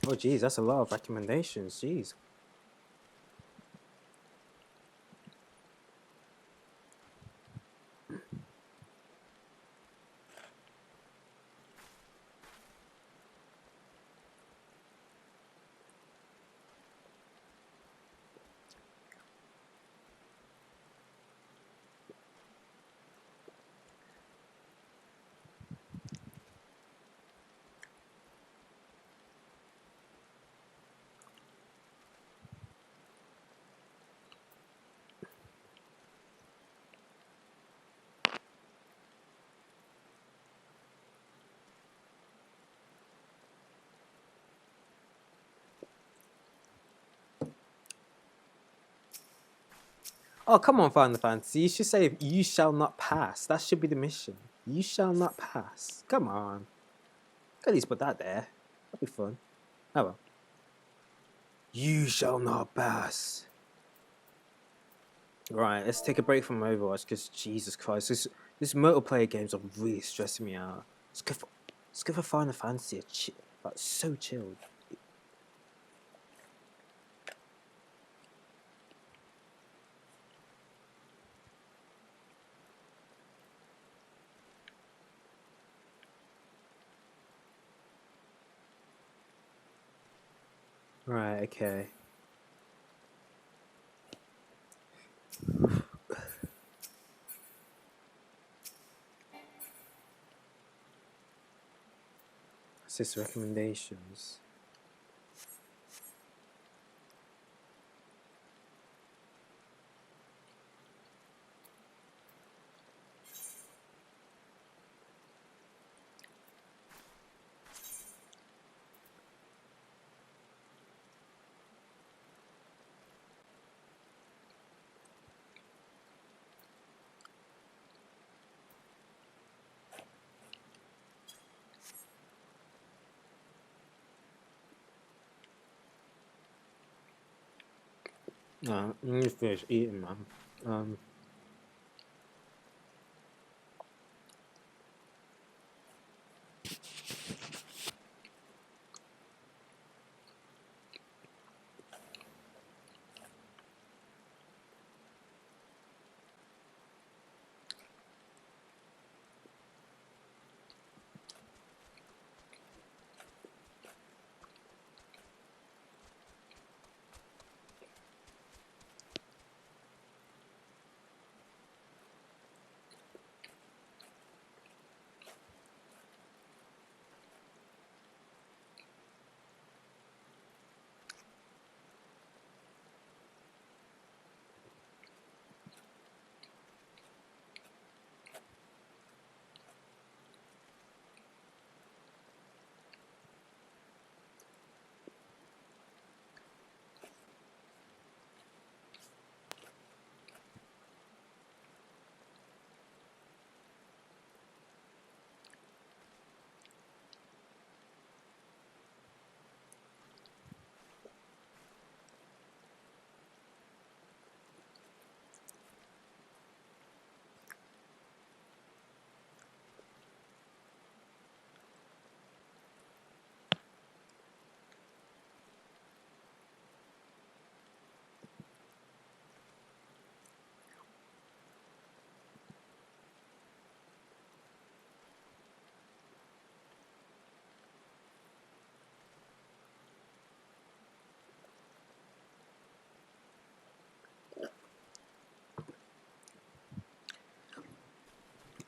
Oh, geez, that's a lot of recommendations. Jeez. Oh, come on, Final Fantasy. You should say, you shall not pass. That should be the mission. You shall not pass. Come on. At least put that there. That'd be fun. Oh well. You shall not pass. Right, let's take a break from Overwatch because Jesus Christ, this multiplayer games are really stressing me out. Let's go for Final Fantasy. Like, so chilled. Right, okay. Assist recommendations. I'm gonna finish eating, man.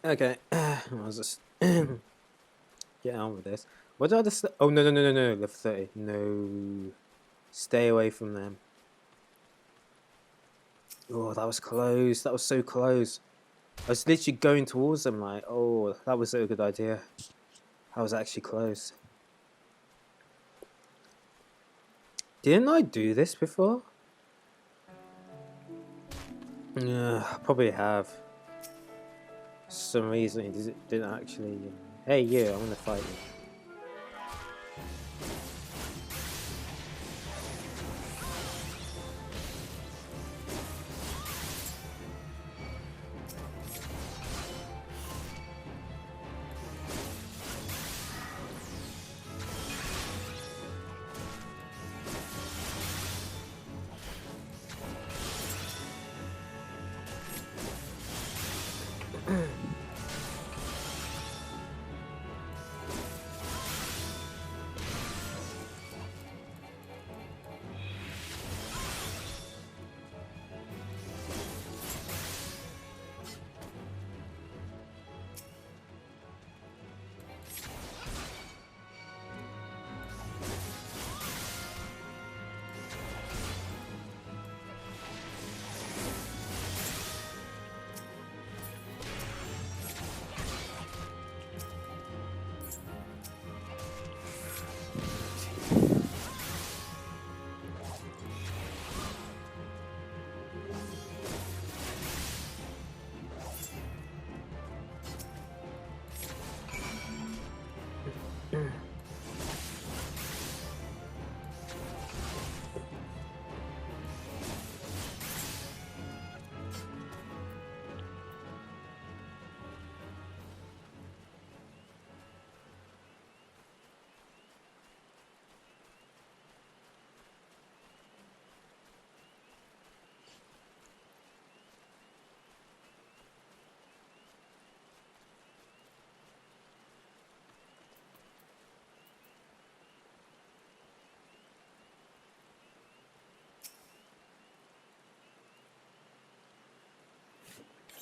Okay, I'll just get on with this. What do I just? Oh no! Level 30. No, stay away from them. Oh, that was close. That was so close. I was literally going towards them. Like, oh, that was a good idea. That was actually close. Didn't I do this before? Yeah, probably have. For some reason, it didn't actually. Hey, you! I'm gonna fight you.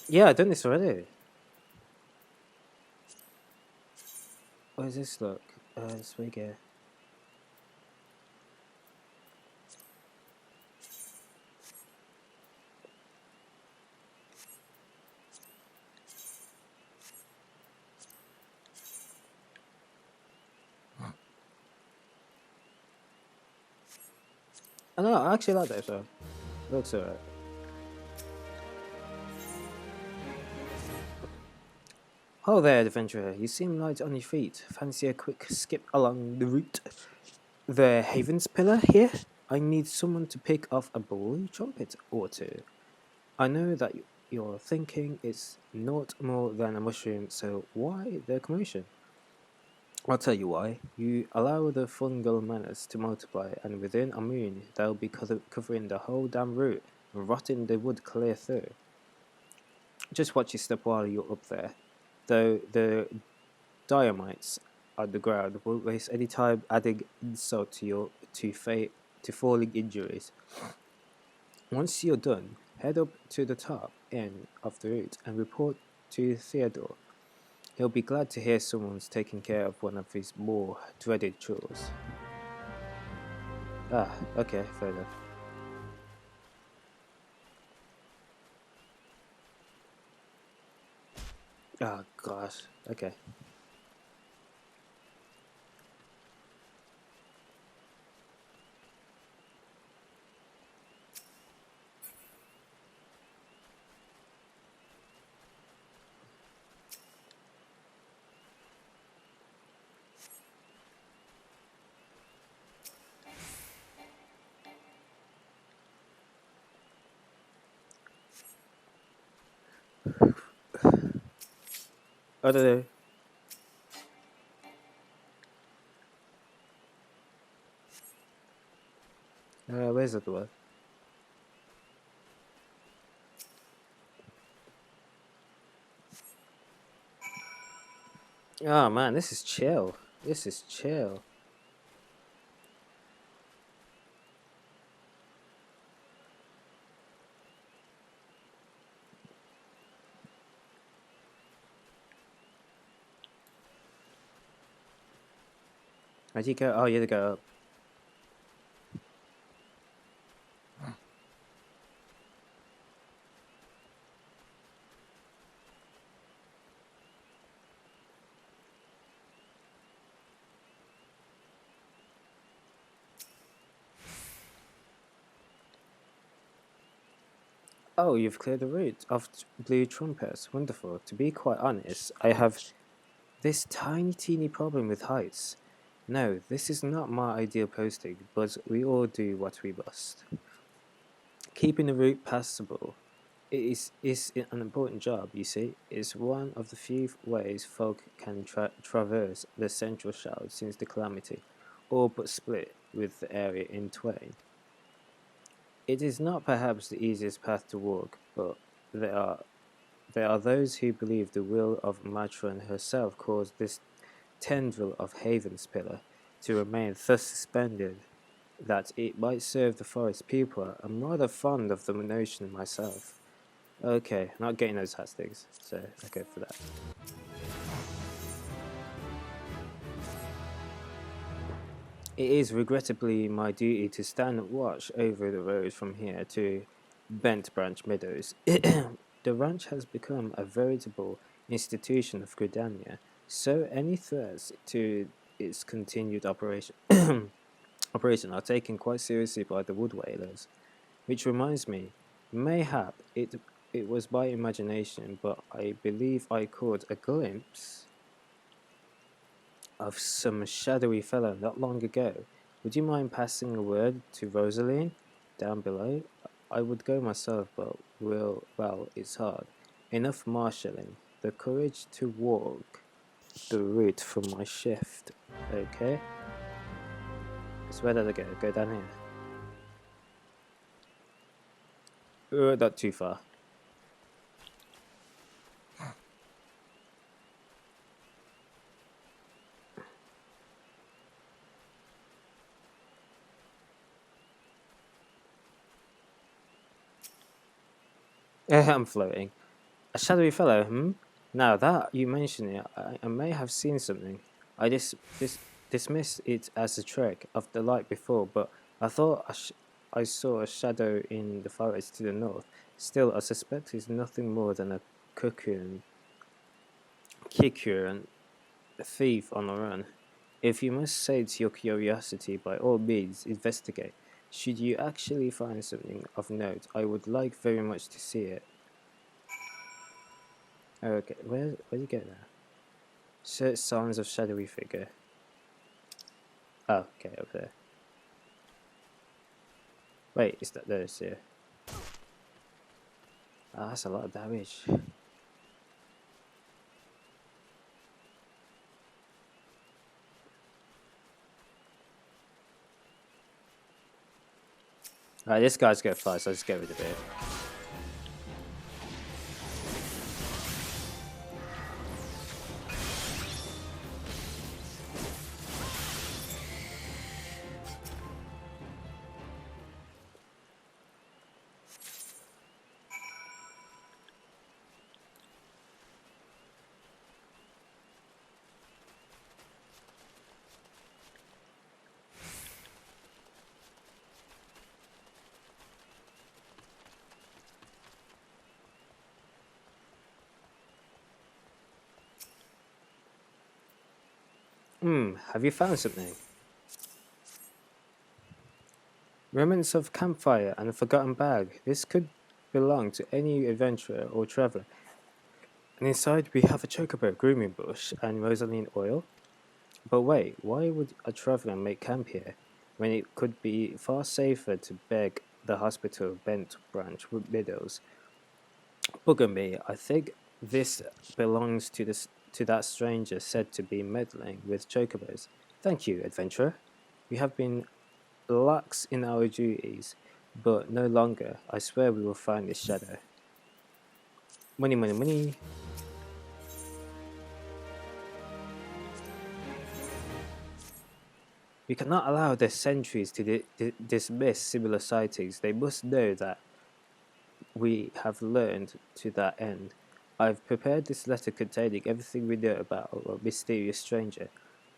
Yeah, I've done this already. What does this look? It's bigger. I know, I actually like that, so it looks alright. Oh there, adventurer. You seem light on your feet. Fancy a quick skip along the route? The Haven's Pillar here? I need someone to pick off a blue trumpet or two. I know that you're thinking it's not more than a mushroom, so why the commotion? I'll tell you why. You allow the fungal menace to multiply, and within a moon, they'll be covering the whole damn route and rotting the wood clear through. Just watch your step while you're up there. Though the Diamites on the ground won't waste any time adding insult to your to falling injuries. Once you're done, head up to the top end of the route and report to Theodore. He'll be glad to hear someone's taking care of one of his more dreaded chores. Ah, okay, fair enough. Oh gosh, okay. I don't know. Where's the door? Oh man, this is chill. This is chill. How'd you go? Oh, you had to go up. Oh, you've cleared the route of blue trumpets. Wonderful. To be quite honest, I have this tiny teeny problem with heights. No, this is not my ideal posting, but we all do what we must. Keeping the route passable is an important job, you see. It's one of the few ways folk can traverse the central shroud since the calamity, all but split with the area in twain. It is not perhaps the easiest path to walk, but there are there are those who believe the will of Matron herself caused this tendril of Haven's pillar to remain thus suspended, that it might serve the forest people. I'm rather fond of the notion myself. Okay, not getting those hashtags, so okay for that. It is regrettably my duty to stand watch over the road from here to Bent Branch Meadows. The ranch has become a veritable institution of Gridania, so any threats to its continued operation are taken quite seriously by the wood whalers. Which reminds me, mayhap it was my imagination, but I believe I caught a glimpse of some shadowy fellow not long ago. Would you mind passing a word to Rosaline down below? I would go myself, but well, it's hard. Enough marshalling. The courage to walk the route for my shift. Okay. So where did I go? Go down here. Not too far. I'm floating. A shadowy fellow, hmm? Now that you mention it, I may have seen something. I dismissed it as a trick of the light before, but I thought I saw a shadow in the forest to the north. Still, I suspect it's nothing more than a cocoon, kikuan, a thief on the run. If you must sate your curiosity, by all means, investigate. Should you actually find something of note, I would like very much to see it. Okay, where do you get now? Search signs of shadowy figure. Oh, okay, up there. Wait, is that those here? Oh, that's a lot of damage. Alright, this guy's gonna fly, so let's get rid of it. Have you found something? Remnants of campfire and a forgotten bag. This could belong to any adventurer or traveler. And inside we have a chocobo grooming bush and Rosaline oil. But wait, why would a traveler make camp here when it could be far safer to beg the hospital Bent Branch Meadows? Bugger me, I think this belongs to that stranger said to be meddling with chocobos. Thank you, adventurer. We have been lax in our duties, but no longer. I swear we will find this shadow. Money, money, money. We cannot allow the sentries to dismiss similar sightings. They must know that we have learned to that end. I've prepared this letter containing everything we know about a mysterious stranger.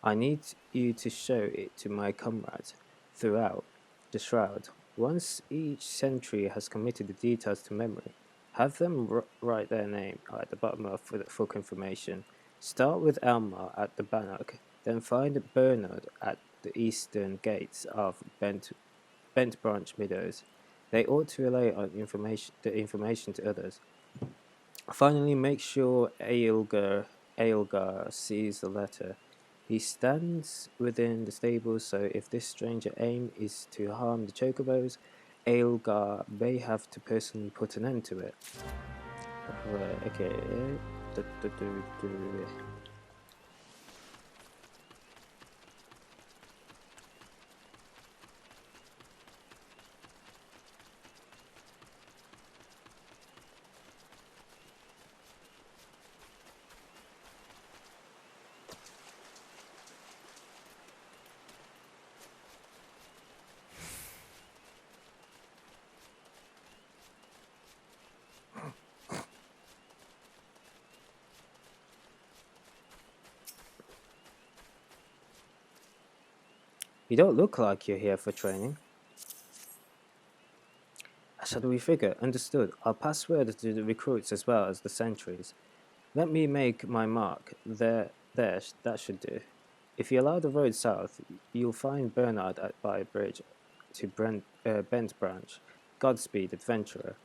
I need you to show it to my comrades throughout the shroud. Once each sentry has committed the details to memory, have them write their name at the bottom of for confirmation. Start with Elmar at the Bannock, then find Bernard at the eastern gates of Bent Branch Meadows. They ought to relay the information to others. Finally, make sure Aelgar sees the letter. He stands within the stables, so if this stranger aim is to harm the chocobos, Aelgar may have to personally put an end to it. Right, okay. You don't look like you're here for training. A shadowy figure, understood. I'll pass word to the recruits as well as the sentries. Let me make my mark. There, that should do. If you allow the road south, you'll find Bernard by a bridge to Bent Branch. Godspeed, adventurer.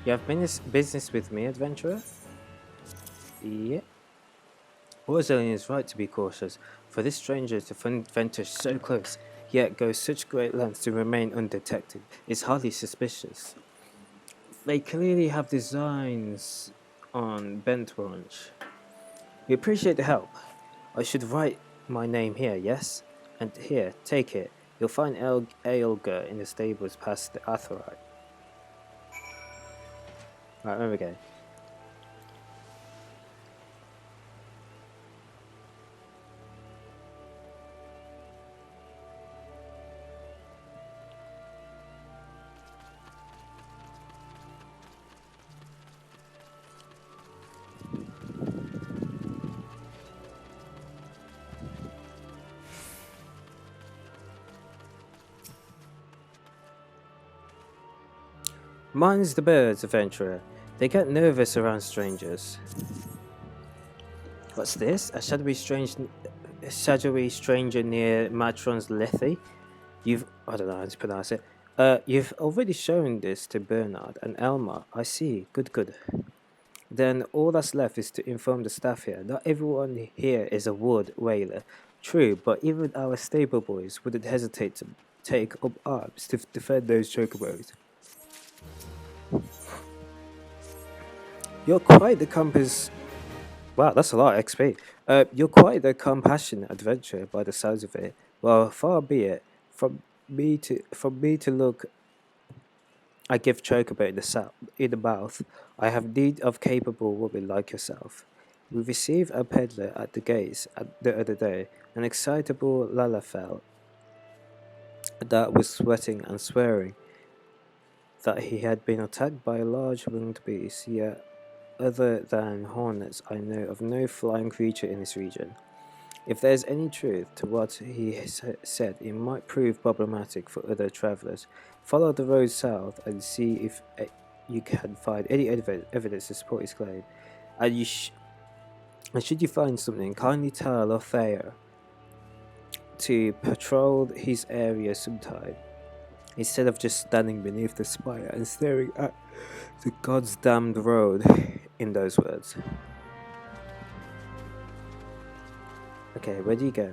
You have business with me, adventurer? Yeah. Rosaline is right to be cautious, for this stranger to venture so close, yet go such great lengths to remain undetected, is hardly suspicious. They clearly have designs on bent orange. We appreciate the help. I should write my name here, yes? And here, take it. You'll find Aelga in the stables past the Atherite. Right, where we go? Mine's the birds, adventurer. They get nervous around strangers. What's this? A shadowy stranger near Matron's Lethe? I don't know how to pronounce it. You've already shown this to Bernard and Elmar. I see. Good. Then all that's left is to inform the staff here. Not everyone here is a wood whaler. True, but even our stable boys wouldn't hesitate to take up arms to defend those chocobos. You're quite the compass. Wow, that's a lot of XP. You're quite the compassionate adventurer by the sounds of it. Well, far be it from me to look. I give Chocobo in the mouth. I have need of capable woman like yourself. We received a peddler at the gates the other day, an excitable Lalafell that was sweating and swearing that he had been attacked by a large winged beast, yet other than hornets I know of no flying creature in this region. If there's any truth to what he said, it might prove problematic for other travelers. Follow the road south and see if you can find any evidence to support his claim. And, and should you find something, kindly tell Lothair to patrol his area sometime, instead of just standing beneath the spire and staring at the God's damned road, in those words. Okay, where do you go?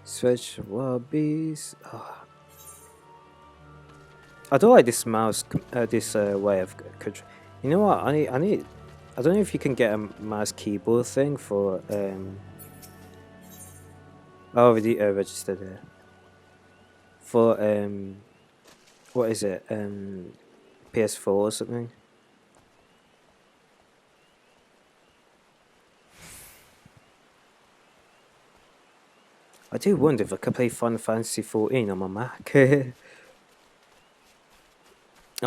Switch wild bees. Oh. I don't like this way of control. You know what? I need. I don't know if you can get a mouse keyboard thing for. I already registered here. For what is it? PS4 or something. I do wonder if I could play Final Fantasy 14 on my Mac. I'm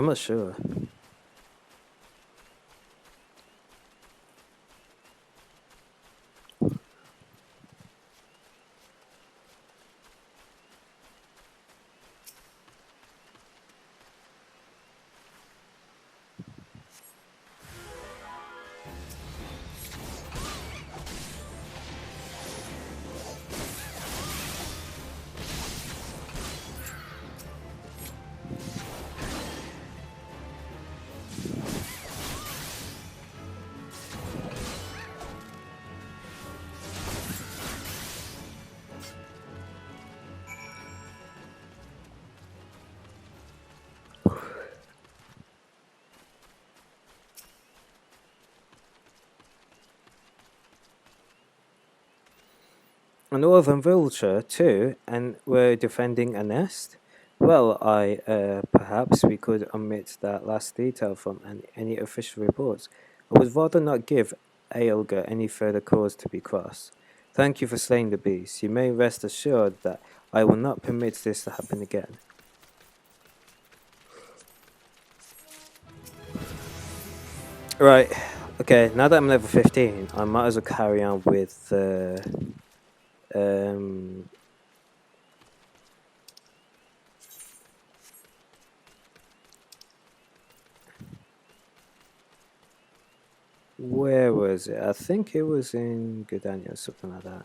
not sure. A northern vulture too, and we're defending a nest? Well, perhaps we could omit that last detail from any official reports. I would rather not give Aelga any further cause to be cross. Thank you for slaying the beast. You may rest assured that I will not permit this to happen again. Right, okay, now that I'm level 15, I might as well carry on with where was it? I think it was in Gudania or something like that.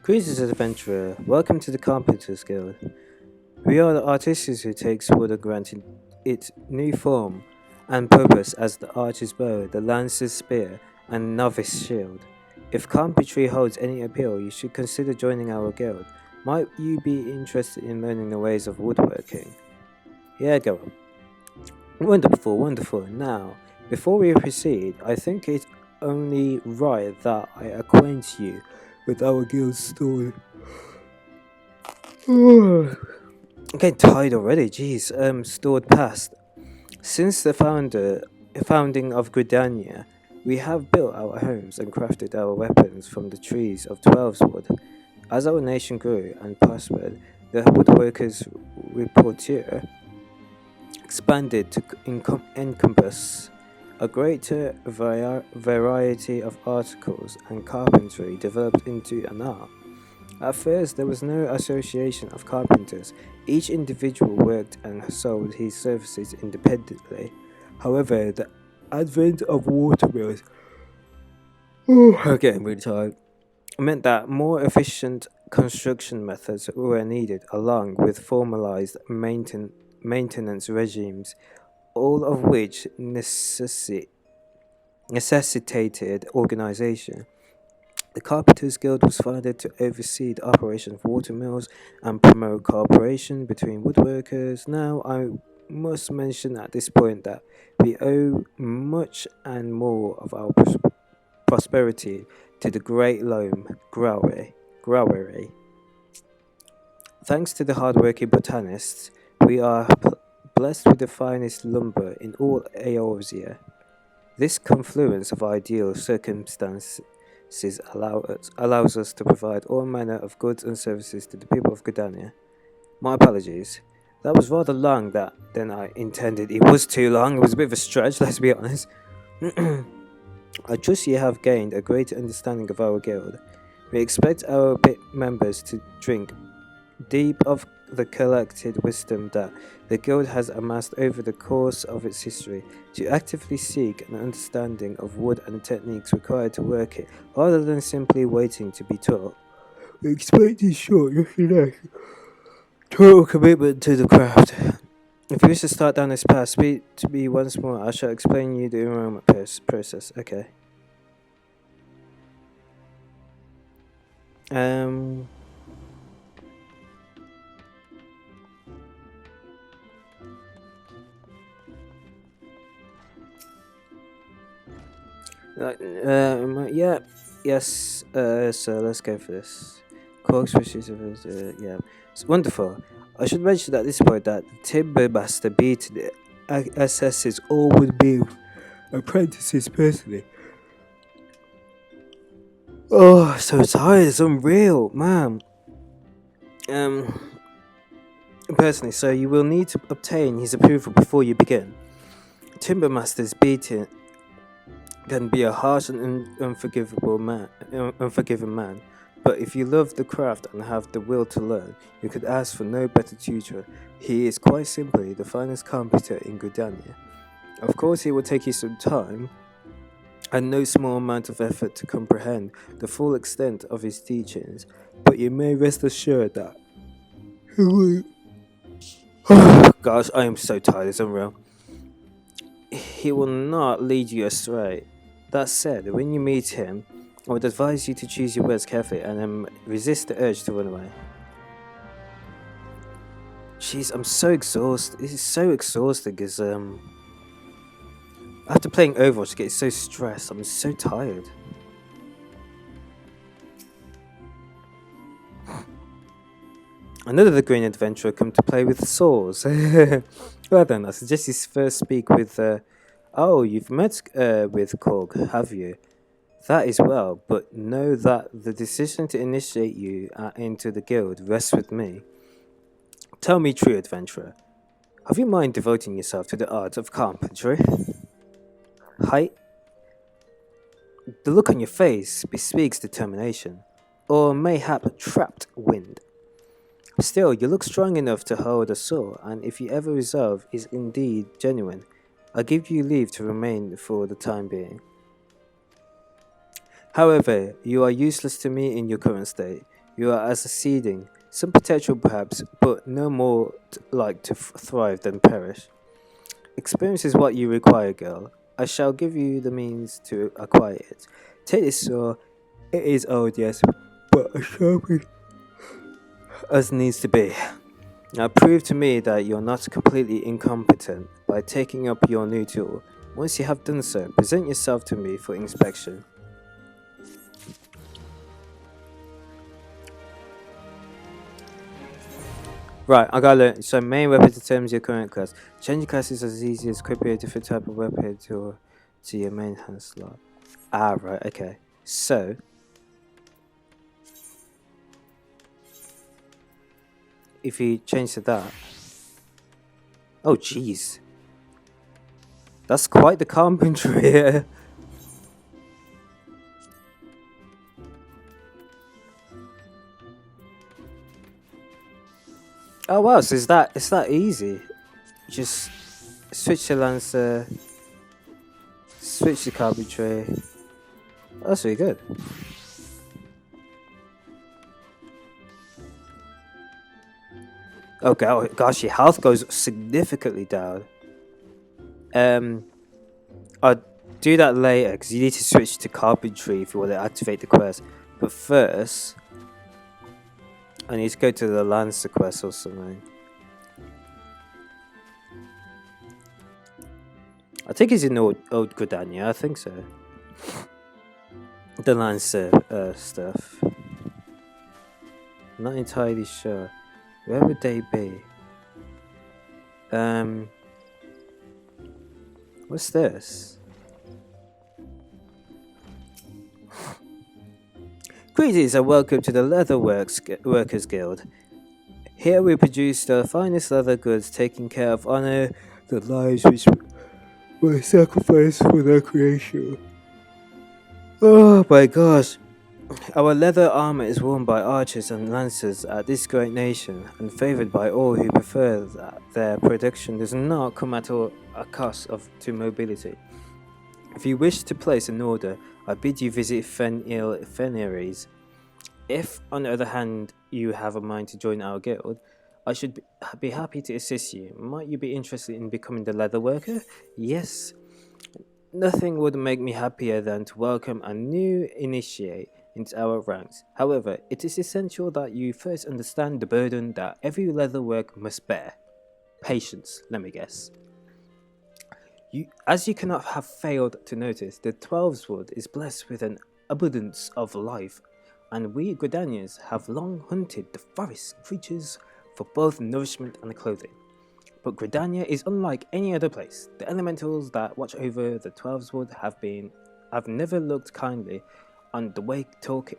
Greetings, adventurer. Welcome to the Carpenters Guild. We are the artisans who takes wood and granted it new form and purpose as the archer's bow, the lancer's spear, and novice shield. If carpentry holds any appeal, you should consider joining our guild. Might you be interested in learning the ways of woodworking? Yeah, go on. Wonderful, wonderful. Now, before we proceed, I think it's only right that I acquaint you with our guild's story. I'm getting tired already, jeez. Stored past. Since the founding of Gridania, we have built our homes and crafted our weapons from the trees of 12's wood. As our nation grew and prospered, the woodworkers' repertoire expanded to encompass a greater variety of articles, and carpentry developed into an art. At first, there was no association of carpenters. Each individual worked and sold his services independently. However, the advent of watermills I'm getting really tired, meant that more efficient construction methods were needed, along with formalized maintenance regimes, all of which necessitated organization. The Carpenters Guild was founded to oversee the operation of watermills and promote cooperation between woodworkers. Now, I must mention at this point that we owe much and more of our prosperity to the Great Loam Growery. Thanks to the hardworking botanists, we are blessed with the finest lumber in all Eorzea. This confluence of ideal circumstances allows us to provide all manner of goods and services to the people of Gridania. My apologies. That was rather long than I intended. It was too long. It was a bit of a stretch, let's be honest. I trust you have gained a greater understanding of our guild. We expect our members to drink deep of the collected wisdom that the guild has amassed over the course of its history, to actively seek an understanding of wood and the techniques required to work it, rather than simply waiting to be taught. We expect to show your total commitment to the craft. If you wish to start down this path, speak to me once more. I shall explain you the enrollment process. Okay. Yeah, yes, so let's go for this. Cork species of yeah, it's wonderful. I should mention at this point that the Timber Master Beaton assesses all would-be apprentices personally. Oh, so tired, it's unreal, man. Personally, so you will need to obtain his approval before you begin. Timber Master's Beaton can be a harsh and unforgiving man. But if you love the craft and have the will to learn, you could ask for no better tutor. He is quite simply the finest carpenter in Gridania. Of course, it will take you some time and no small amount of effort to comprehend the full extent of his teachings, but you may rest assured that he will. Gosh, I am so tired, it's unreal. He will not lead you astray. That said, when you meet him, I would advise you to choose your words carefully and resist the urge to run away. Jeez, I'm so exhausted. This is so exhausting because after playing Overwatch, I get so stressed. I'm so tired. Another green adventurer come to play with saws. Well then, I suggest you first speak with. Oh, you've met with Korg, have you? That is well, but know that the decision to initiate you into the guild rests with me. Tell me true, adventurer. Have you mind devoting yourself to the art of carpentry? Height? The look on your face bespeaks determination, or mayhap trapped wind. Still, you look strong enough to hold a saw, and if your ever resolve is indeed genuine, I give you leave to remain for the time being. However, you are useless to me in your current state. You are as a seeding, some potential perhaps, but no more like to thrive than perish. Experience is what you require, girl. I shall give you the means to acquire it. Take this sword. It is old, yes, but as sharp as needs to be. Now prove to me that you're not completely incompetent by taking up your new tool. Once you have done so, present yourself to me for inspection. Right, I gotta learn. So main weapon determines your current class. Change class is as easy as copy a different type of weapon to your main hand slot. Ah, right, okay. So if you change to that, oh jeez, that's quite the carpentry. Oh wow, so it's that easy. Just switch to lancer, switch to carpentry. That's really good. Okay, oh gosh, your health goes significantly down. I'll do that later because you need to switch to carpentry if you want to activate the quest. But first, I need to go to the Lancer quest or something. I think it's in old Gridania, I think so. The Lancer stuff. Not entirely sure. Where would they be? What's this? Greetings and welcome to the Workers Guild. Here we produce the finest leather goods, taking care of honor the lives which were sacrificed for their creation. Oh my gosh. Our leather armor is worn by archers and lancers at this great nation, and favored by all who prefer that their production does not come at all a cost to mobility. If you wish to place an order, I bid you visit Fenires. If, on the other hand, you have a mind to join our guild, I should be happy to assist you. Might you be interested in becoming the leather worker? Yes. Nothing would make me happier than to welcome a new initiate into our ranks. However, it is essential that you first understand the burden that every leather worker must bear. Patience, let me guess. As you cannot have failed to notice, the 12's wood is blessed with an abundance of life, and we Gridanians have long hunted the forest creatures for both nourishment and clothing. But Gridania is unlike any other place. The elementals that watch over the 12's wood have never looked kindly on the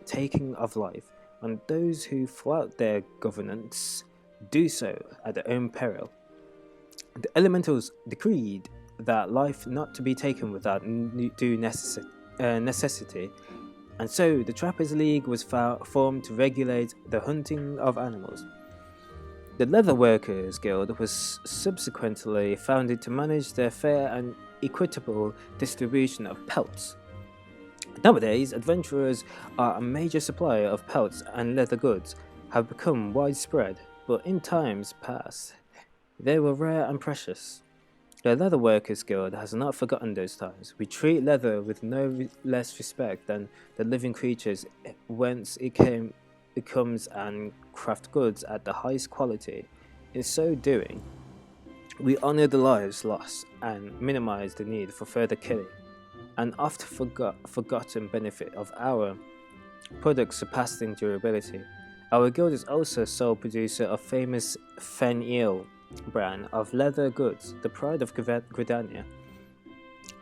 taking of life, and those who flout their governance do so at their own peril. The elementals decreed that life not to be taken without due necessity, and so the Trappers League was formed to regulate the hunting of animals. The Leather Workers Guild was subsequently founded to manage their fair and equitable distribution of pelts. Nowadays, adventurers are a major supplier of pelts, and leather goods have become widespread, but in times past, they were rare and precious. The Leather Workers Guild has not forgotten those times. We treat leather with no less respect than the living creatures whence it comes, and craft goods at the highest quality. In so doing, we honor the lives lost and minimize the need for further killing. An oft forgotten benefit of our products surpassing durability. Our guild is also sole producer of famous Fenil brand of leather goods, the pride of Gridania.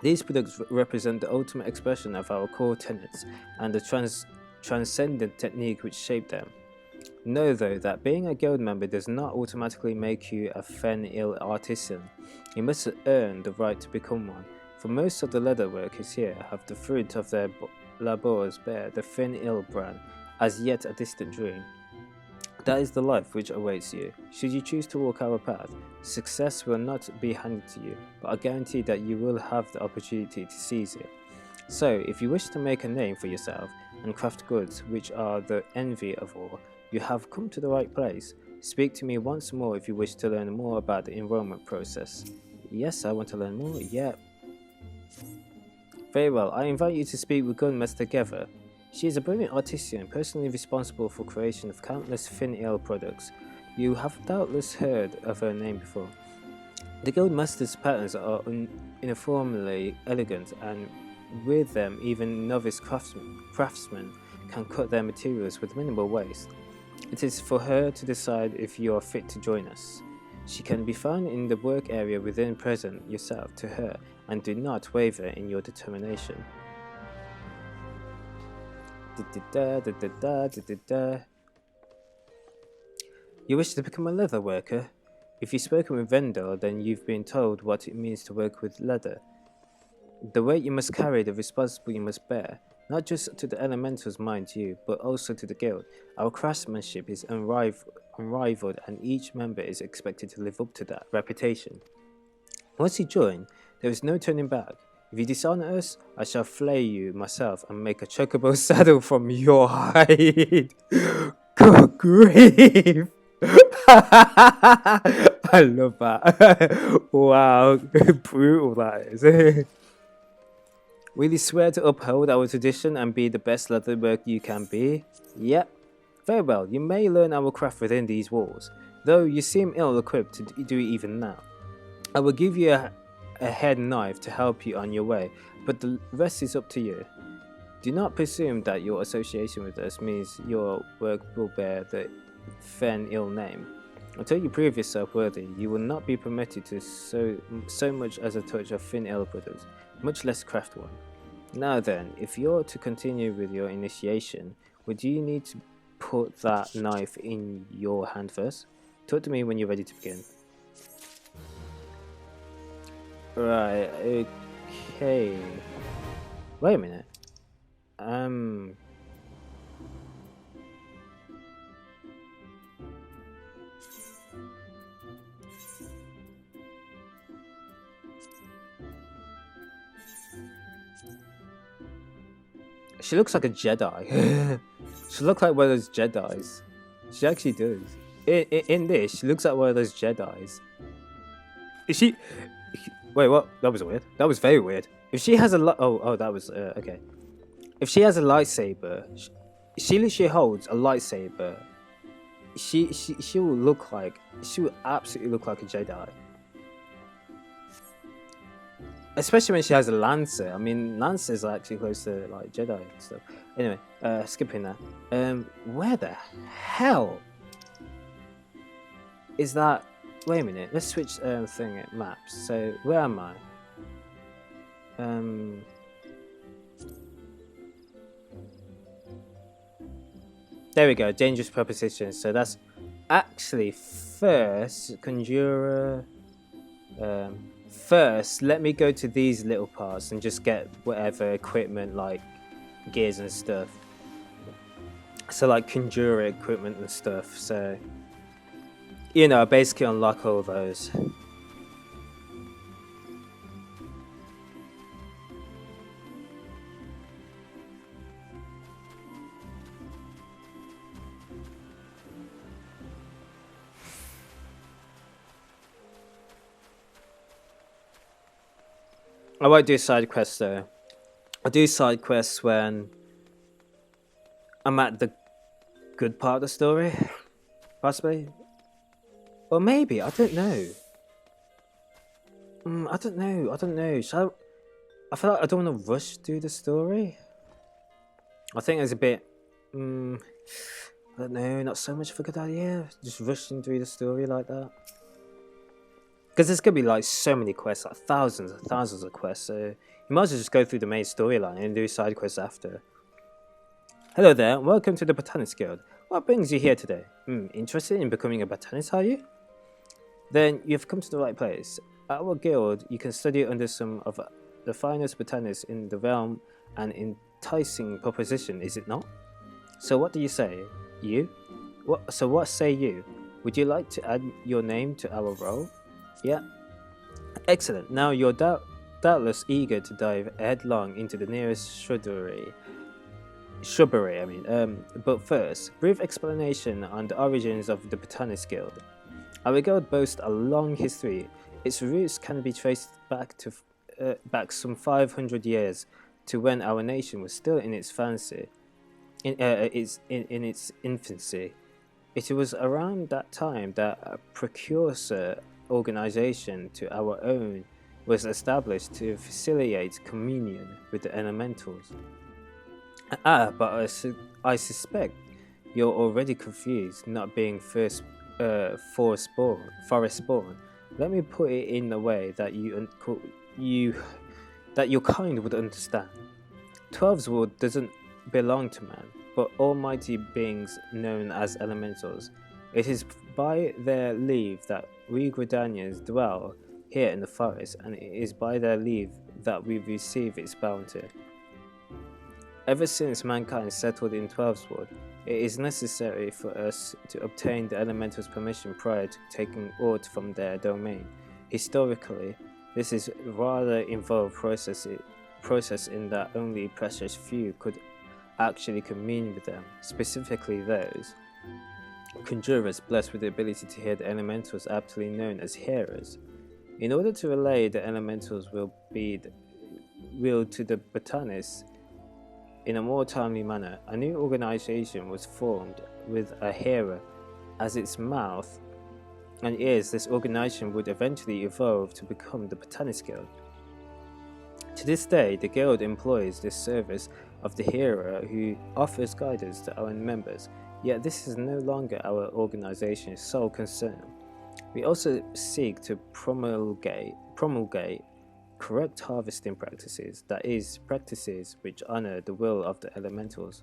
These products represent the ultimate expression of our core tenets and the transcendent technique which shaped them. Know though that being a guild member does not automatically make you a Fenil artisan. You must earn the right to become one. For most of the leather workers here have the fruit of their labours bear the Fenil brand as yet a distant dream. That is the life which awaits you. Should you choose to walk our path, success will not be handed to you, but I guarantee that you will have the opportunity to seize it. So, if you wish to make a name for yourself and craft goods which are the envy of all, you have come to the right place. Speak to me once more if you wish to learn more about the enrollment process. Yes, I want to learn more. Yeah. Very well. I invite you to speak with Gunmaster Gever. She is a brilliant artisan, personally responsible for creation of countless thin ale products. You have doubtless heard of her name before. The Guildmaster's patterns are uniformly elegant, and with them even novice craftsmen can cut their materials with minimal waste. It is for her to decide if you are fit to join us. She can be found in the work area within. Present yourself to her and do not waver in your determination. You wish to become a leather worker? If you've spoken with Vendor, then you've been told what it means to work with leather. The weight you must carry, the responsibility you must bear, not just to the elementals, mind you, but also to the guild. Our craftsmanship is unrivaled, and each member is expected to live up to that reputation. Once you join, there is no turning back. If you dishonor us, I shall flay you myself and make a chocobo saddle from your hide. Good grief! I love that. Wow, brutal that is. Will you swear to uphold our tradition and be the best leatherworker you can be? Yep. Very well, you may learn our craft within these walls, though you seem ill-equipped to do it even now. I will give you a head knife to help you on your way, but the rest is up to you. Do not presume that your association with us means your work will bear the Fen ill name. Until you prove yourself worthy, you will not be permitted to so much as a touch of Fin ale products, much less craft one. Now then, if you're to continue with your initiation, would you need to put that knife in your hand first? Talk to me when you're ready to begin. Right, okay. Wait a minute. She looks like a Jedi. She looks like one of those Jedis. She actually does. In this, she looks like one of those Jedis. Is she? Wait, what? That was weird. That was very weird. If she has a that was okay. If she has a lightsaber, she literally holds a lightsaber. She will look like, she will absolutely look like a Jedi. Especially when she has a Lancer. I mean, Lancers are actually close to like Jedi and stuff. Anyway, skipping that. Where the hell is that? Wait a minute. Let's switch thing at maps. So where am I? There we go. Dangerous proposition. So that's actually first Conjurer. First, let me go to these little parts and just get whatever equipment like gears and stuff. So like Conjurer equipment and stuff. So, you know, basically unlock all those. I won't do side quests though. I'll do side quests when I'm at the good part of the story, possibly. Or maybe, I don't know. I don't know. I feel like I don't want to rush through the story. I think it's a bit, I don't know, not so much of a good idea. Just rushing through the story like that. Because there's going to be like so many quests, like thousands and thousands of quests, so you might as well just go through the main storyline and do side quests after. Hello there, and welcome to the Botanist Guild. What brings you here today? Interested in becoming a botanist, are you? Then you've come to the right place. At our guild, you can study under some of the finest botanists in the realm, an enticing proposition, is it not? So what do you say? You? So what say you? Would you like to add your name to our role? Yeah. Excellent. Now your doubt doubtless eager to dive headlong into the nearest shrubbery. But first, brief explanation on the origins of the Botanist Guild. Our guild boasts a long history. Its roots can be traced back some 500 years to when our nation was still in its infancy. It was around that time that a precursor organization to our own was established to facilitate communion with the elementals. But I suspect you're already confused, not being forest born. Let me put it in a way that that your kind would understand. Twelveswood doesn't belong to man, but almighty beings known as elementals. It is by their leave that we Gridanians dwell here in the forest, and it is by their leave that we receive its bounty. Ever since mankind settled in Twelveswood, it is necessary for us to obtain the elementals' permission prior to taking aught from their domain. Historically, this is a rather involved process in that only precious few could actually commune with them, specifically those conjurers blessed with the ability to hear the elementals, aptly known as hearers. In order to relay the elementals' will to the botanists in a more timely manner, a new organization was formed with a hearer as its mouth and ears. This organization would eventually evolve to become the Botanist Guild. To this day, the guild employs the service of the hearer who offers guidance to our members, yet this is no longer our organization's sole concern. We also seek to promulgate correct harvesting practices, that is, practices which honor the will of the elementals.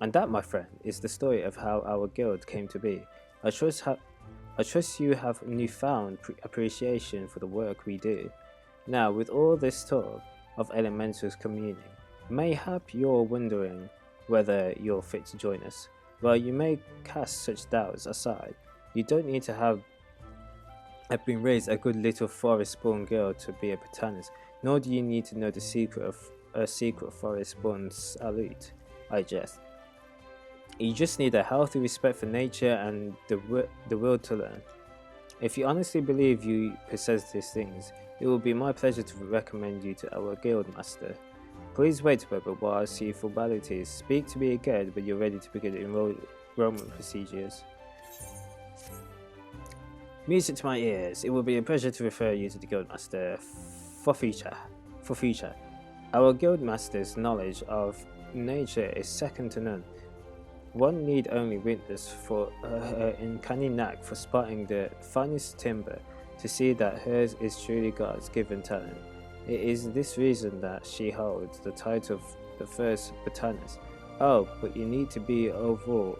And that, my friend, is the story of how our guild came to be. I trust you have newfound appreciation for the work we do. Now, with all this talk of elementals communing, mayhap you're wondering whether you're fit to join us. Well, you may cast such doubts aside. You don't need to have been raised a good little forest-born girl to be a botanist, nor do you need to know the secret of a secret forest-born salute. I jest. You just need a healthy respect for nature and the will to learn. If you honestly believe you possess these things, it will be my pleasure to recommend you to our guild master. Please wait, however, while I see formalities. Speak to me again when you're ready to begin enrollment procedures. Music to my ears. It will be a pleasure to refer you to the Guildmaster for future. Our Guildmaster's knowledge of nature is second to none. One need only witness for her uncanny knack for spotting the finest timber to see that hers is truly God's given talent. It is this reason that she holds the title of the first botanist. Oh, but you need to be overawed,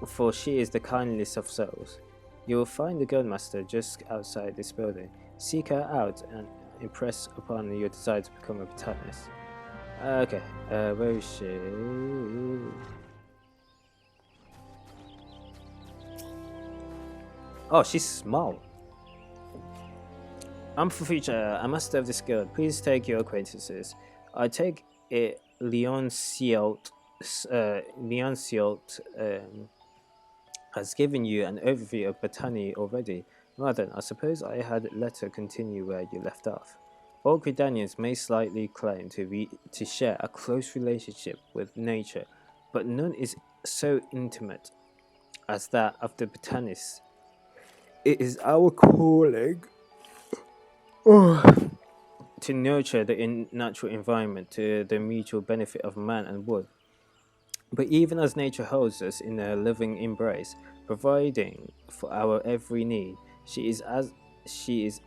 for she is the kindliest of souls. You will find the Guildmaster just outside this building. Seek her out and impress upon your desire to become a botanist. Okay, where is she? Oh, she's small. I'm for future, a master of this guild. Please take your acquaintances. I take it Leon Sielt has given you an overview of botany already. Well then, I suppose I had better continue where you left off. All Gridanians may slightly claim to share a close relationship with nature, but none is so intimate as that of the botanists. It is our calling to nurture the natural environment to the mutual benefit of man and wood. But even as nature holds us in a loving embrace, providing for our every need, she is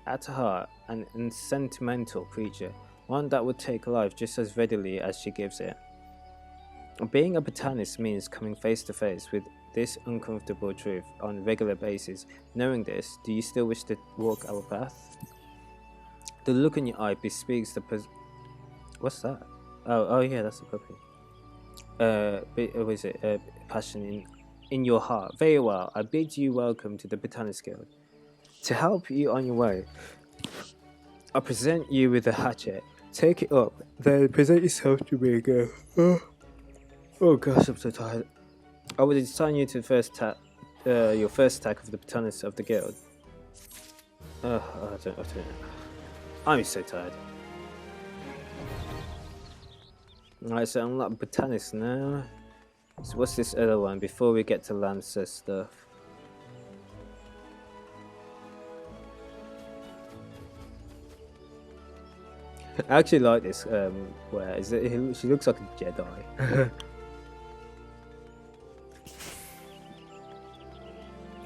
at heart an unsentimental creature, one that would take life just as readily as she gives it. Being a botanist means coming face to face with this uncomfortable truth on a regular basis. Knowing this, do you still wish to walk our path? The look in your eye bespeaks the what's that? Oh yeah, that's a puppy. Passion in your heart. Very well, I bid you welcome to the Botanist Guild. To help you on your way, I present you with a hatchet. Take it up, then present yourself to me again. Oh gosh, I'm so tired. I would assign you to your first attack of the botanist of the guild. I don't. I'm so tired. Alright, so I'm not botanist now. So what's this other one before we get to Lancer stuff? I actually like this. Where is it? She looks like a Jedi.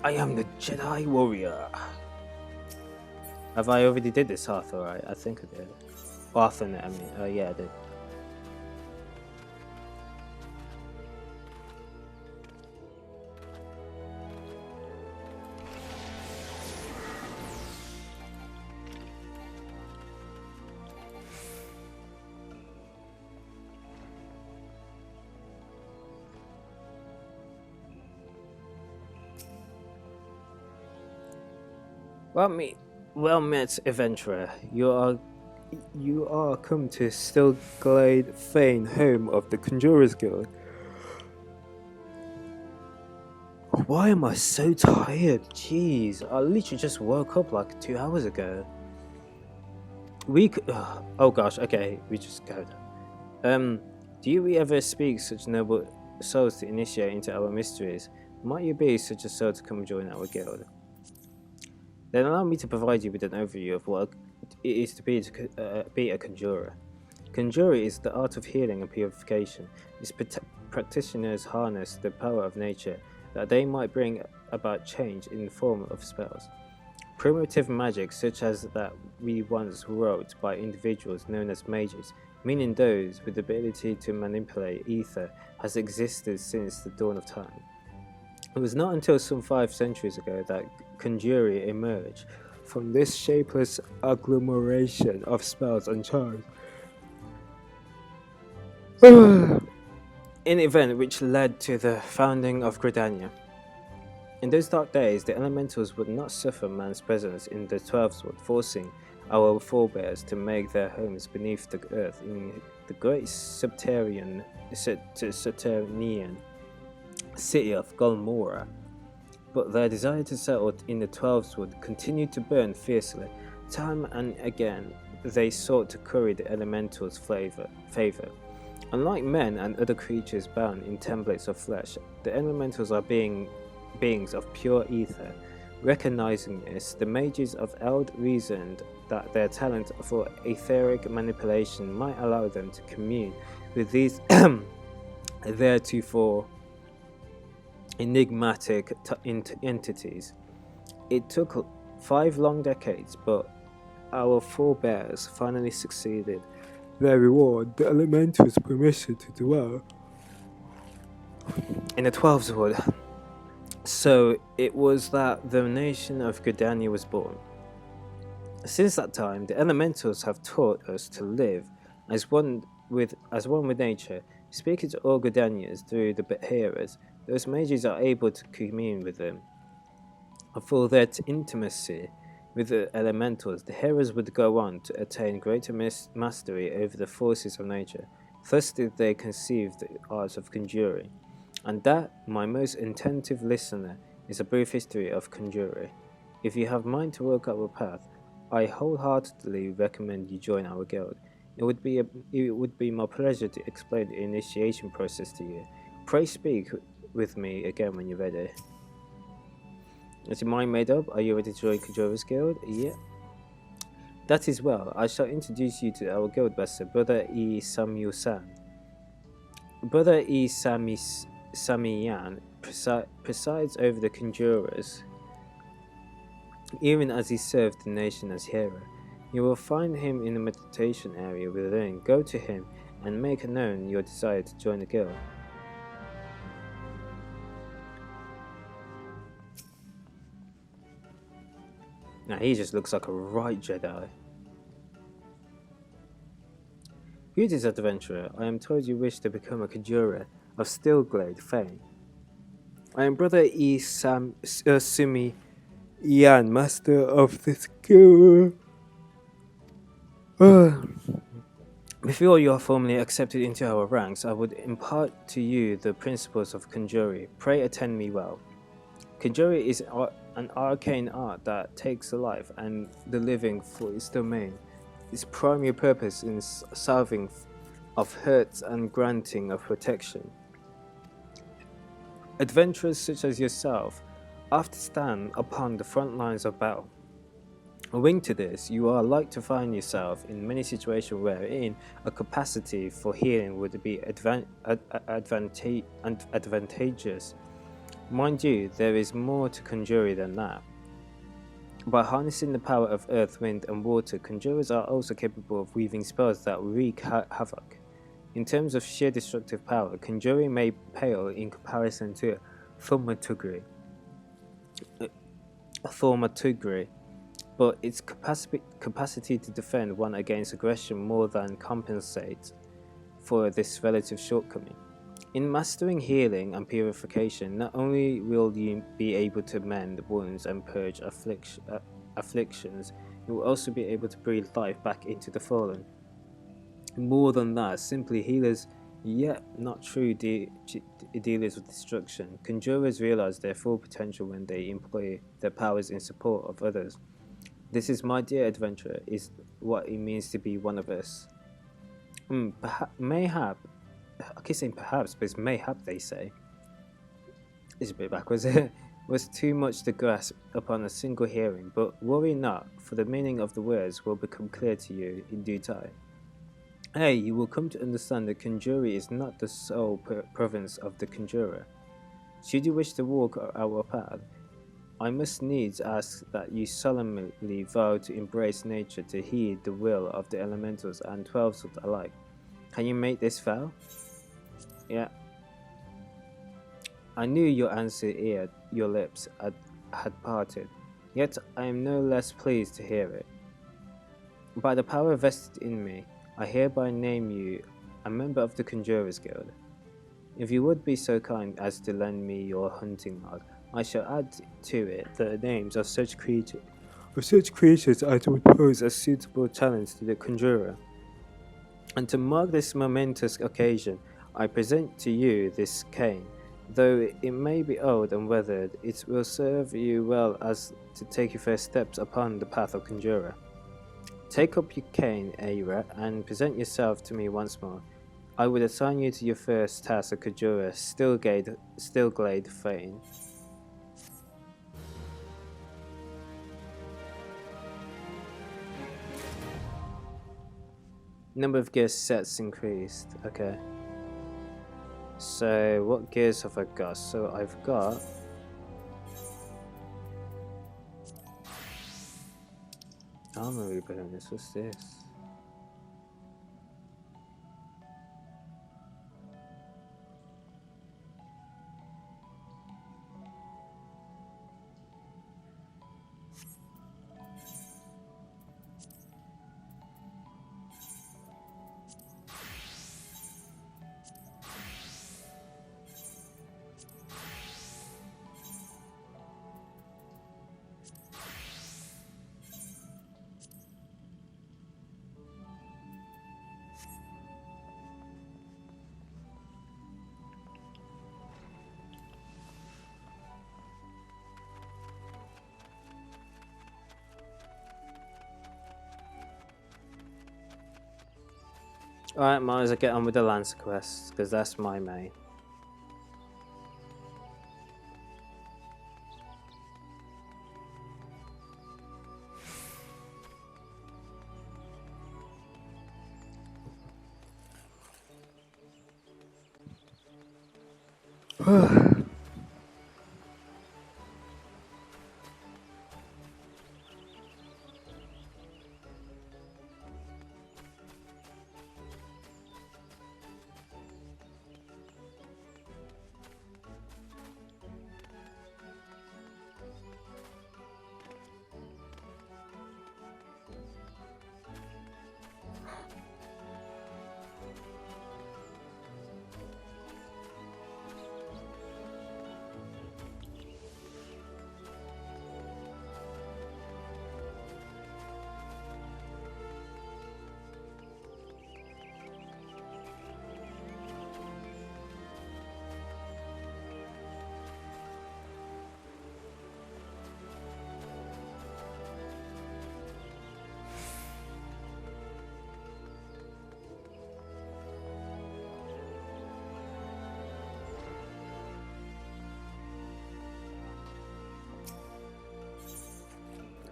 I am the Jedi warrior. Have I already did this, Arthur? Right? I think I did. Arthur, I mean, yeah, I did. Well met, adventurer. You are come to Stillglade Fane, home of the Conjurers Guild. Why am I so tired? Jeez, I literally just woke up like 2 hours ago. Oh gosh, okay, we just go. Do you ever speak such noble souls to initiate into our mysteries? Might you be such a soul to come join our guild? Then allow me to provide you with an overview of what it is to be a conjurer. Conjuring is the art of healing and purification. Its practitioners harness the power of nature that they might bring about change in the form of spells. Primitive magic, such as that we once wrought by individuals known as mages, meaning those with the ability to manipulate ether, has existed since the dawn of time. It was not until some 5 centuries ago that conjuring emerged from this shapeless agglomeration of spells and charms. An event which led to the founding of Gridania. In those dark days, the elementals would not suffer man's presence in the 12th world, forcing our forebears to make their homes beneath the earth in the great subterranean city of Golmora. But their desire to settle in the 12th would continue to burn fiercely. Time and again, they sought to curry the elementals' favor. Unlike men and other creatures bound in templates of flesh, the elementals are beings of pure ether. Recognizing this, the mages of Eld reasoned that their talent for etheric manipulation might allow them to commune with these theretofore enigmatic entities. It took 5 long decades, but our forebears finally succeeded. Their reward, the elementals' permission to dwell in the 12th world. So it was that the nation of Gridania was born. Since that time, the elementals have taught us to live as one with nature. Speaking to all Gridanians through the hearers, those mages are able to commune with them. For their intimacy with the elementals, the hearers would go on to attain greater mastery over the forces of nature. Thus did they conceive the art of conjuring. And that, my most attentive listener, is a brief history of conjuring. If you have mind to work up a path, I wholeheartedly recommend you join our guild. It would be my pleasure to explain the initiation process to you. Pray speak with me again when you're ready. Is your mind made up? Are you ready to join Conjurer's Guild? Yeah. That is well. I shall introduce you to our guild master, Brother E. Samuel-san. Brother E. Samiyan presides over the Conjurers, even as he served the nation as hero. You will find him in the meditation area within. Go to him and make known your desire to join the guild. Now he just looks like a right Jedi. Greetings, adventurer. I am told you wish to become a conjurer of Stillglade Fane. I am Brother E. Sumi Yan, master of this guild. Before you are formally accepted into our ranks, I would impart to you the principles of Conjury. Pray attend me well. Conjury is an arcane art that takes the life and the living for its domain. Its primary purpose is salving of hurts and granting of protection. Adventurers such as yourself often stand upon the front lines of battle. Owing to this, you are like to find yourself in many situations wherein a capacity for healing would be advantageous. Mind you, there is more to Conjury than that. By harnessing the power of earth, wind, and water, conjurers are also capable of weaving spells that wreak havoc. In terms of sheer destructive power, conjuring may pale in comparison to thaumaturgy, but its capacity to defend one against aggression more than compensates for this relative shortcoming. In mastering healing and purification, not only will you be able to mend wounds and purge afflictions, you will also be able to breathe life back into the fallen. More than that, simply healers, yet not true dealers with destruction. Conjurers realize their full potential when they employ their powers in support of others. This is, my dear adventurer, is what it means to be one of us. Mayhap, I keep saying perhaps, but it's mayhap they say. It's a bit backwards. Was too much to grasp upon a single hearing, but worry not, for the meaning of the words will become clear to you in due time. Hey, you will come to understand that Conjury is not the sole province of the Conjurer. Should you wish to walk our path, I must needs ask that you solemnly vow to embrace nature, to heed the will of the elementals and 12s alike. Can you make this vow? Yeah. I knew your answer ere your lips had parted, yet I am no less pleased to hear it. By the power vested in me, I hereby name you a member of the Conjurers Guild. If you would be so kind as to lend me your hunting rod, I shall add to it the names of such creatures as would pose a suitable challenge to the Conjurer. And to mark this momentous occasion, I present to you this cane. Though it may be old and weathered, it will serve you well as to take your first steps upon the path of Conjurer. Take up your cane, Aira, and present yourself to me once more. I would assign you to your first task of Conjurer, Stillglade Fane. Number of gear sets increased. Okay. So, what gears have I got? So, I've got... Armory bonus, what's this? Alright, might as well get on with the Lancer quest, because that's my main.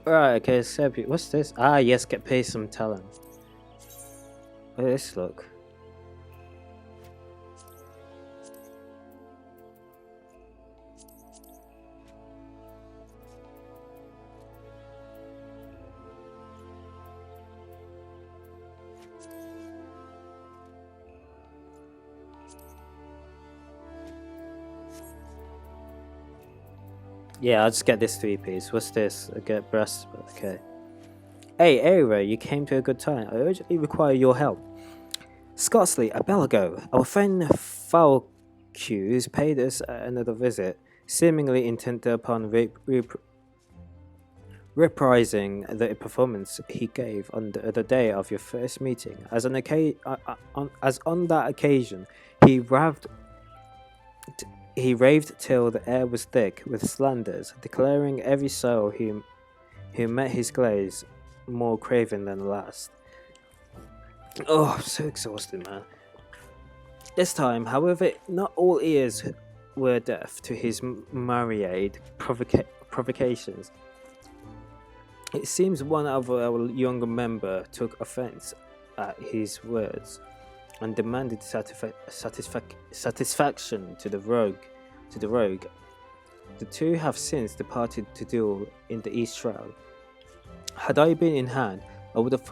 Right, okay, so what's this? Ah, yes, get paid some talent. What does this look? Yeah, I'll just get this 3-piece. What's this? I get breast. Okay. Hey, Ava, you came to a good time. I urgently require your help. Scarcely a bell ago, our friend Falcus paid us another visit, seemingly intent upon reprising the performance he gave on the day of your first meeting. As on that occasion, he raved he raved till the air was thick with slanders, declaring every soul who met his glaze more craven than the last. Oh, I'm so exhausted, man. This time, however, not all ears were deaf to his myriad provocations. It seems one of our younger member took offence at his words and demanded satisfaction to the rogue. The two have since departed to duel in the East Shroud. Had I been in hand, I would have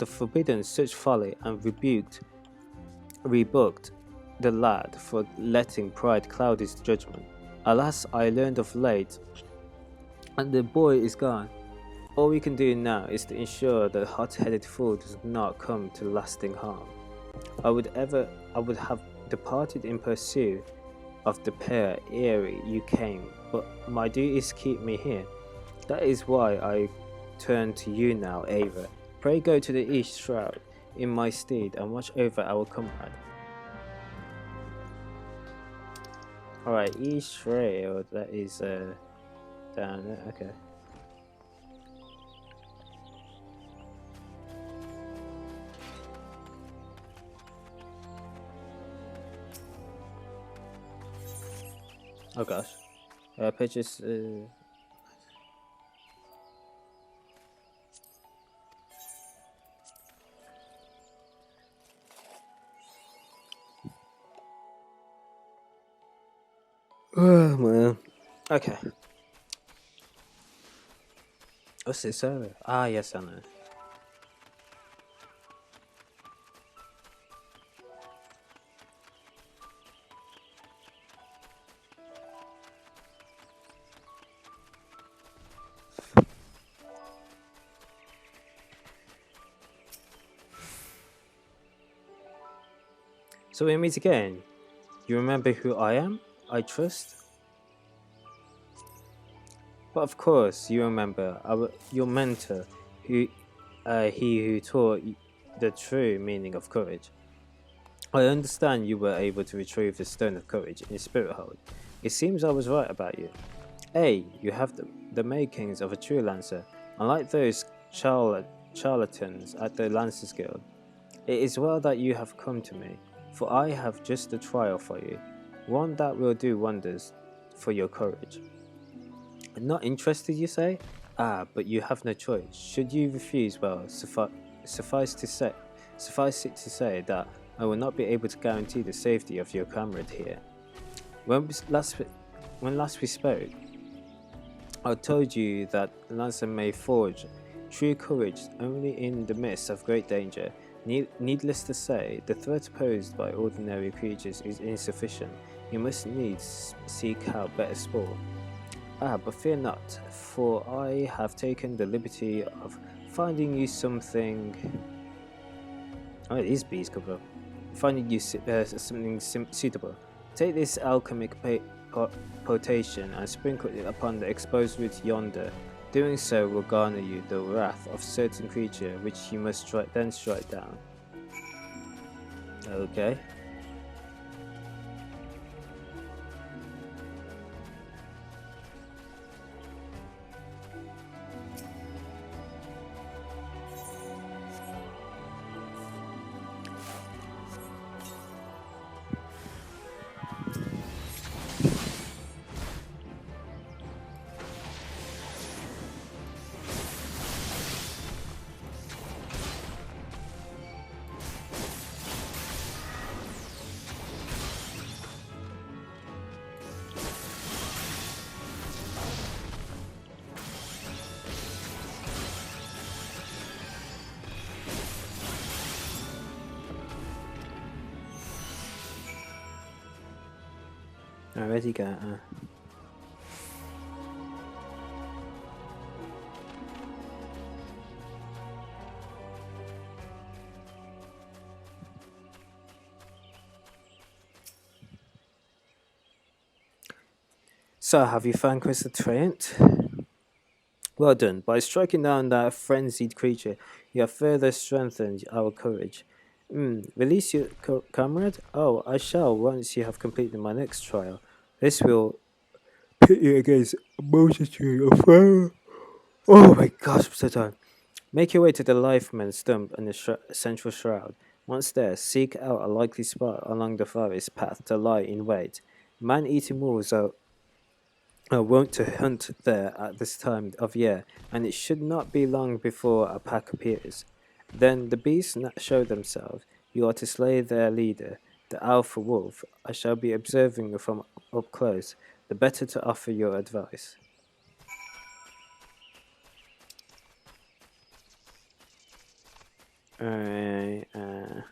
forbidden such folly and rebuked the lad for letting pride cloud his judgment. Alas, I learned of late, and the boy is gone. All we can do now is to ensure that hot-headed fool does not come to lasting harm. I would have departed in pursuit of the pair ere you came, but my duties keep me here. That is why I turn to you now, Ava. Pray go to the East Shroud in my stead and watch over our comrade. Alright, East Shroud, that is down there, okay. Oh gosh. Purchase oh man. Okay. What's this server? Ah yes, I know. So we meet again. You remember who I am? I trust? But of course you remember your mentor, he who taught the true meaning of courage. I understand you were able to retrieve the Stone of Courage in your spirit hold. It seems I was right about you. A, you have the makings of a true lancer, unlike those charlatans at the Lancers Guild. It is well that you have come to me, for I have just a trial for you, one that will do wonders for your courage. Not interested, you say? Ah, but you have no choice. Should you refuse, well, suffice it to say that I will not be able to guarantee the safety of your comrade here. When last we spoke, I told you that Lancer may forge true courage only in the midst of great danger. Needless to say, the threat posed by ordinary creatures is insufficient. You must needs seek out better sport. Ah, but fear not, for I have taken the liberty of finding you something. Oh, these bees come up. Finding you something suitable. Take this alchemic potation and sprinkle it upon the exposed root yonder. Doing so will garner you the wrath of certain creature, which you must then strike down. Okay. Where'd he go? So, have you vanquished the Treant? Well done. By striking down that frenzied creature, you have further strengthened our courage. Release your comrade? Oh, I shall once you have completed my next trial. This will pit you against a multitude of foe. Oh my gosh, I'm so tired. Make your way to the Lifeman stump and the central shroud. Once there, seek out a likely spot along the farthest path to lie in wait. Man-eating wolves are wont to hunt there at this time of year, and it should not be long before a pack appears. Then the beasts show themselves. You are to slay their leader, the alpha wolf. I shall be observing you from up close, the better to offer your advice. Alright, well,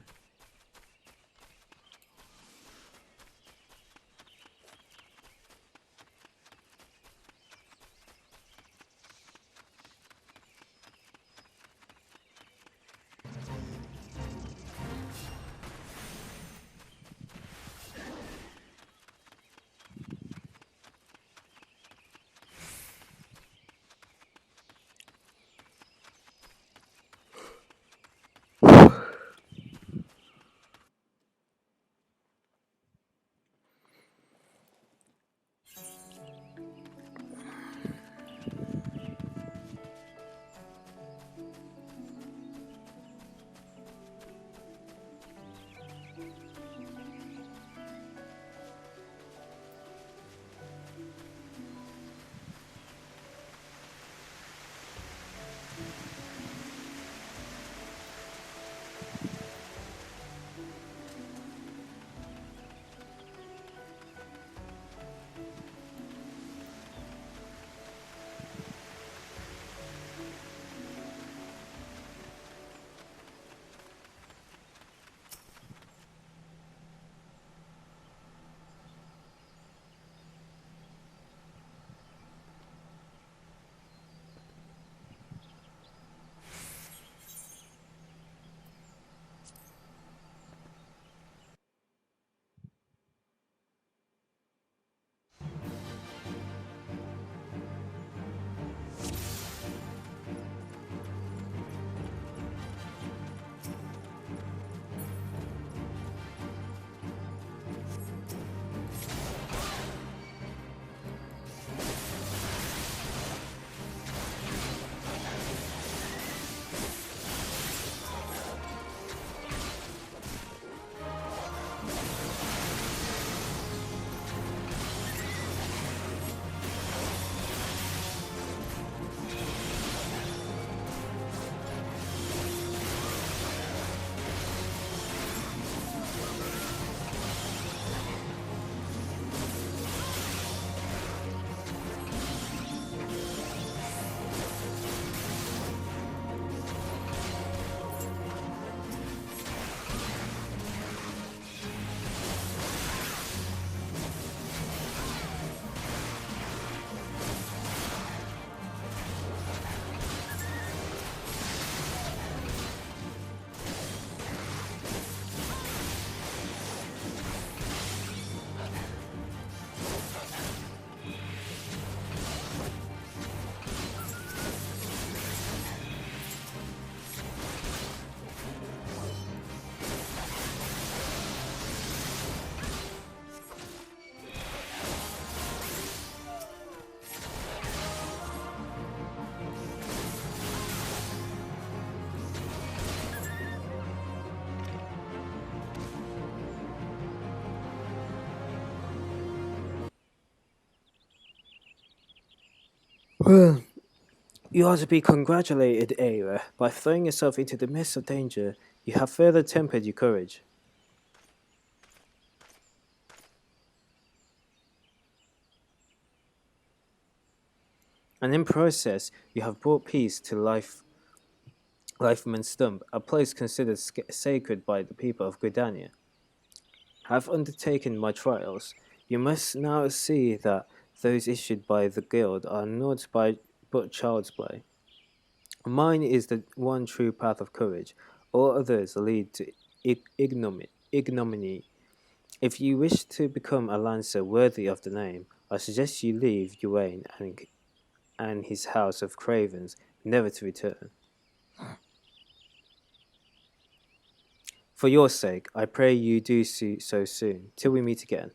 you are to be congratulated, Aira. By throwing yourself into the midst of danger, you have further tempered your courage. And in process, you have brought peace to Lifeman Stump, a place considered sacred by the people of Gridania. Have undertaken my trials. You must now see that those issued by the guild are naught but child's play. Mine is the one true path of courage. All others lead to ignominy. If you wish to become a lancer worthy of the name, I suggest you leave Uwain and his house of cravens, never to return. For your sake, I pray you do so soon, till we meet again.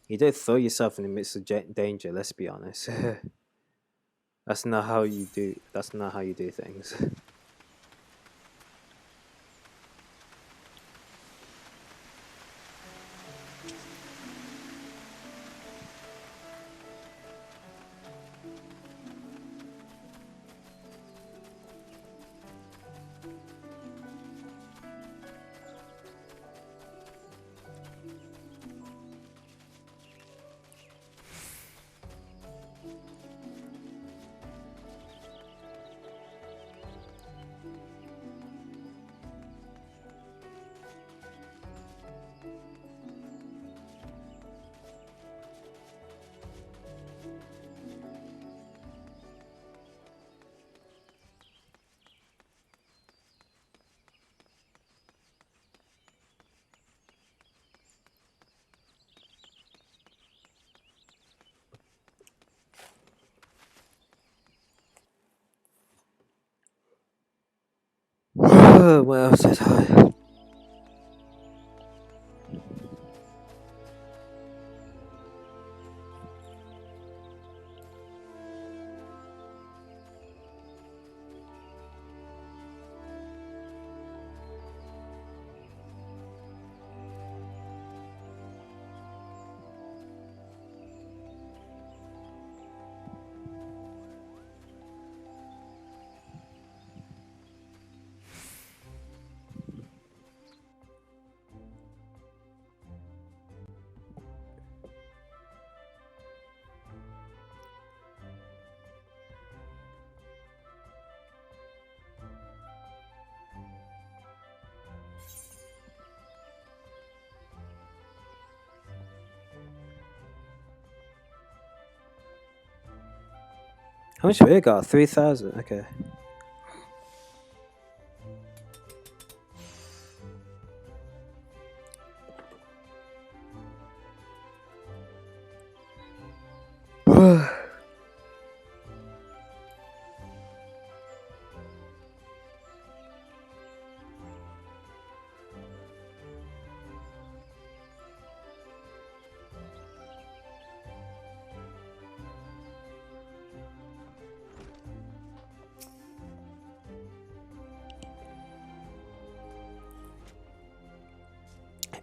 You don't throw yourself in the midst of danger, let's be honest. That's not how you do. That's not how you do things. What else is I? How much have we got? 3,000. Okay.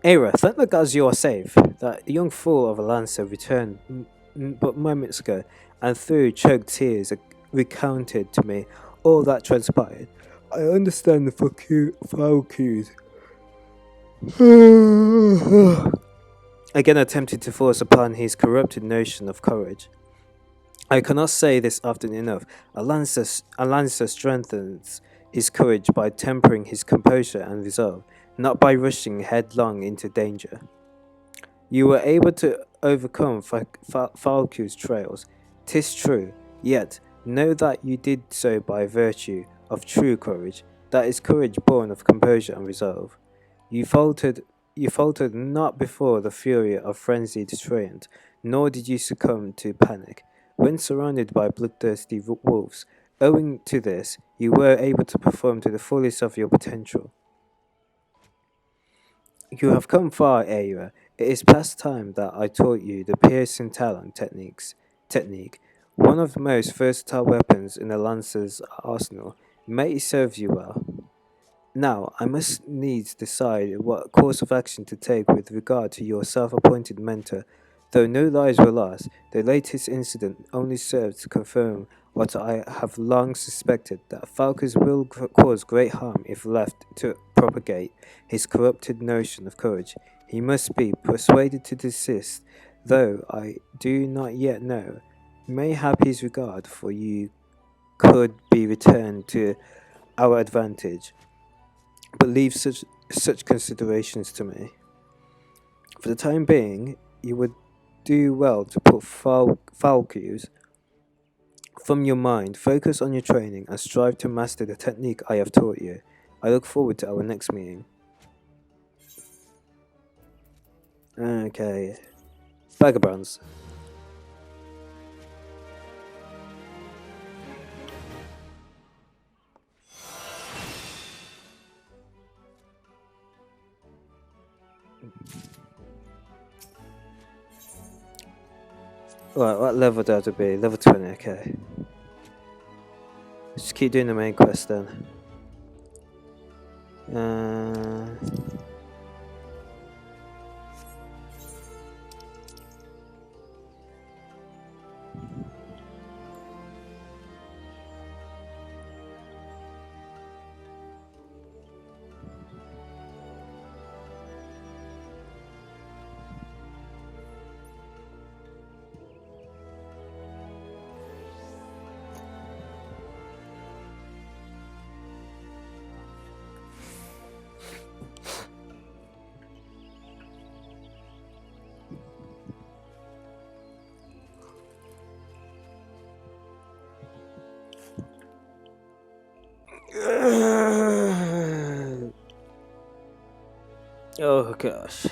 Aira, thank the gods you are safe. That young fool of a lancer returned but moments ago, and through choked tears recounted to me all that transpired. I understand the foul cues. Again attempted to force upon his corrupted notion of courage. I cannot say this often enough. A lancer strengthens his courage by tempering his composure and resolve, not by rushing headlong into danger. You were able to overcome Falcu's trails, 'tis true, yet know that you did so by virtue of true courage, that is courage born of composure and resolve. You faltered not before the fury of frenzied truant, nor did you succumb to panic. When surrounded by bloodthirsty wolves, owing to this, you were able to perform to the fullest of your potential. You have come far, Aira. It is past time that I taught you the piercing talon technique, one of the most versatile weapons in the Lancer's arsenal. May it serve you well. Now, I must needs decide what course of action to take with regard to your self-appointed mentor. Though no lives were lost, the latest incident only served to confirm what I have long suspected, that Falcus will cause great harm if left to propagate his corrupted notion of courage. He must be persuaded to desist, though I do not yet know. Mayhap his regard for you could be returned to our advantage, but leave such considerations to me. For the time being, you would do well to put foul cues from your mind. Focus on your training and strive to master the technique I have taught you. I look forward to our next meeting. Okay. Vagabonds. Right, what level do I have to be? Level 20, okay. Just keep doing the main quest then. Oh gosh.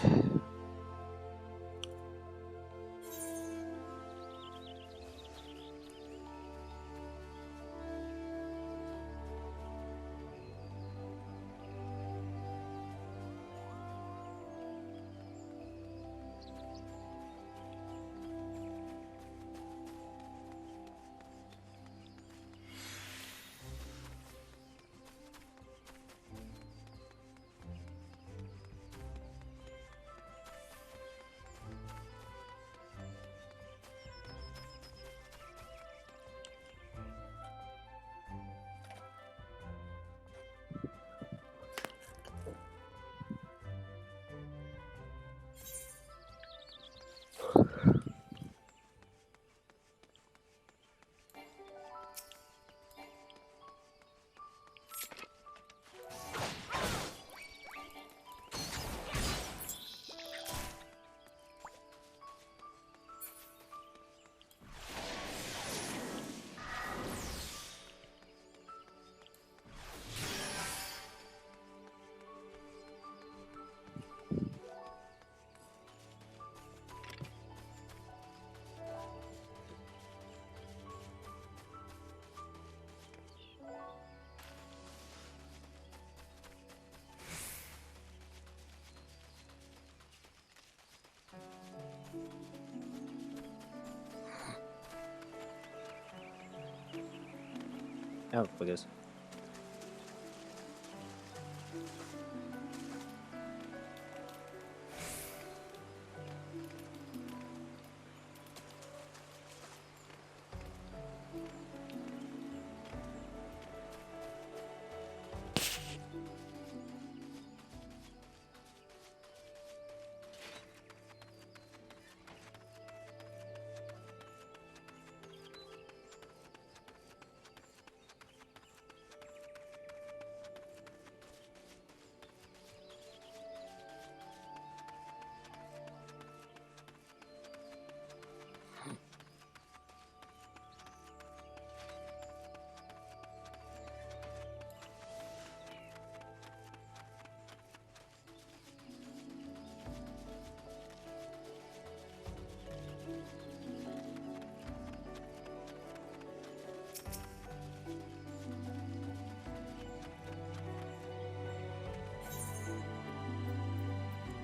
Oh, buggers.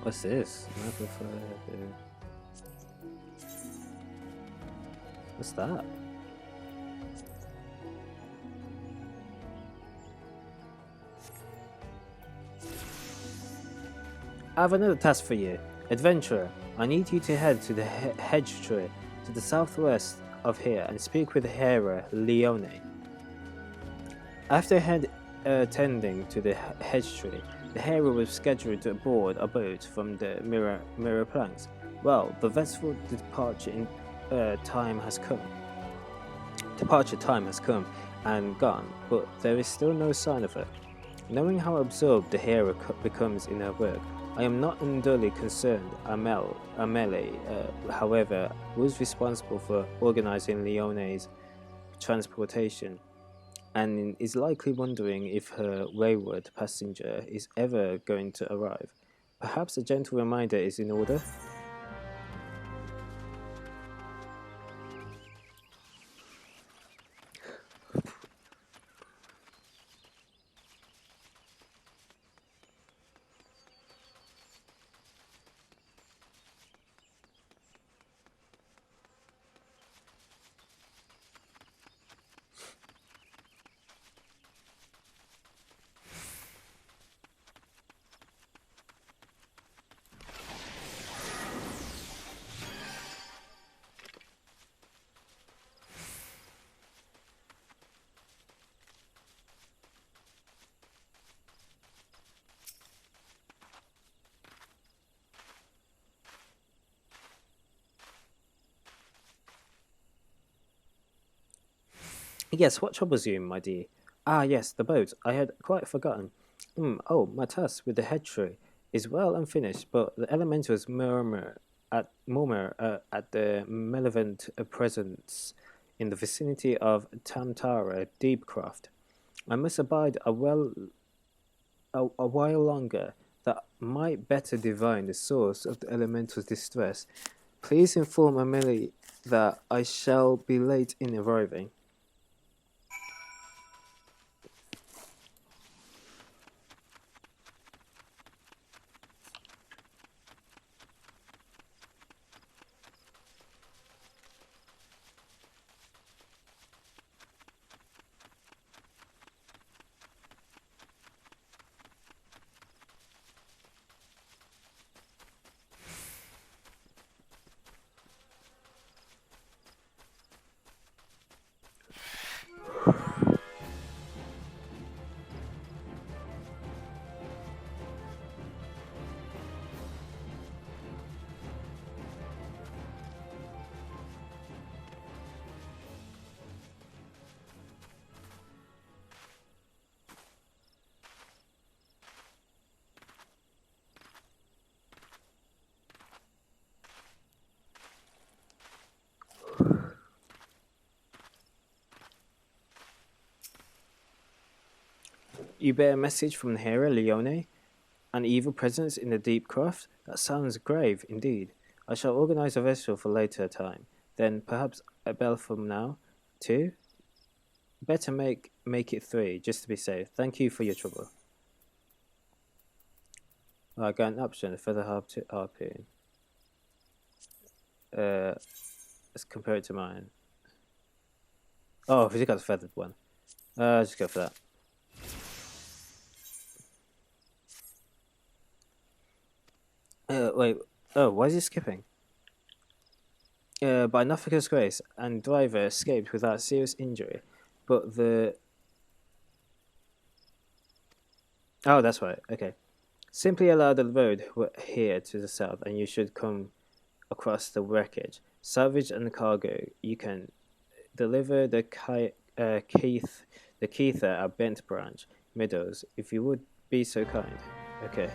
What's this? What's that? I have another task for you. Adventurer, I need you to head to the hedge tree to the southwest of here and speak with the Hera Leone. After attending to the hedge tree, the Hera was scheduled to board a boat from the mirror planks. Well, the vessel's departure time has come and gone, but there is still no sign of her. Knowing how absorbed the Hera becomes in her work, I am not unduly concerned. Amele, however, was responsible for organizing Leone's transportation, and is likely wondering if her wayward passenger is ever going to arrive. Perhaps a gentle reminder is in order? Yes, what troubles you, my dear? Ah, yes, the boat. I had quite forgotten. Oh, my task with the head tree is well unfinished, but the elementals murmur at the malevolent presence in the vicinity of Tamtara Deepcroft. I must abide a while longer, that might better divine the source of the elemental's distress. Please inform Amelie that I shall be late in arriving. You bear a message from the hero Leone? An evil presence in the deep craft? That sounds grave, indeed. I shall organize a vessel for later time. Then perhaps a bell from now? 2? Better make it 3, just to be safe. Thank you for your trouble. I got an option, feather harpoon. Let's compare it to mine. Oh, we just got the feathered one. Just go for that. Wait. Oh, why is it skipping? By Nothica's grace, and driver escaped without serious injury, but the... Oh, that's right. Okay. Simply allow the road here to the south, and you should come across the wreckage. Salvage and cargo. You can deliver the Keitha at Bent Branch Meadows, if you would be so kind. Okay.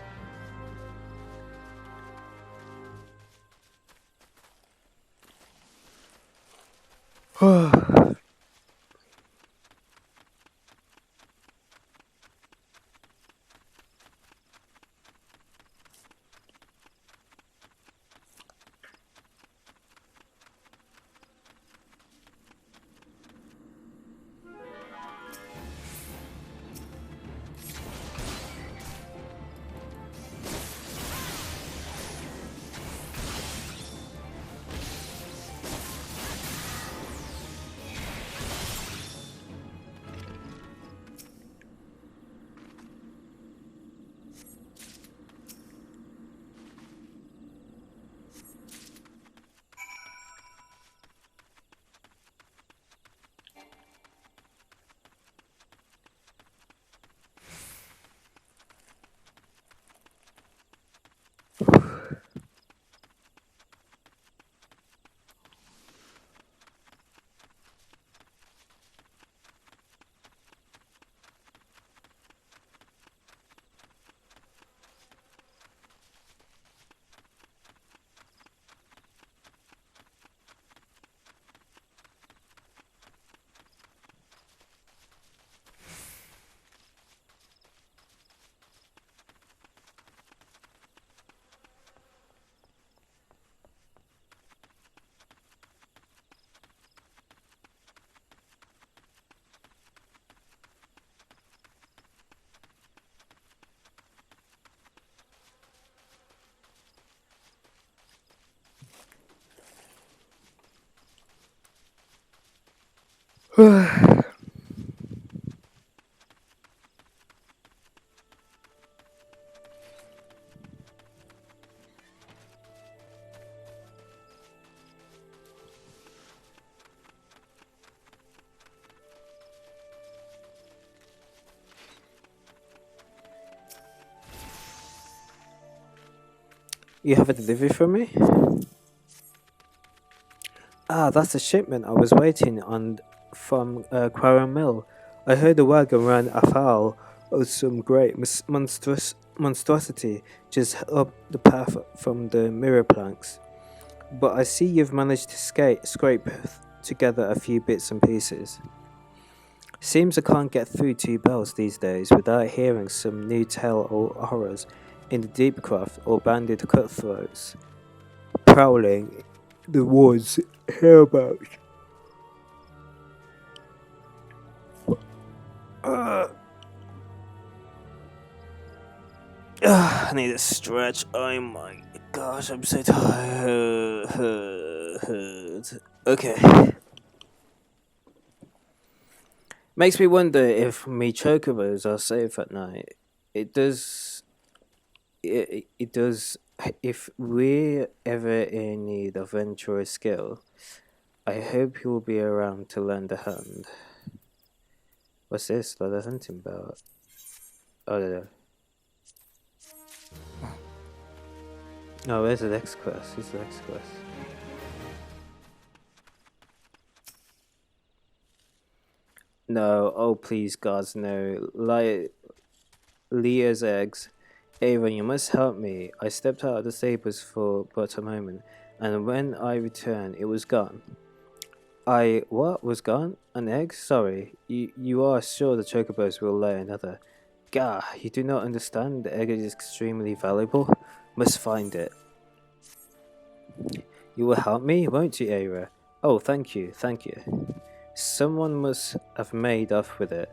You have a delivery for me? Ah, that's the shipment I was waiting on from Quarrow Mill. I heard the wagon ran afoul of some great monstrosity just up the path from the mirror planks. But I see you've managed to scrape together a few bits and pieces. Seems I can't get through 2 bells these days without hearing some new tale or horrors in the deep craft or banded cutthroats prowling the woods hereabouts. I need a stretch. Oh my gosh, I'm so tired. Okay. Makes me wonder if me chocobos are safe at night. It does. It does. If we're ever in need of venture skill, I hope you'll be around to lend a hand. What's this? Like a hunting belt. Oh, no. Oh, where's the next quest? Where's the next quest? No, oh please, gods, no. Leah's eggs. Aaron, you must help me. I stepped out of the stables for but a moment, and when I returned, it was gone. What? Was gone? An egg? Sorry. You are sure the chocobos will lay another? Gah, you do not understand. The egg is extremely valuable. Must find it. You will help me, won't you, Ara? Oh, thank you, thank you. Someone must have made off with it.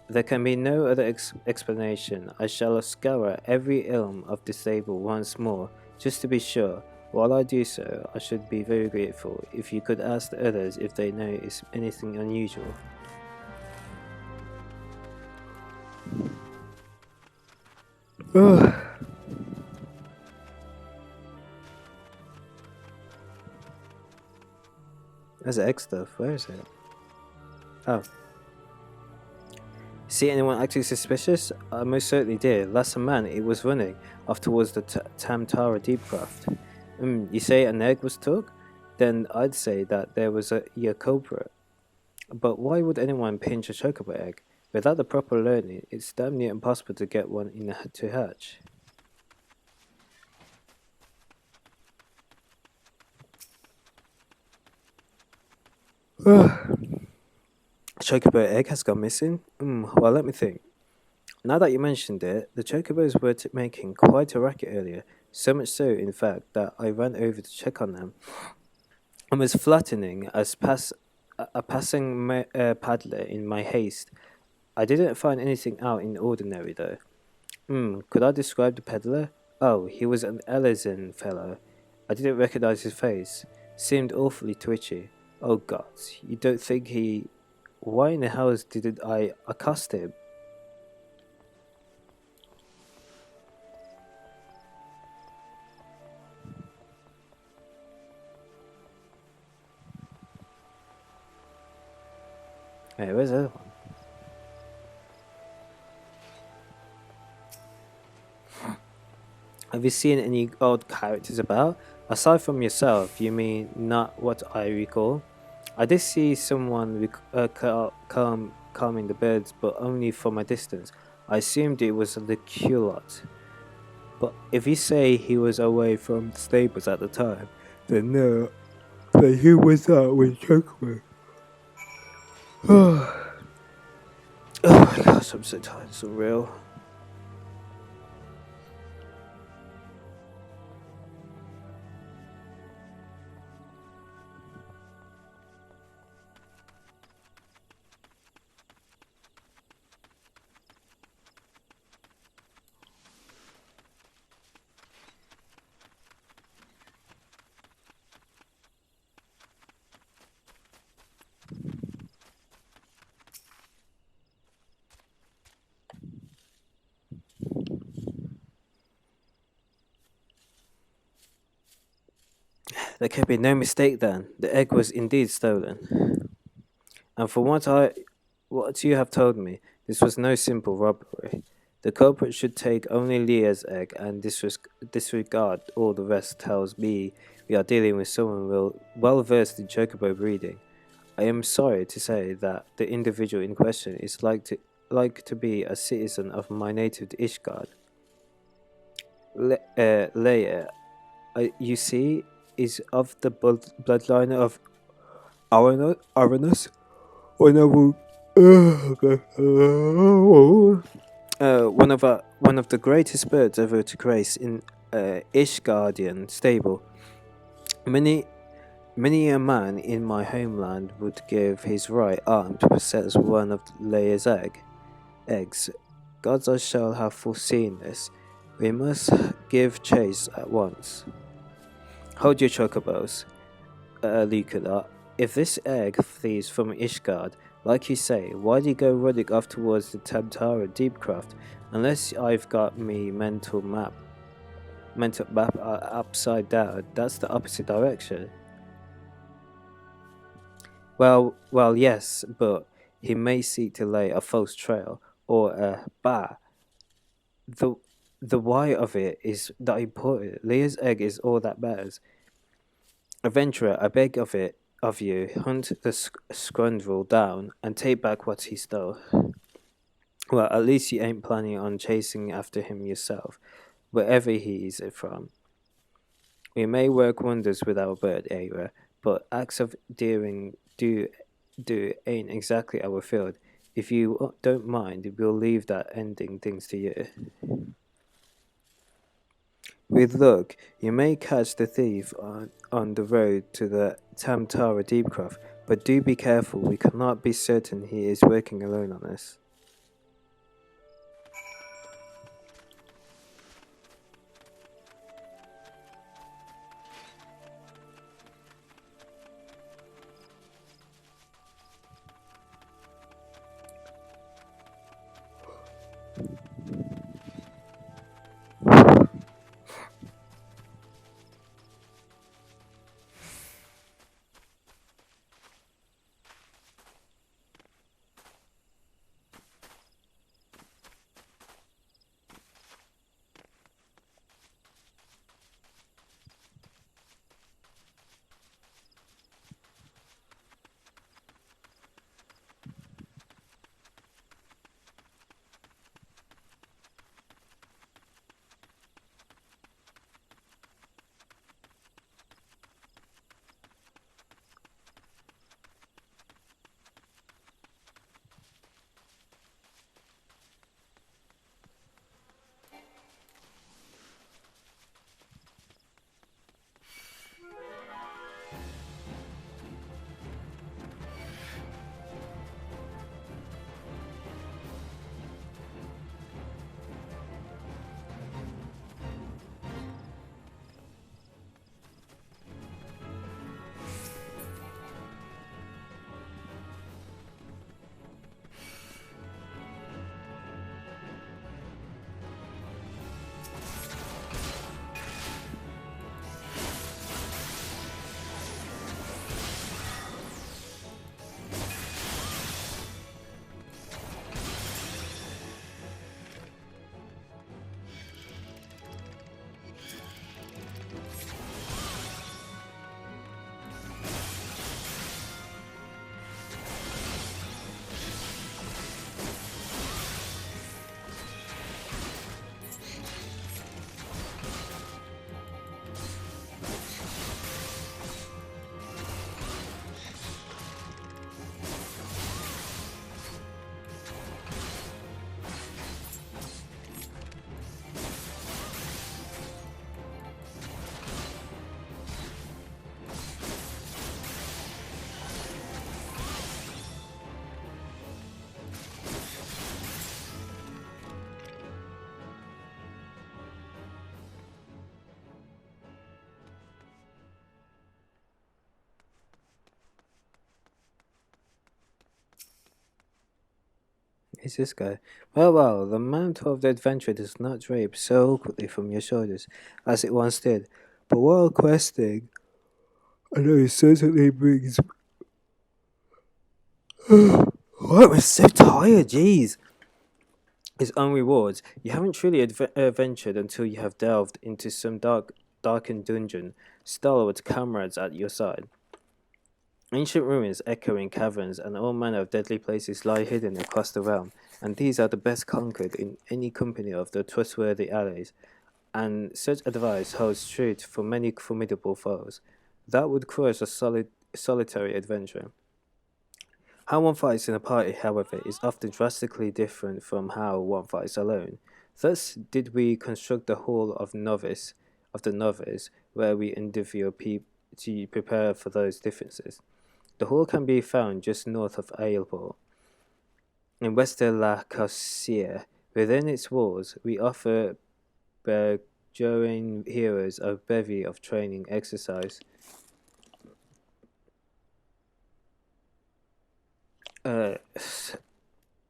There can be no other explanation. I shall scour every elm of the stable once more, just to be sure. While I do so, I should be very grateful if you could ask the others if they notice anything unusual. There's egg stuff. Where is it? Oh. See anyone acting suspicious? I most certainly did. Last man, it was running off towards the Tamtara Deepcraft. You say an egg was took? Then I'd say that there was a culprit. But why would anyone pinch a chocobo egg? Without the proper learning, it's damn near impossible to get one to hatch. Chocobo egg has gone missing? Well, let me think. Now that you mentioned it, the chocobos were making quite a racket earlier, so much so, in fact, that I ran over to check on them. I was flattening as a passing paddler in my haste. I didn't find anything out in ordinary, though. Could I describe the peddler? Oh, he was an Elysian fellow. I didn't recognize his face. Seemed awfully twitchy. Oh God, you don't think he... Why in the hell didn't I accost him? Hey, where's the other one? Have you seen any odd characters about? Aside from yourself, you mean not what I recall? I did see someone calming the birds, but only from a distance. I assumed it was the culot. But if you say he was away from the stables at the time, then no. Then who was that with Chocobo? Oh my gosh, I'm so tired, it's unreal. There can be no mistake then. The egg was indeed stolen. And from what you have told me, this was no simple robbery. The culprit should take only Leah's egg and disregard all the rest tells me we are dealing with someone well versed in chocobo breeding. I am sorry to say that the individual in question is like to be a citizen of my native Ishgard. Leia, you see, is of the bloodline of Aranus, one one of the greatest birds ever to grace in Ishgardian stable. Many Many a man in my homeland would give his right arm to possess one of Leia's eggs. Gods, I shall have foreseen this. We must give chase at once. Hold your chocobos, Lucilla. If this egg thieves from Ishgard, like you say, why'd he go running off towards the Tamtara Deepcraft? Unless I've got me mental map upside down, that's the opposite direction. Yes, but he may seek to lay a false trail or a bar. The the why of it is that important. Leah's egg is all that matters. Adventurer, I beg of you, hunt the scoundrel down and take back what he stole. Well, at least you ain't planning on chasing after him yourself, wherever he is from. We may work wonders with our bird era, but acts of daring do ain't exactly our field. If you don't mind, we'll leave that ending things to you. With luck, you may catch the thief on the road to the Tamtara Deepcroft, but do be careful, we cannot be certain he is working alone on this. Is this guy? Well, the mantle of the adventure does not drape so quickly from your shoulders as it once did. But while questing I know it certainly brings. What? I'm so tired. Jeez. Its own rewards. You haven't truly adventured until you have delved into some darkened dungeon, stalwart comrades at your side. Ancient ruins, echoing caverns, and all manner of deadly places lie hidden across the realm, and these are the best conquered in any company of the trustworthy allies, and such advice holds true for many formidable foes. That would crush a solitary adventurer. How one fights in a party, however, is often drastically different from how one fights alone. Thus did we construct the Hall of the Novice, where we endeavour to prepare for those differences. The hall can be found just north of Ailport, in West de la Cossiere. Within its walls, we offer burgeoning heroes a bevy of training exercise.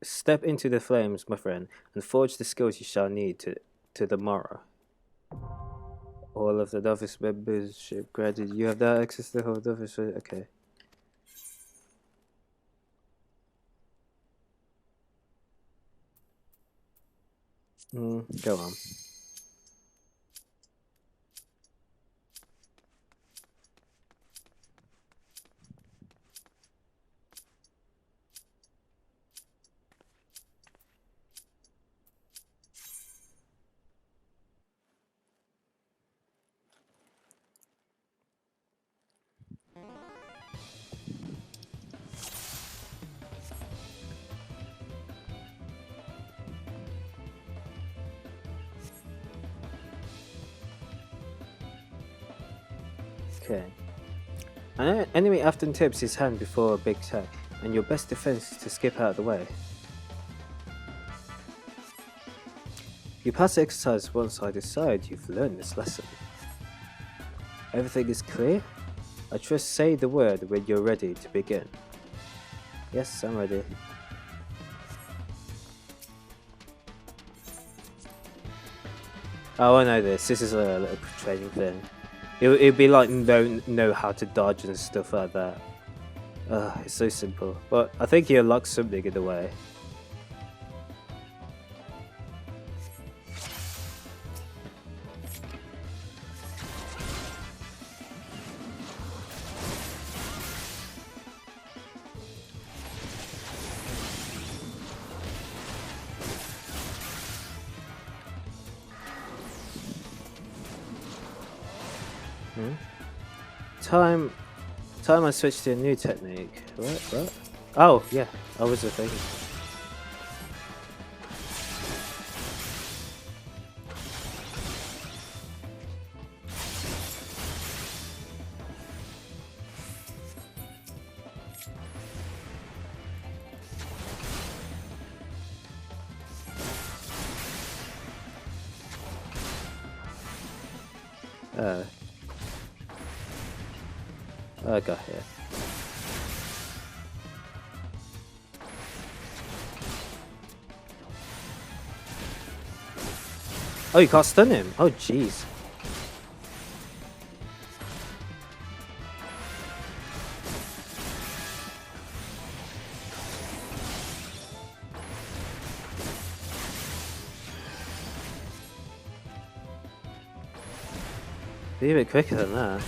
Step into the flames, my friend, and forge the skills you shall need to the morrow. All of the novice membership granted. You have now access to the whole novice. Okay. Go on. Okay. An enemy often tips his hand before a big attack, and your best defense is to skip out of the way. You pass the exercise once I decide you've learned this lesson. Everything is clear? I trust say the word when you're ready to begin. Yes, I'm ready. Oh, I know this. This is a little training thing. It'd be like know how to dodge and stuff like that. It's so simple. But I think he unlocks something in the way. Time I switched to a new technique. What? Oh, yeah, I was thinking. I got here. Oh, you can't stun him. Oh, jeez. Be a bit quicker than that.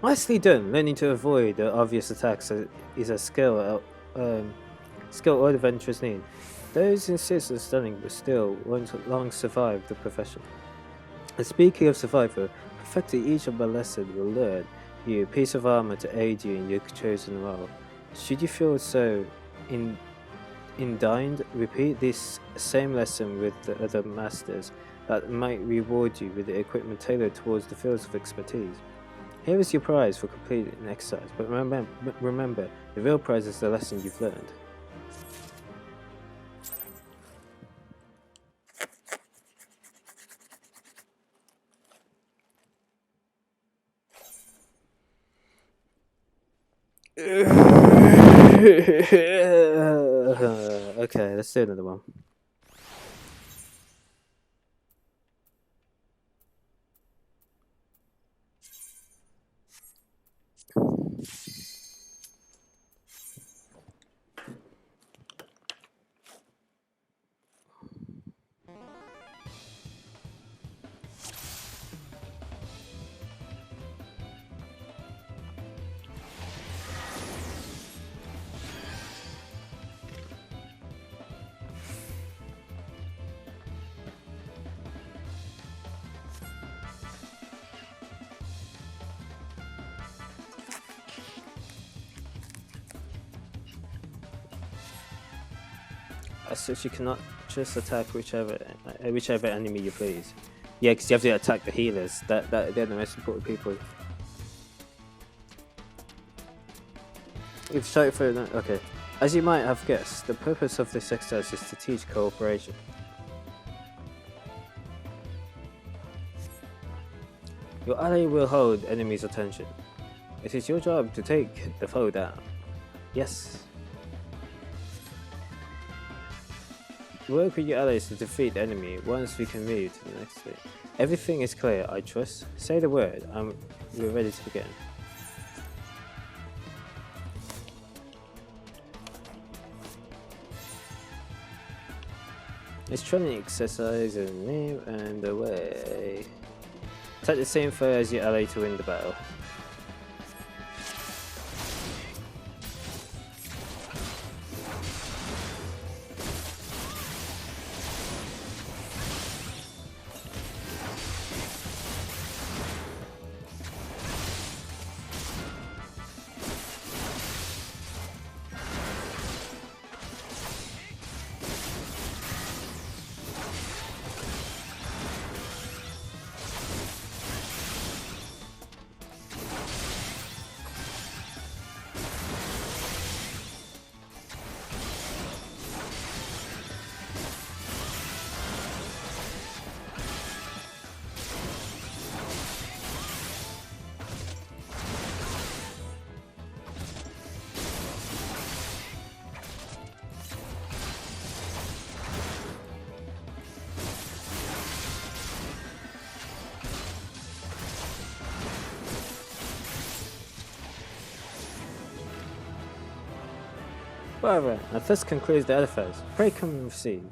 Nicely done. Learning to avoid obvious attacks is a skill skill all adventurers need. Those insist on studying but still won't long survive the profession. And speaking of survival, perfecting each of my lessons will learn you a piece of armor to aid you in your chosen role. Should you feel so indigned, repeat this same lesson with the other masters that might reward you with the equipment tailored towards the fields of expertise. Here is your prize for completing an exercise, but remember, the real prize is the lesson you've learned. Okay, let's do another one. As such, you cannot just attack whichever enemy you please. Yeah, because you have to attack the healers. They're the most important people. You've started for okay. As you might have guessed, the purpose of this exercise is to teach cooperation. Your ally will hold enemies' attention. It is your job to take the foe down. Yes. Work with your allies to defeat the enemy. Once we can move to the next bit. Everything is clear, I trust. Say the word. We're ready to begin. It's training exercise and name and away. Attack the same foe as your ally to win the battle. Whatever, and this concludes the edifice. Pray come and receive.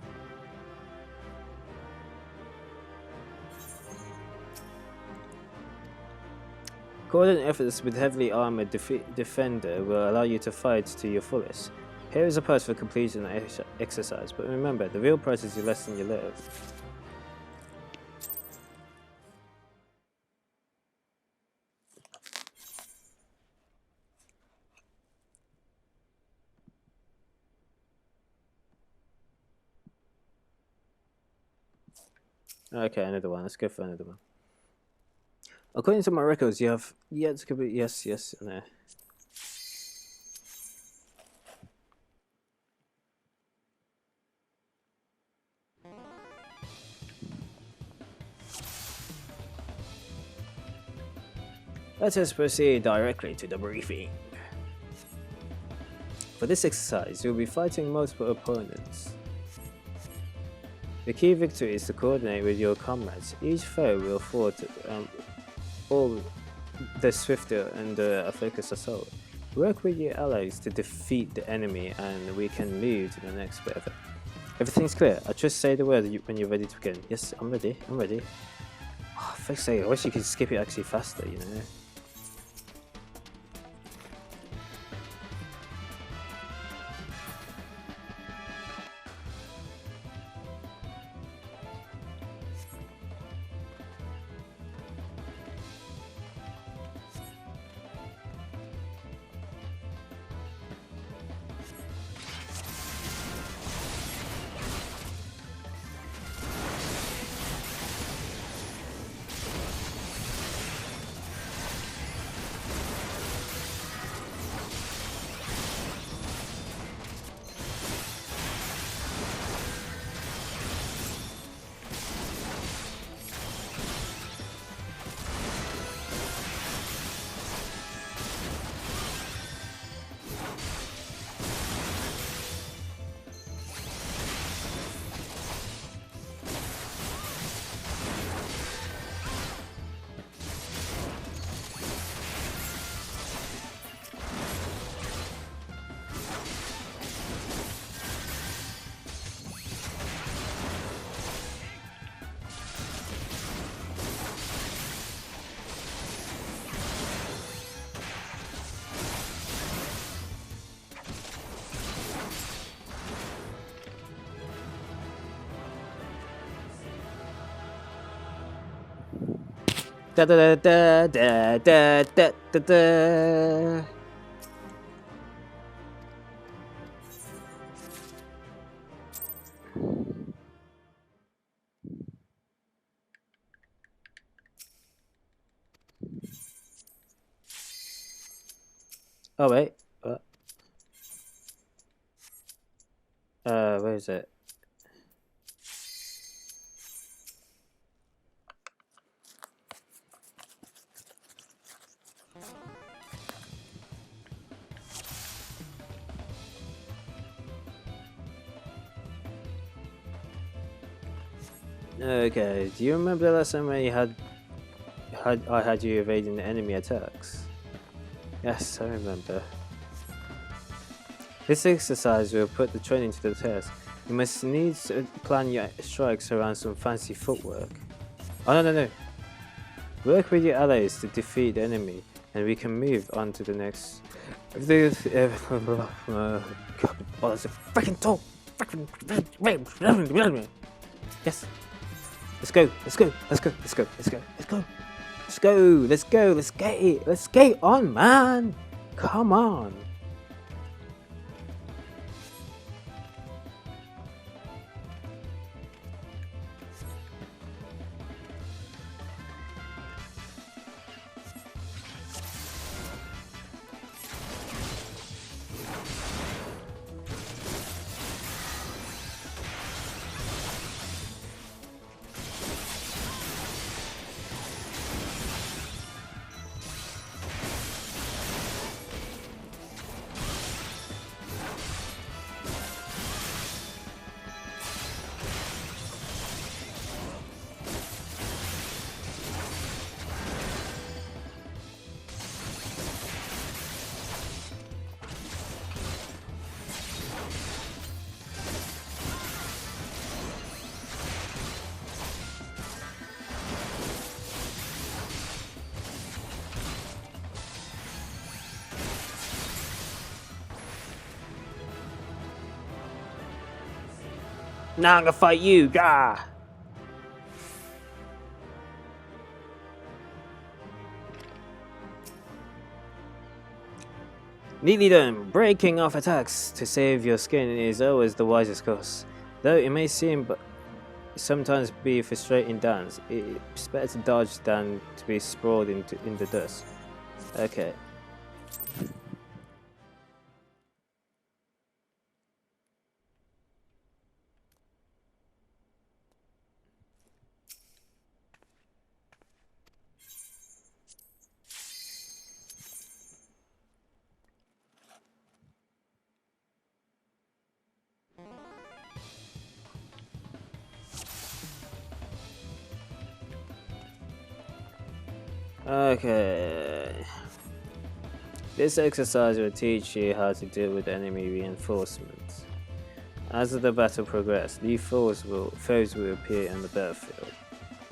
Coordinated efforts with heavily armored defender will allow you to fight to your fullest. Here is a prize for completing the exercise, but remember, the real prize is your lesson you live. Okay, another one. Let's go for another one. According to my records, you have yet to complete. Yes, no. Let us proceed directly to the briefing. For this exercise, you'll be fighting multiple opponents. The key victory is to coordinate with your comrades. Each foe will fall all the swifter under a focused assault. Work with your allies to defeat the enemy and we can move to the next bit of it. Everything's clear. I just say the word when you're ready to begin. Yes, I'm ready. Oh, for fuck's sake, I wish you could skip it actually faster, you know. Da da da da da da da da. Oh wait, what? Where is it? Okay, do you remember the last time when you I had you evading the enemy attacks? Yes, I remember. This exercise will put the training to the test. You must needs plan your strikes around some fancy footwork. Oh no. Work with your allies to defeat the enemy, and we can move on to the next. Oh, that's a freaking tall. Yes. Let's go. Let's get it. Let's get it on, man. Come on. Now I'm gonna fight you, gah! Neatly done. Breaking off attacks to save your skin is always the wisest course. Though it may seem but sometimes be a frustrating dance, it's better to dodge than to be sprawled in the dust. Okay. Okay. This exercise will teach you how to deal with enemy reinforcements. As the battle progresses, new foes will appear on the battlefield.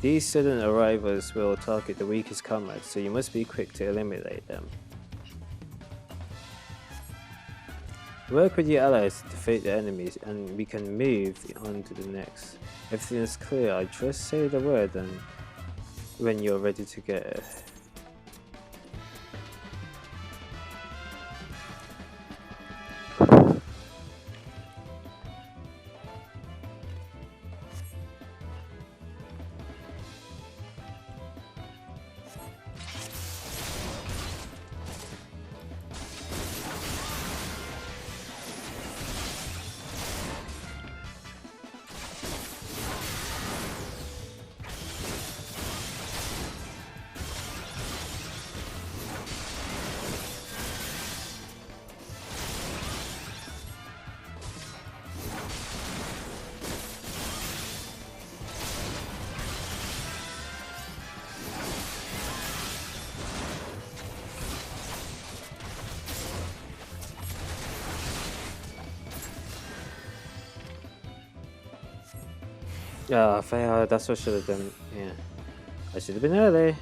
These sudden arrivals will target the weakest comrades, so you must be quick to eliminate them. Work with your allies to defeat the enemies, and we can move on to the next. Everything is clear. I just say the word and when you're ready to get. Yeah, that's what should have been. Yeah, I should have been early.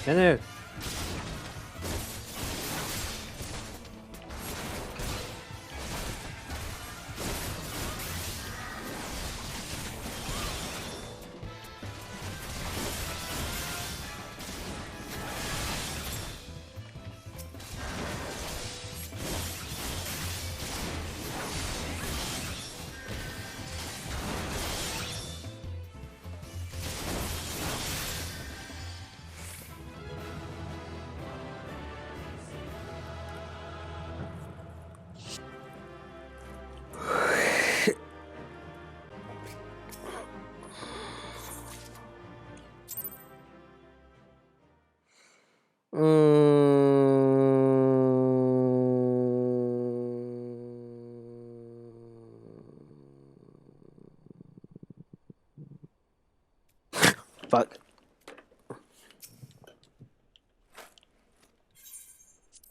No. Fuck.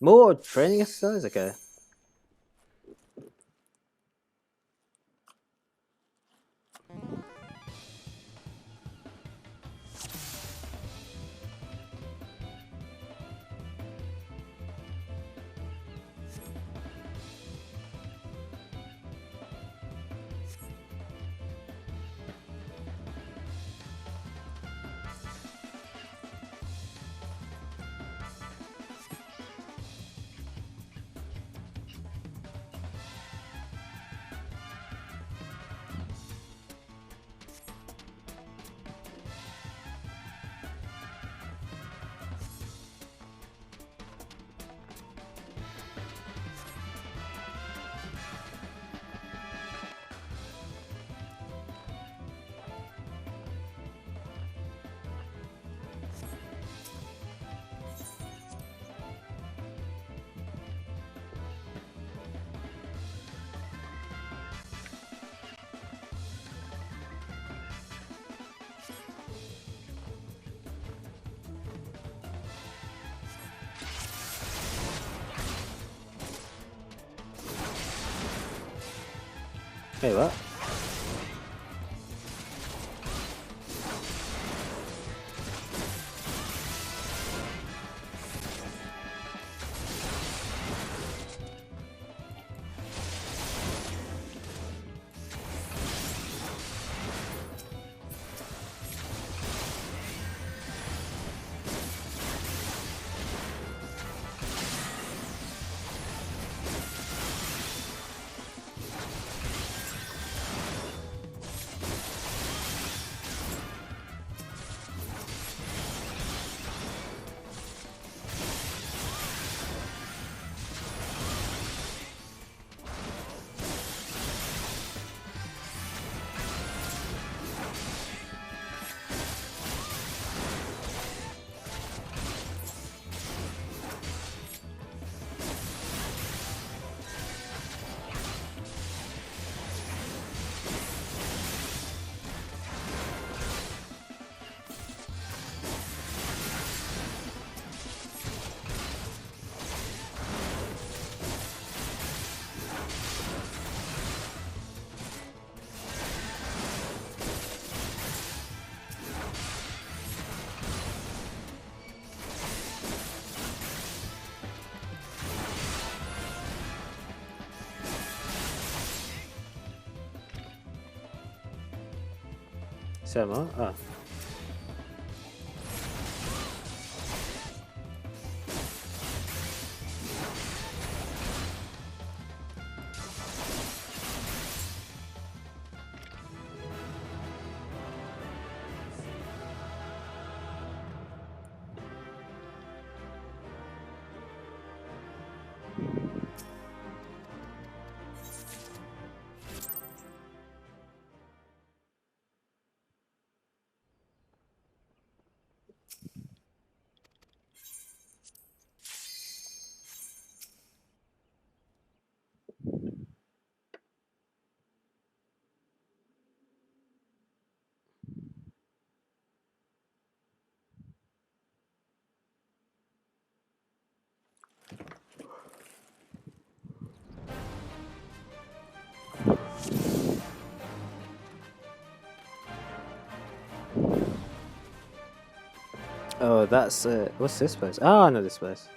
More training exercise? Okay. Wait, what? Sema? Ah. Oh, that's it. What's this place? Oh, I know this place.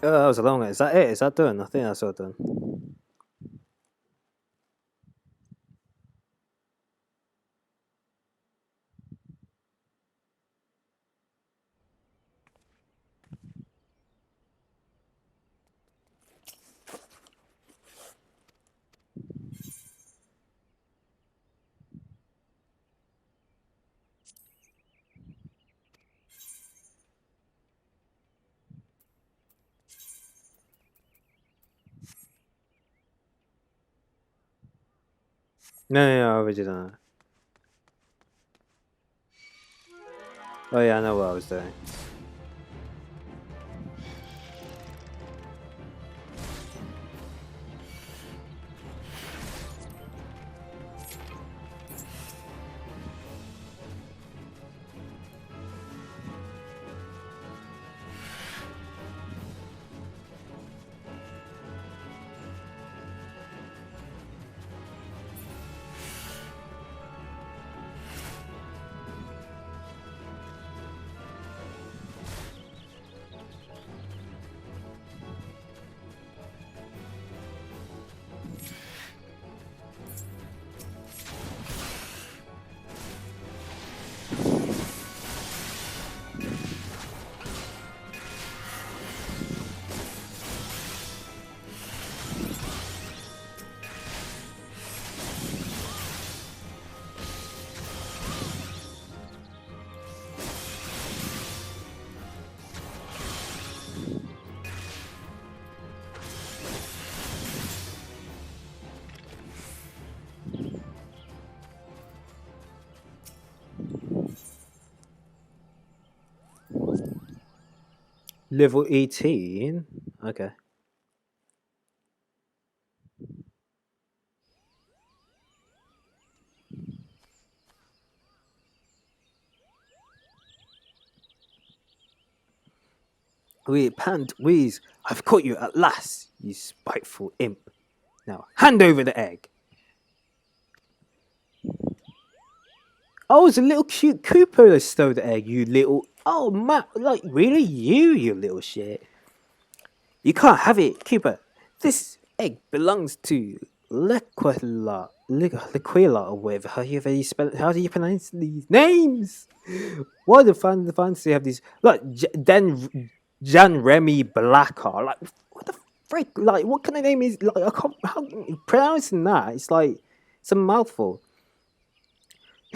Oh, that was a long one. Is that it? Is that done? I think that's all done. No, I've already done that. Oh yeah, I know what I was doing. Level 18? Okay. Wait, Pant, Wheeze, I've caught you at last, you spiteful imp. Now, hand over the egg. Oh, it's a little cute Cooper that stole the egg, you little... Oh, Matt, like, really? You little shit. You can't have it, Cooper. This egg belongs to Liquila or whatever. How do you pronounce these names? Why do the fancy have these? Like, Jan Remy Blacker. Like, what the frick? Like, what kind of name is... Like, I can't... How, pronouncing that, it's like... It's a mouthful.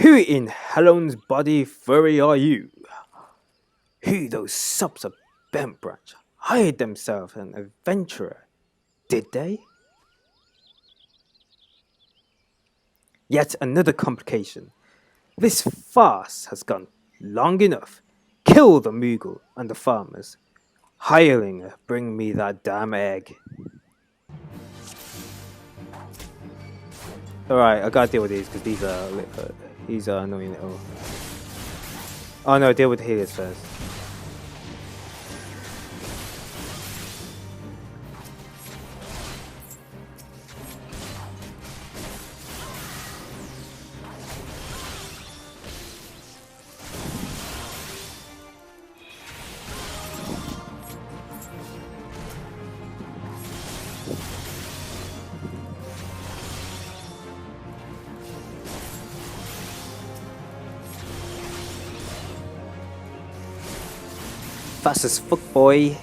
Who in Hellon's body furry are you? Who those subs of Bent Branch hired themselves an adventurer, did they? Yet another complication. This farce has gone long enough. Kill the Moogle and the farmers. Hireling, bring me that damn egg. Alright, I gotta deal with these because these are annoying little... Oh no, deal with the healers first. Fast as fuck, boy.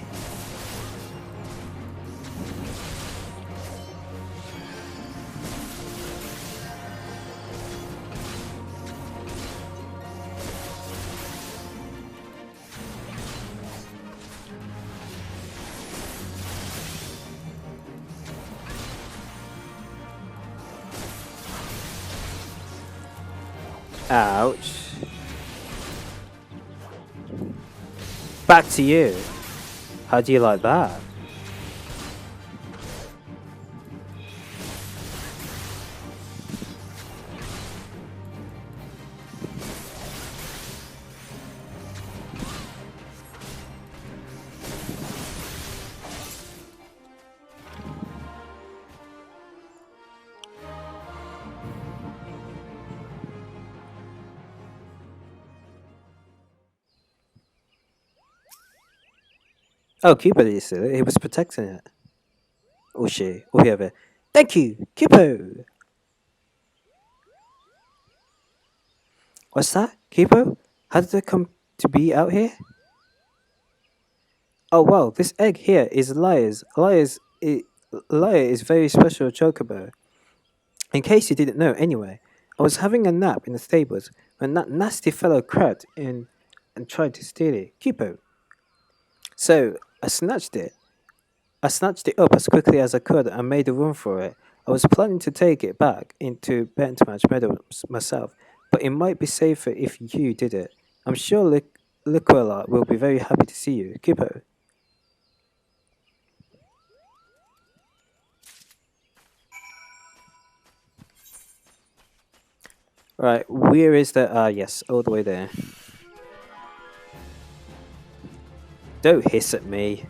Ouch. Back to you. How do you like that? Oh, Cupid is it. He was protecting it. Or she, or whoever. Thank you, Kipo. What's that, Kipo? How did it come to be out here? Oh wow, this egg here is Liar's. Liar is very special chocobo. In case you didn't know, anyway, I was having a nap in the stables when that nasty fellow crept in and tried to steal it. Kipo. So I snatched it. I snatched it up as quickly as I could and made a run for it. I was planning to take it back into Bentmatch Meadows myself, but it might be safer if you did it. I'm sure Liquila will be very happy to see you. Kippo. Right, where is the... yes, all the way there. Don't hiss at me.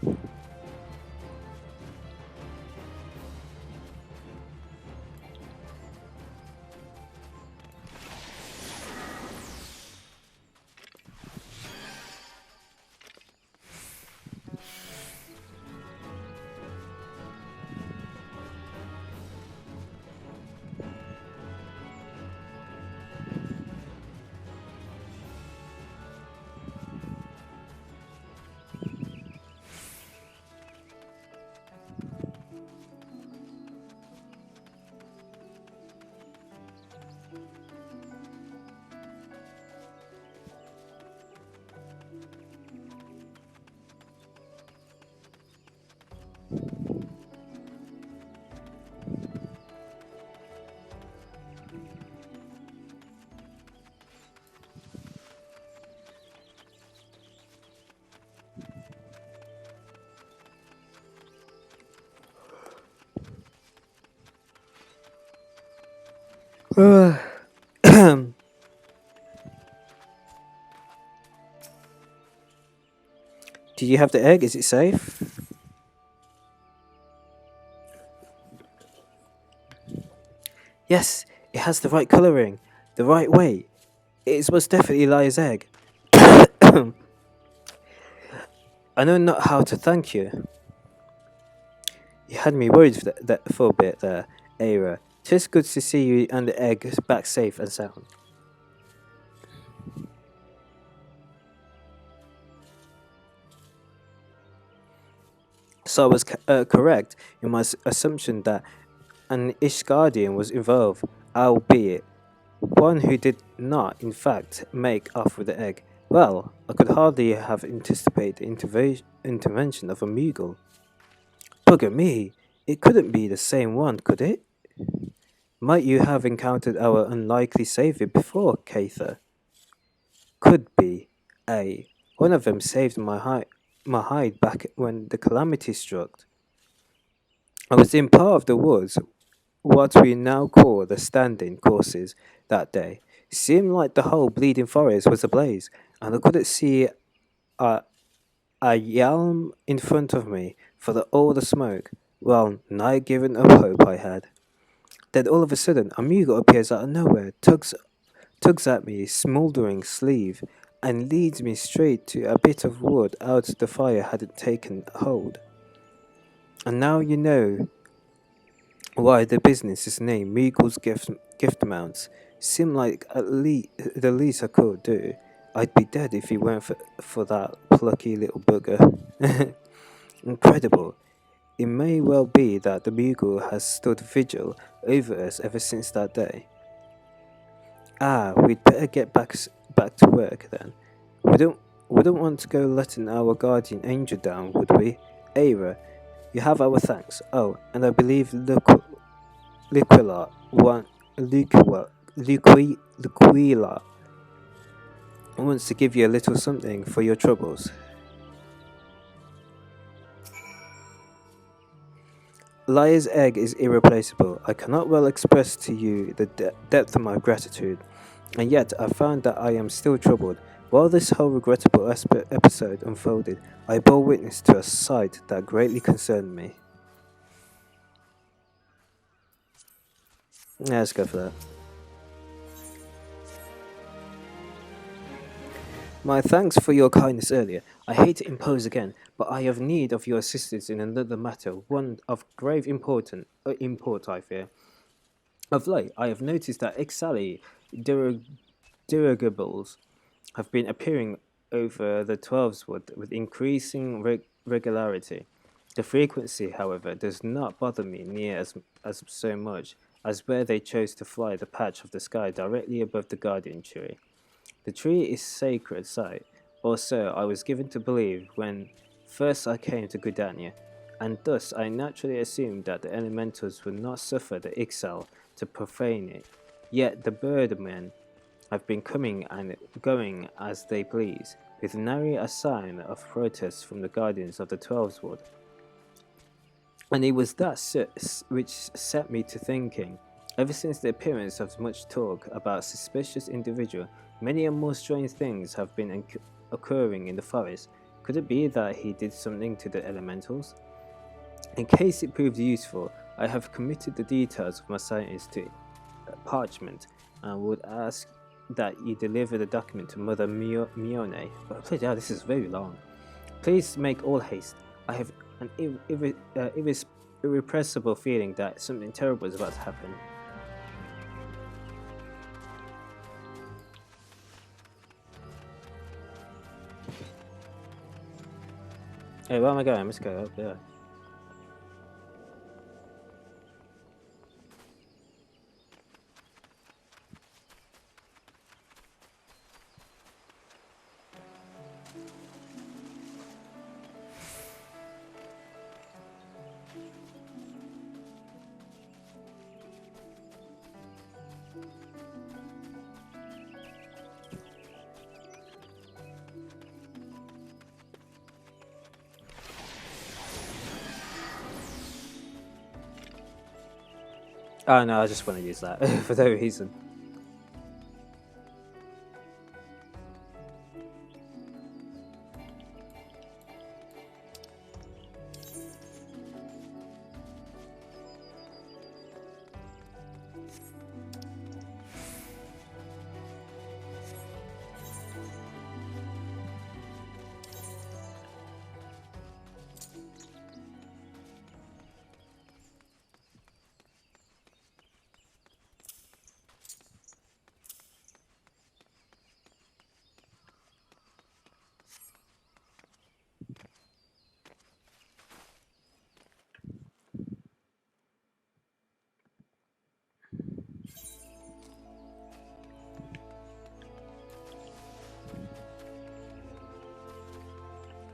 Do you have the egg? Is it safe? Yes, it has the right colouring, the right weight. It is most definitely Liar's egg. I know not how to thank you. You had me worried for a bit there, Aira. Just good to see you and the egg back safe and sound. So I was correct in my assumption that an Ishgardian was involved, albeit one who did not, in fact, make off with the egg. Well, I could hardly have anticipated the intervention of a Moogle. Bugger me, it couldn't be the same one, could it? Might you have encountered our unlikely savior before, Cather? Could be. One of them saved my hide back when the calamity struck. I was in part of the woods, what we now call the standing courses, that day. Seemed like the whole bleeding forest was ablaze, and I couldn't see a, a yalm in front of me for all the smoke. Well, nigh giving up hope I had. Then all of a sudden, a Moogle appears out of nowhere, tugs at me, smouldering sleeve, and leads me straight to a bit of wood out the fire hadn't taken hold. And now you know why the business is named Moogle's Gift Mounts. Seemed like the least I could do. I'd be dead if he weren't for that plucky little bugger. Incredible. It may well be that the Moogle has stood vigil over us ever since that day. We'd better get back to work then. We don't want to go letting our guardian angel down, would we? Aira, you have our thanks. Oh, and I believe Liquila wants to give you a little something for your troubles. Liar's egg is irreplaceable. I cannot well express to you the depth of my gratitude, and yet I found that I am still troubled. While this whole regrettable episode unfolded, I bore witness to a sight that greatly concerned me. Yeah, let's go for that. My thanks for your kindness earlier. I hate to impose again, but I have need of your assistance in another matter, one of grave import, I fear. Of late, I have noticed that Ixali dirigibles have been appearing over the Twelves Wood with increasing regularity. The frequency, however, does not bother me near as so much as where they chose to fly the patch of the sky directly above the Guardian Tree. The tree is sacred site, or so I was given to believe when first I came to Gridania, and thus I naturally assumed that the elementals would not suffer the Ixal to profane it. Yet the birdmen have been coming and going as they please. with nary a sign of protest from the guardians of the 12th Ward. And it was that which set me to thinking. Ever since the appearance of much talk about suspicious individual, many and more strange things have been occurring in the forest. Could it be that he did something to the elementals? In case it proved useful, I have committed the details of my sightings to parchment and would ask that you deliver the document to Mother Mione. But please, this is very long. Please make all haste. I have an irrepressible feeling that something terrible is about to happen. Hey, where am I going? Let's go up there. Oh no, I just want to use that for no reason.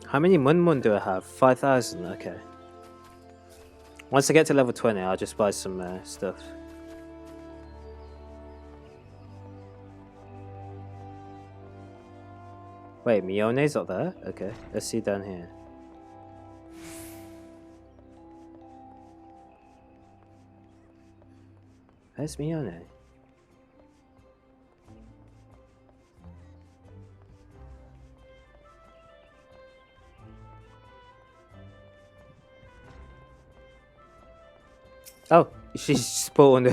How many Mun do I have? 5,000, okay. Once I get to level 20, I'll just buy some stuff. Wait, Mione's up there? Okay, let's see down here. Where's Mione? Oh, she's spawned.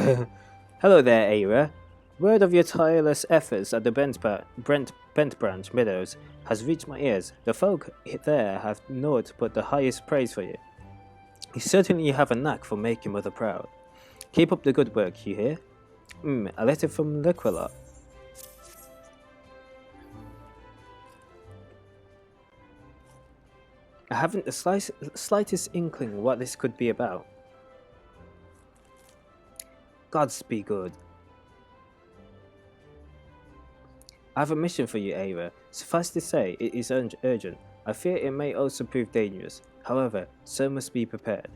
Hello there, Aira. Word of your tireless efforts at the Bent Branch Meadows has reached my ears. The folk there have naught but the highest praise for you. You certainly have a knack for making Mother proud. Keep up the good work, you hear? A letter from Liquila. I haven't the slightest inkling what this could be about. Gods be good. I have a mission for you, Ava. Suffice to say, it is urgent. I fear it may also prove dangerous. However, so must be prepared.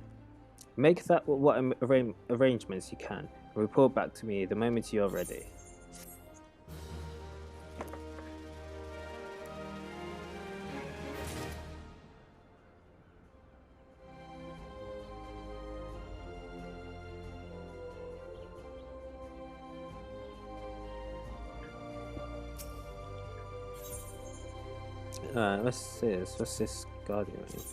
Make that what arrangements you can, and report back to me the moment you are ready. What's this? What's this guardian ring?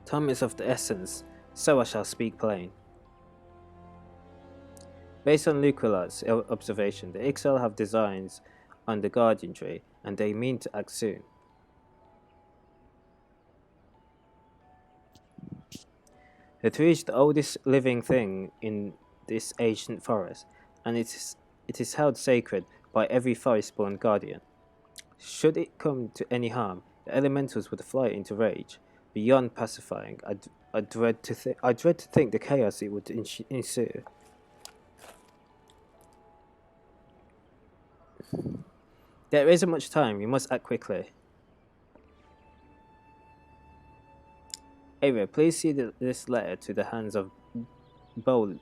Time is of the essence, so I shall speak plain. Based on Lucullus' observation, the Ixal have designs on the guardian tree, and they mean to act soon. The tree is the oldest living thing in this ancient forest, and it is held sacred by every forest-born guardian. Should it come to any harm, the elementals would fly into rage. Beyond pacifying, I dread to think the chaos it would ensue. There isn't much time. We must act quickly. Ava, please see this letter to the hands of Lord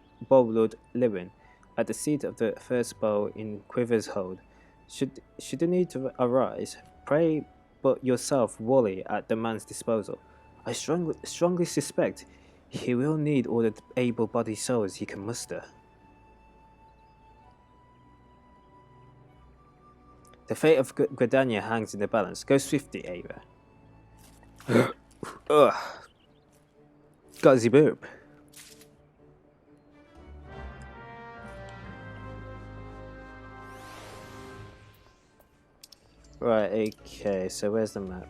Lewin at the seat of the first bowl in Quiver's hold. Should the need to arise, pray but yourself Wally at the man's disposal. I strongly suspect he will need all the able-bodied souls he can muster. The fate of Gridania hangs in the balance. Go swiftly, Ava. Ugh. Got the burp. Right, okay, so where's the map?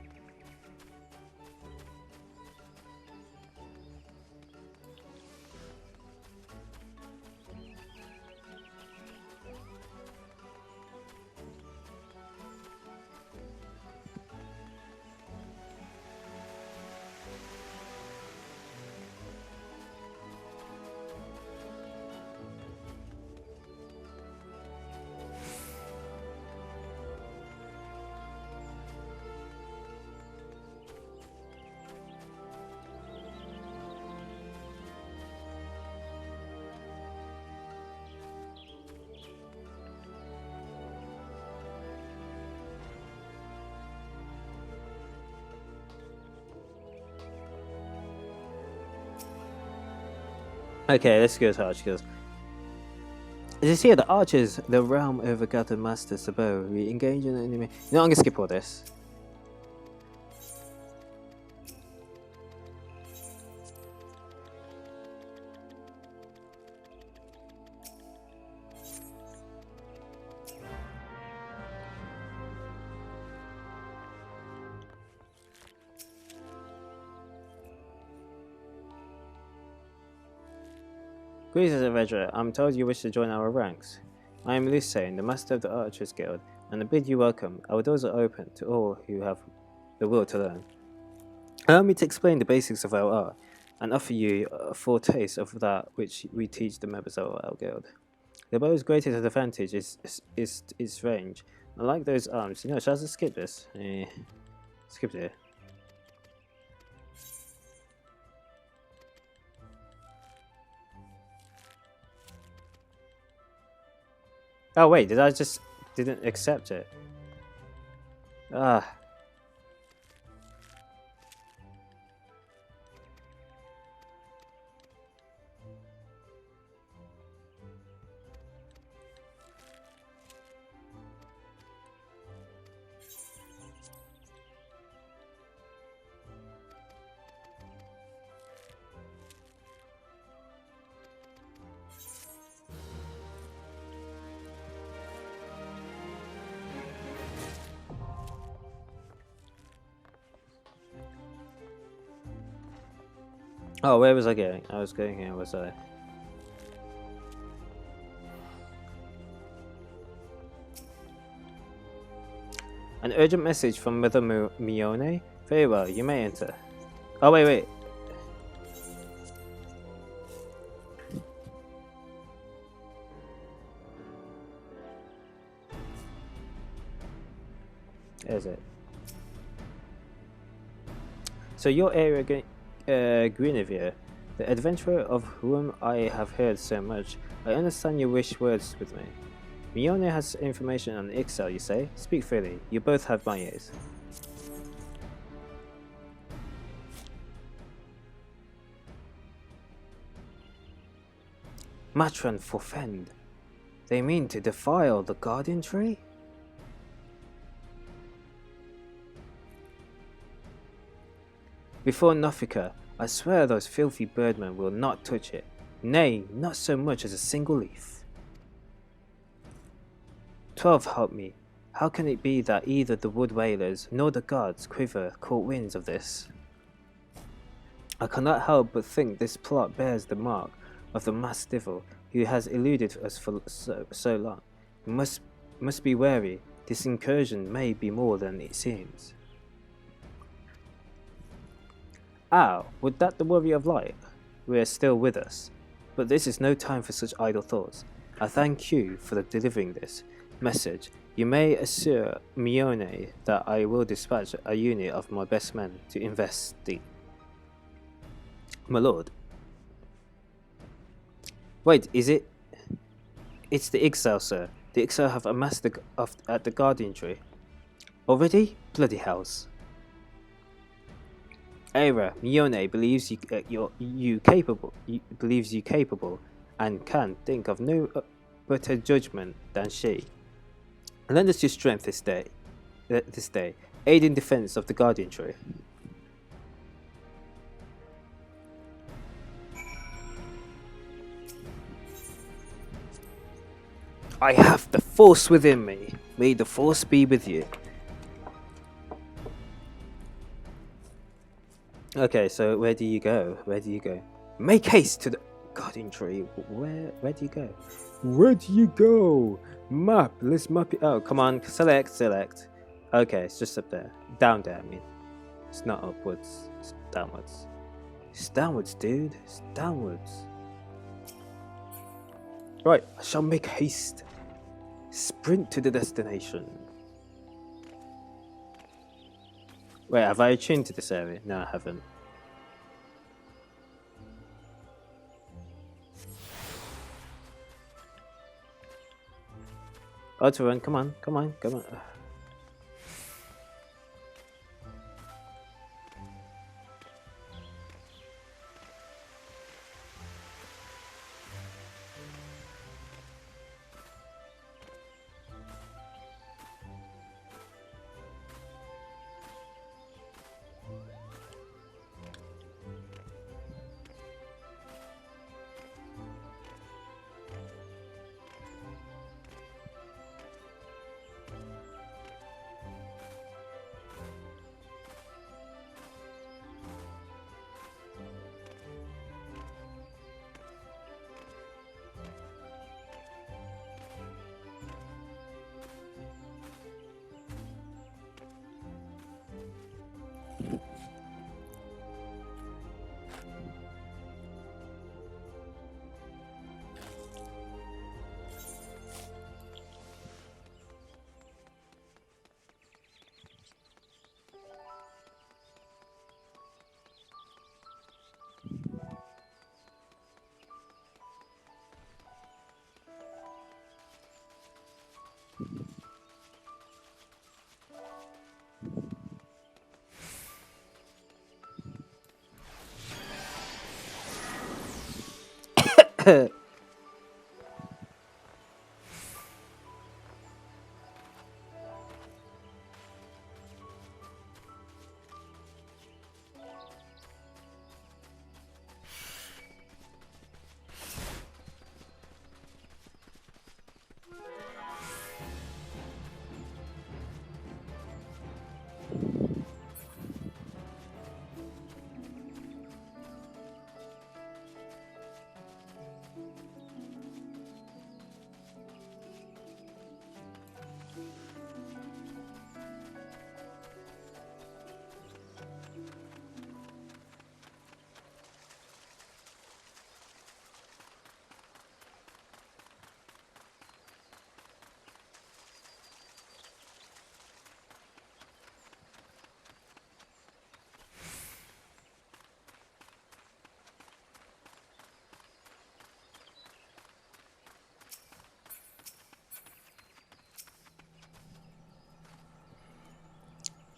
Okay, let's go to Archers. It is here the archers, the realm over gathered masters, the bow. We engage in the enemy. No, I'm gonna skip all this. Greetings, adventurer. I'm told you wish to join our ranks. I am Lusain, the master of the Archers Guild, and I bid you welcome. Our doors are open to all who have the will to learn. Allow me to explain the basics of our art, and offer you a foretaste of that which we teach the members of our guild. The bow's greatest advantage is its range. Unlike those arms, shall I just skip this? Skip it. Oh wait, did I just didn't accept it? Ah. Oh, where was I going? I was going here, was I? An urgent message from Mother Mione? Very well, you may enter. Oh, wait. There's it. So your area, Guinevere, the adventurer of whom I have heard so much, I understand you wish words with me. Mione has information on Ixel, you say? Speak freely, you both have my ears. Matron forfend. They mean to defile the guardian tree? Before Nofika, I swear those filthy birdmen will not touch it. Nay, not so much as a single leaf. 12 help me. How can it be that either the wood whalers nor the guards Quiver caught winds of this? I cannot help but think this plot bears the mark of the masked devil who has eluded us for so long. We must be wary. This incursion may be more than it seems. Ah, would that the warrior of light were still with us. But this is no time for such idle thoughts. I thank you for delivering this message. You may assure Mione that I will dispatch a unit of my best men to investigate. My lord. Wait, is it? It's the Ixal, sir. The Ixal have amassed at the Guardian Tree. Already? Bloody hells. Era, Mione believes you capable. Believes you capable, and can think of no better judgment than she. Lend us your strength this day. Aid in defense of the Guardian Tree. I have the Force within me. May the Force be with you. Okay, so where do you go? Where do you go? Make haste to the Guardian Tree. Where do you go? Where do you go? Map. Let's map it out. Come on, select. Okay, it's just up there. Down there, I mean. It's not upwards. It's downwards. It's downwards, dude. It's downwards. Right, I shall make haste. Sprint to the destination. Wait, have I attuned to this area? No, I haven't. Auto run, come on.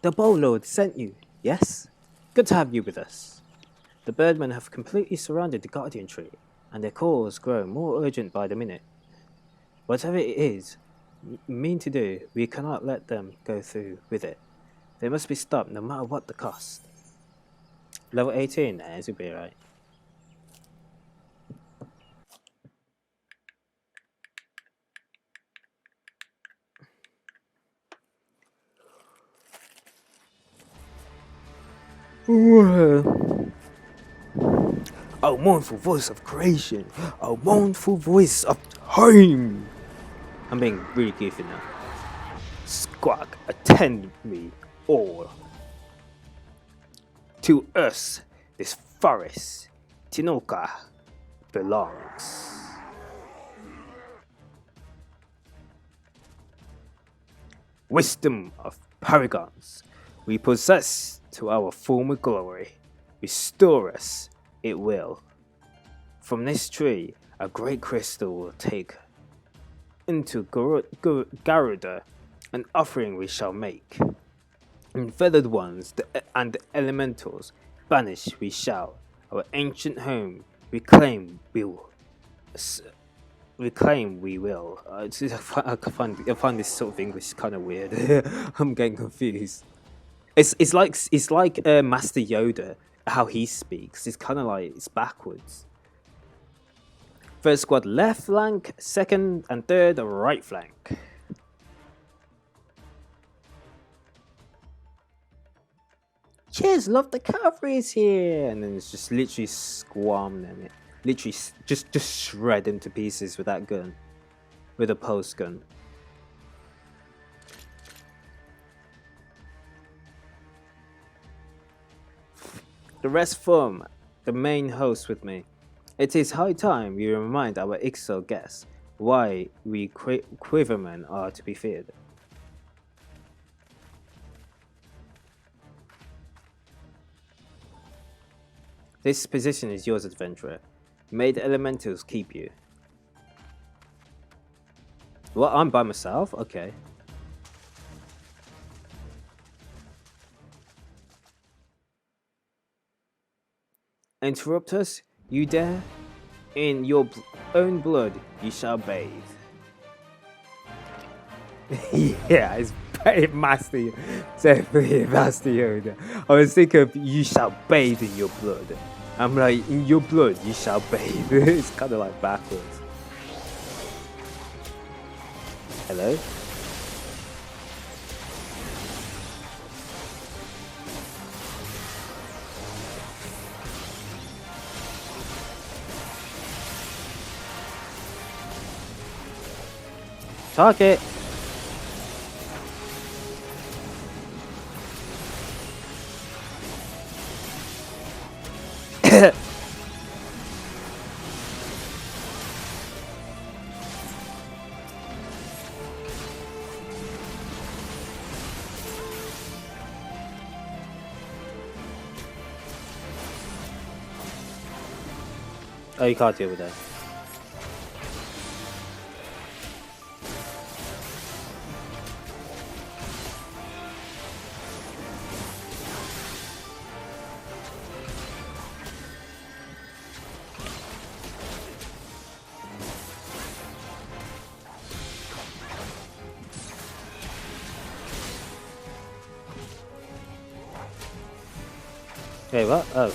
The Bow Lord sent you, yes? Good to have you with us. The Birdmen have completely surrounded the Guardian Tree, and their cause grow more urgent by the minute. Whatever it is mean to do, we cannot let them go through with it. They must be stopped no matter what the cost. Level 18, this will be right. O mournful voice of creation, O mournful voice of time. I'm being really goofy now. Squawk, attend me all. To us, this forest, Tinoka, belongs. Wisdom of paragons, we possess to our former glory. Restore us, it will. From this tree, a great crystal will take into Garuda, an offering we shall make. And feathered ones and the elementals banish we shall. Our ancient home reclaim we will. Reclaim we will. I find this sort of English kind of weird. I'm getting confused. It's like Master Yoda, how he speaks. It's kind of like it's backwards. First squad left flank, second and third right flank. Cheers, love the cavalry is here, and then it's just literally squam them. Literally just shred them to pieces with that gun, with a pulse gun. The rest form the main host with me. It is high time we remind our Ixo guests why we Quivermen are to be feared. This position is yours, adventurer. May the elementals keep you. Well, I'm by myself? Okay. Interrupt us? You dare? In your own blood you shall bathe. Yeah, it's very Master. Definitely Master Yoda. I was thinking of you shall bathe in your blood. I'm like, in your blood you shall bathe. It's kind of like backwards. Hello? Target! Oh, you can't deal with that. Hey, what? Oh.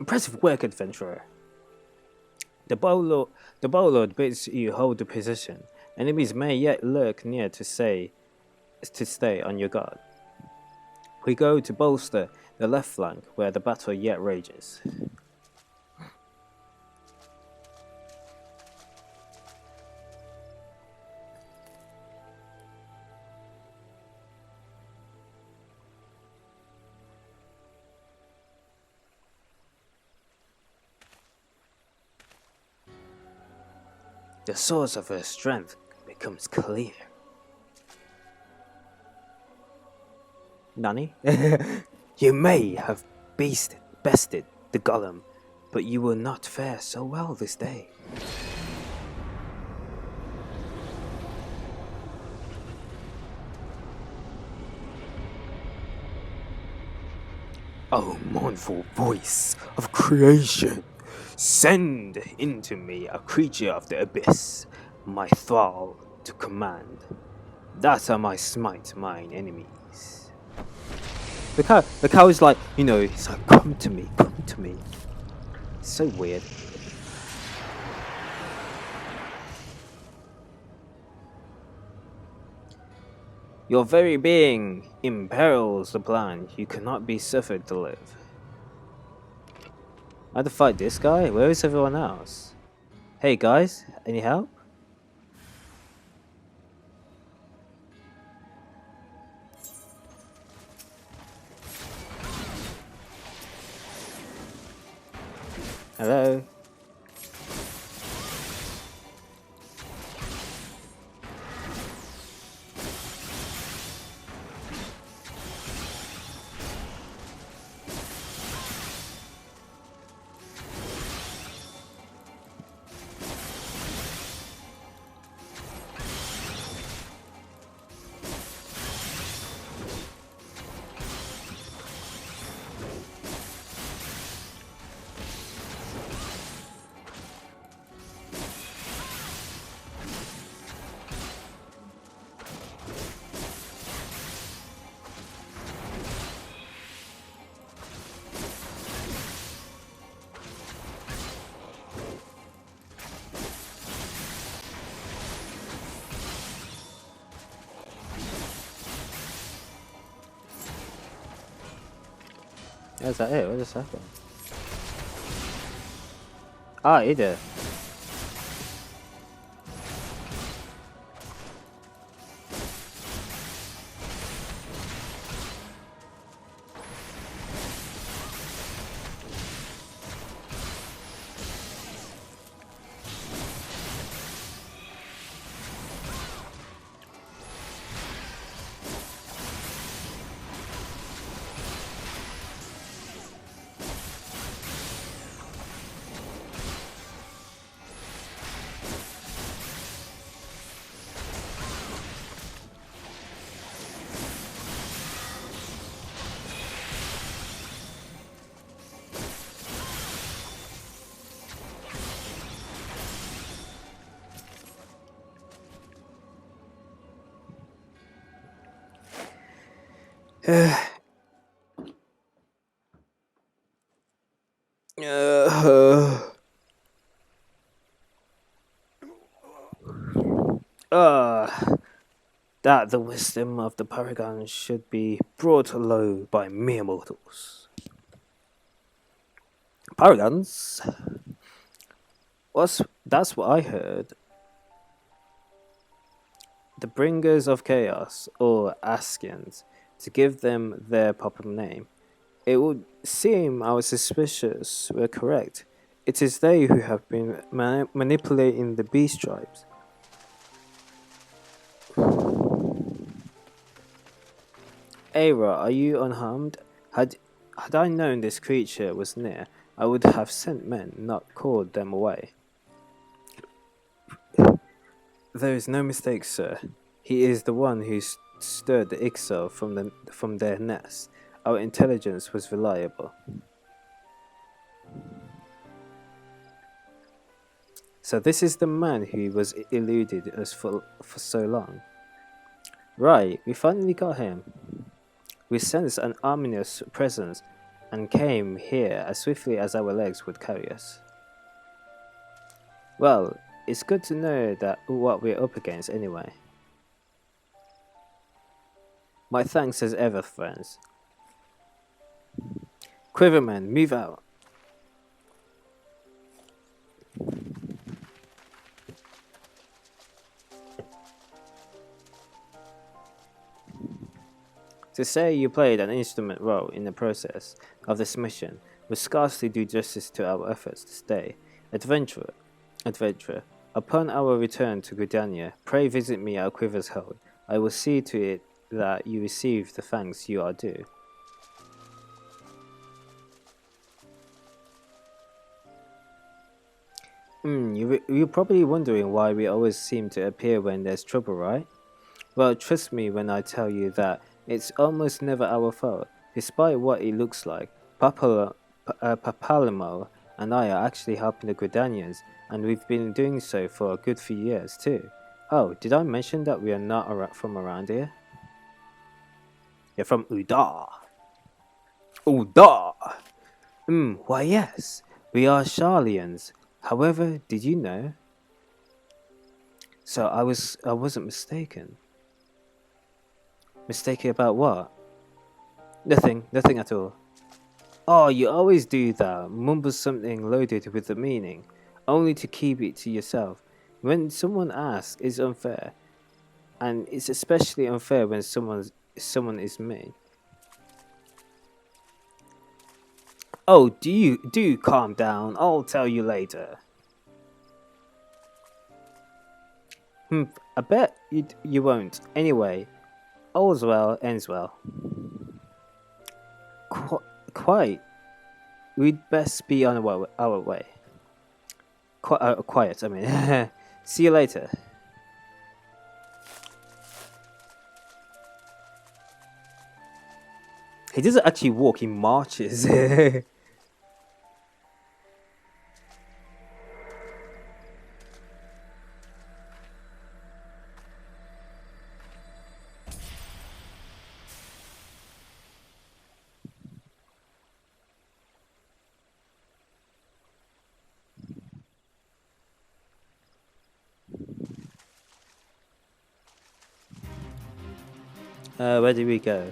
Impressive work, adventurer. The Bowlord bids you hold the position. Enemies may yet lurk near to stay on your guard. We go to bolster the left flank where the battle yet rages. the source of her strength becomes clear. Nani? You may have bested the golem, but you will not fare so well this day. O mournful voice of creation, send into me a creature of the abyss, my thrall to command, that I might smite mine enemies. The cow is like, it's like, come to me, come to me. It's so weird. Your very being imperils the plan. You cannot be suffered to live. I had to fight this guy? Where is everyone else? Hey guys, any help? Hello? Is that it? What just happened? Ah, he did. That the wisdom of the Paragon should be brought low by mere mortals. Paragons? That's what I heard. The bringers of chaos, or Askians, to give them their proper name. It would seem our suspicions were correct. It is they who have been manipulating the beast tribes. Aira, are you unharmed? Had I known this creature was near, I would have sent men, not called them away. There is no mistake, sir. He is the one who stirred the Ixo from their nest. Our intelligence was reliable. So this is the man who was eluded us for so long. Right, we finally got him. We sensed an ominous presence and came here as swiftly as our legs would carry us. Well, it's good to know that what we're up against anyway. My thanks as ever, friends. Quiverman, move out. To say you played an instrument role in the process of this mission would scarcely do justice to our efforts to stay. Adventurer, Upon our return to Gridania, pray visit me at Quiver's Hold. I will see to it that you receive the thanks you are due. You're probably wondering why we always seem to appear when there's trouble, right? Well, trust me when I tell you that it's almost never our fault. Despite what it looks like, Papalimo and I are actually helping the Gridanians, and we've been doing so for a good few years too. Oh, did I mention that we are not from around here? You're from Udar. Udar! Why yes, we are Charlians. However, did you know? So I wasn't mistaken. Mistaken about what? Nothing at all. Oh, you always do that. Mumble something loaded with the meaning, only to keep it to yourself. When someone asks, it's unfair, and it's especially unfair when someone is me. Oh, do calm down. I'll tell you later. I bet you won't. Anyway, all's well ends well. Quite. We'd best be on our way. Quiet, I mean. See you later. He doesn't actually walk, he marches. Where do we go?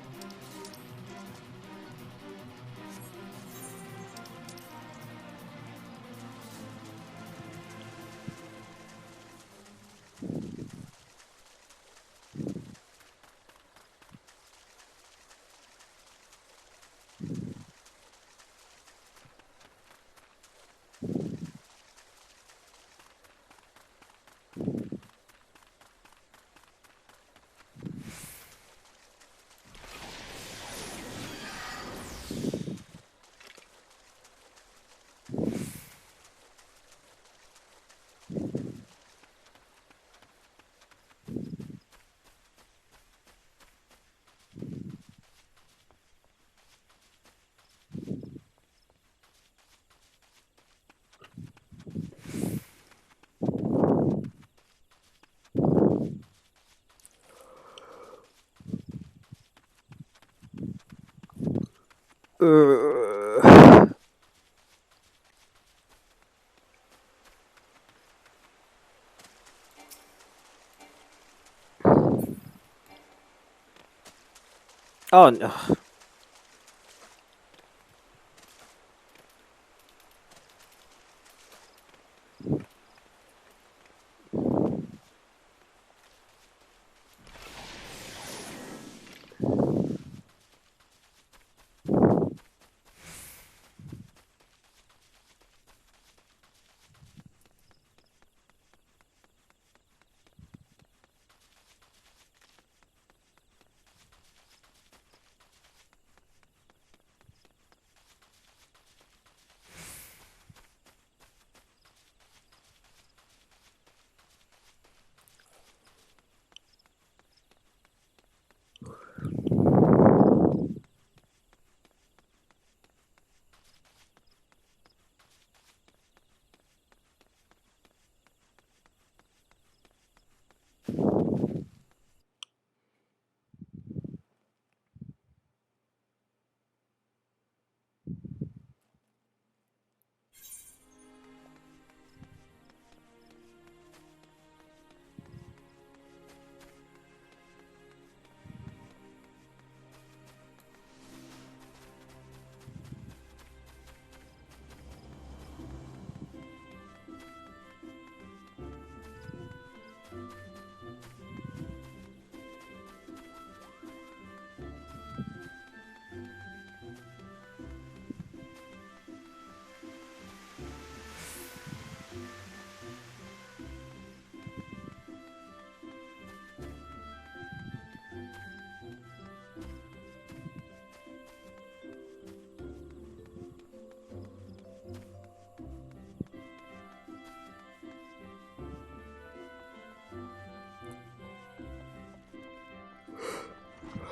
Oh no.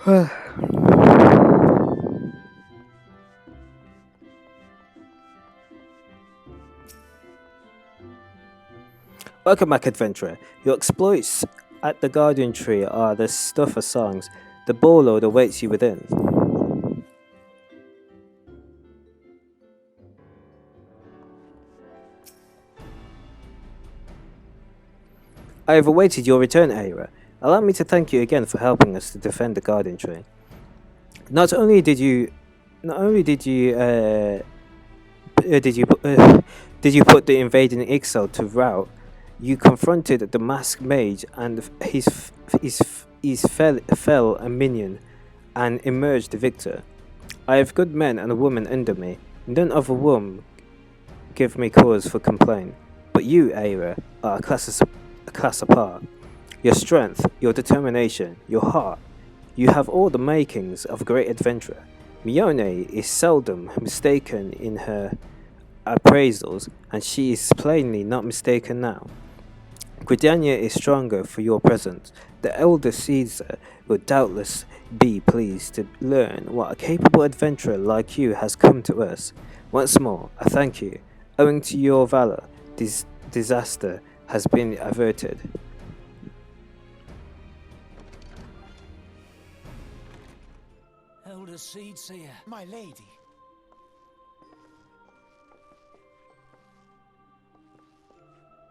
Welcome back, adventurer. Your exploits at the Guardian Tree are the stuff of songs. The Warlord awaits you within. I have awaited your return, Aira. Allow me to thank you again for helping us to defend the Guardian Tree. Not only did you did you put the invading Ixal to rout, you confronted the masked mage and his fell a minion and emerged the victor. I have good men and a woman under me. None of a woman give me cause for complaint. But you, Aira, are a class apart. Your strength, your determination, your heart. You have all the makings of a great adventurer. Mione is seldom mistaken in her appraisals, and she is plainly not mistaken now. Gridania is stronger for your presence. The elder Caesar will doubtless be pleased to learn what a capable adventurer like you has come to us. Once more, I thank you. Owing to your valor, this disaster has been averted. Elder Seedseer, my lady.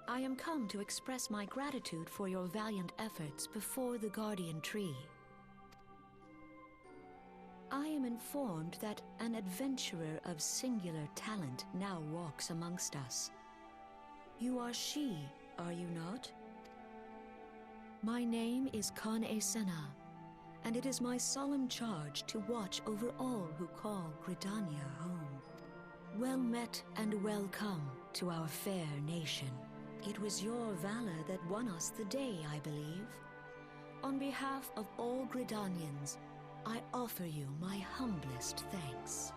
I am come to express my gratitude for your valiant efforts before the Guardian Tree. I am informed that an adventurer of singular talent now walks amongst us. You are she, are you not? My name is Kan-e Senna, and it is my solemn charge to watch over all who call Gridania home. Well met and welcome to our fair nation. It was your valor that won us the day, I believe. On behalf of all Gridanians, I offer you my humblest thanks.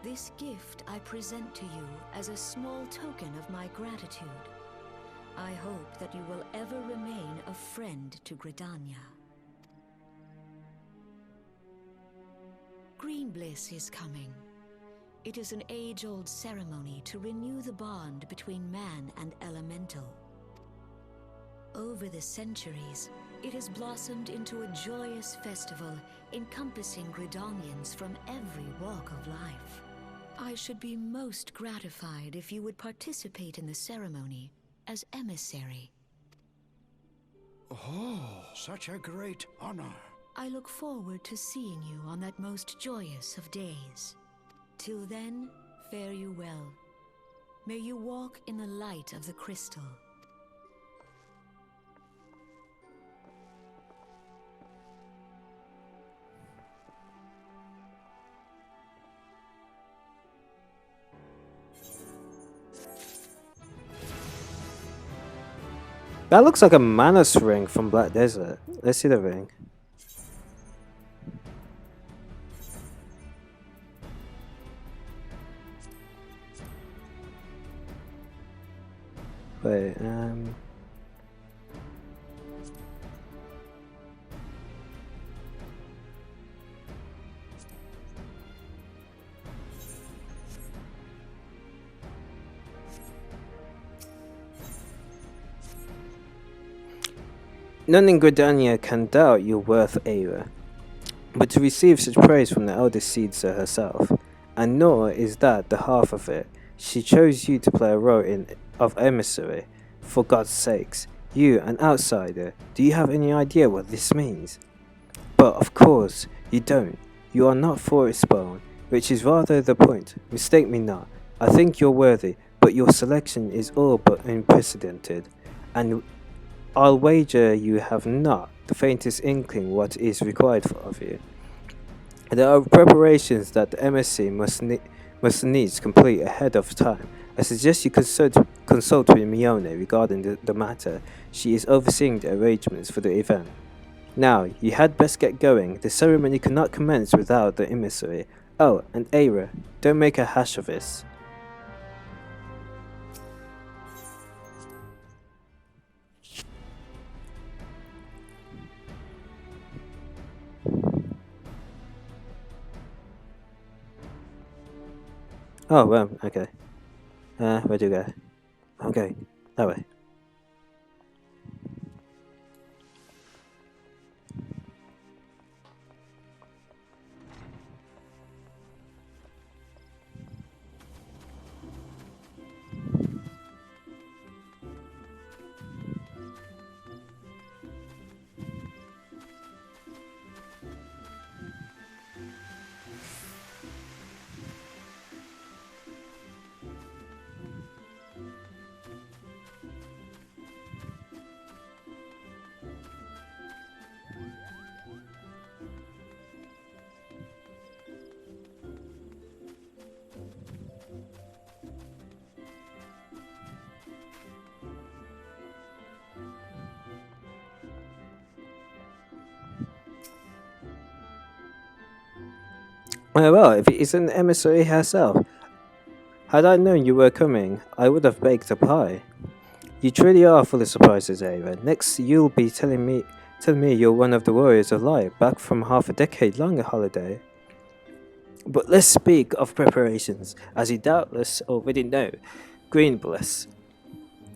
This gift I present to you as a small token of my gratitude. I hope that you will ever remain a friend to Gridania. Green Bliss is coming. It is an age-old ceremony to renew the bond between man and elemental. Over the centuries, it has blossomed into a joyous festival encompassing Gridanians from every walk of life. I should be most gratified if you would participate in the ceremony as emissary. Oh, such a great honor. I look forward to seeing you on that most joyous of days. Till then, fare you well. May you walk in the light of the crystal. That looks like a Manus ring from Black Desert. Let's see the ring. Wait, None in Gridania can doubt your worth, Aira, but to receive such praise from the eldest Caesar herself, and nor is that the half of it. She chose you to play a role of emissary. For God's sakes, you, an outsider, do you have any idea what this means? But of course, you don't. You are not Forestborn, which is rather the point. Mistake me not. I think you're worthy, but your selection is all but unprecedented, and I'll wager you have not the faintest inkling what is required of you. There are preparations that the embassy must needs complete ahead of time. I suggest you consult with Mione regarding the matter. She is overseeing the arrangements for the event. Now, you had best get going. The ceremony cannot commence without the emissary. Oh, and Aira, don't make a hash of this. Oh, okay. Where do you go? I'm going that way. Well, if it isn't the emissary herself. Had I known you were coming, I would have baked a pie. You truly are full of surprises, Ava. Next, you'll be telling me you're one of the warriors of light, back from half a decade-long holiday. But let's speak of preparations. As you doubtless already know, Green Bliss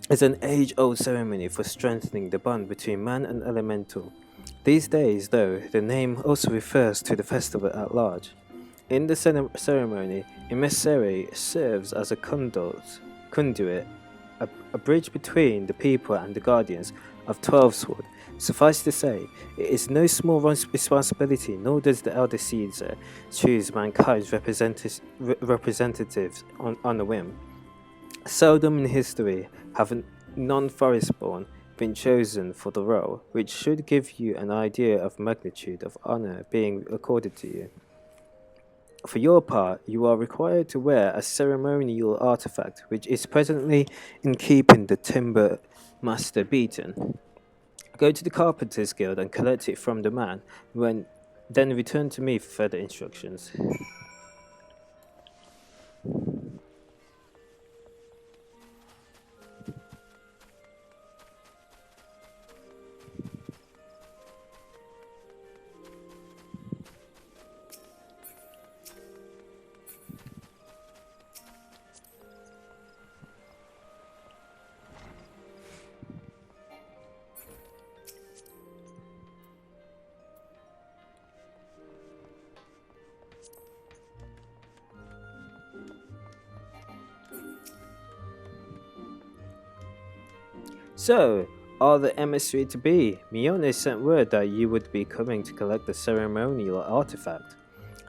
is an age-old ceremony for strengthening the bond between man and elemental. These days, though, the name also refers to the festival at large. In the ceremony, emissary serves as a conduit, a bridge between the people and the guardians of 12 Sword. Suffice to say, it is no small responsibility, nor does the Elder Caesar choose mankind's representatives on a whim. Seldom in history have non-forestborn been chosen for the role, which should give you an idea of magnitude of honor being accorded to you. For your part, you are required to wear a ceremonial artifact, which is presently in keeping the timber master beaten. Go to the Carpenters Guild and collect it from the man, then return to me for further instructions. So, are the emissary to be? Mione sent word that you would be coming to collect the ceremonial artifact.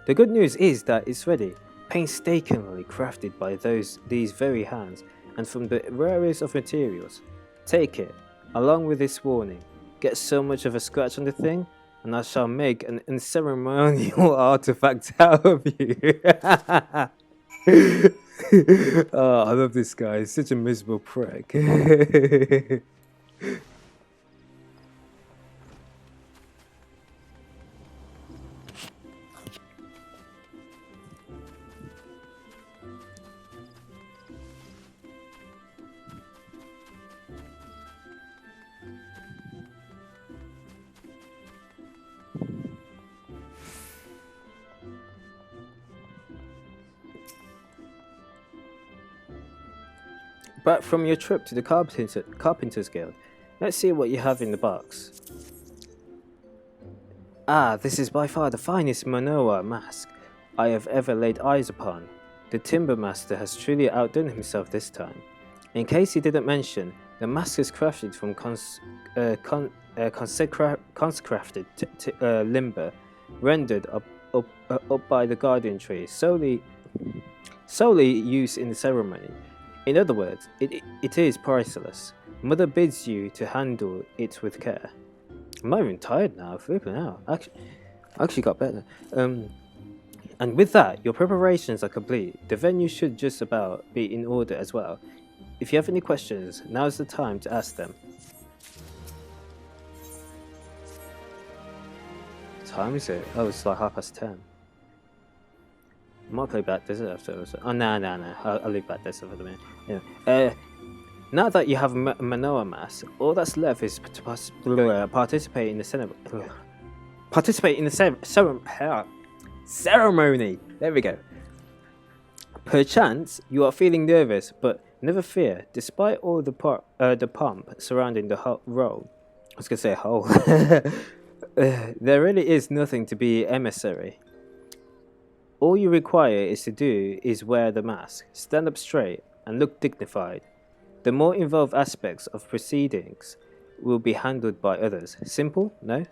The good news is that it's ready, painstakingly crafted by these very hands, and from the rarest of materials. Take it, along with this warning. Get so much of a scratch on the thing, and I shall make an unceremonial artifact out of you. Oh, I love this guy. He's such a miserable prick. Back from your trip to the Carpenters Guild, let's see what you have in the box. Ah, this is by far the finest Manoa mask I have ever laid eyes upon. The Timber Master has truly outdone himself this time. In case he didn't mention, the mask is crafted from consecrated limber, rendered up by the Guardian Tree, solely used in the ceremony. In other words, it is priceless. Mother bids you to handle it with care. I'm not even tired now, flipping out. Actually got better. And with that, your preparations are complete. The venue should just about be in order as well. If you have any questions, now's the time to ask them. What time is it? Oh, it's like 10:30. I might play Back Desert after. Oh, no. I'll leave Back Desert for the minute. Yeah. Now that you have Manoa Mass, all that's left is to participate in the ceremony. There we go. Perchance you are feeling nervous, but never fear. Despite all the pomp surrounding the role, I was gonna say hole. There really is nothing to be emissary. All you require is to do is wear the mask, stand up straight, and look dignified. The more involved aspects of proceedings will be handled by others. Simple, no?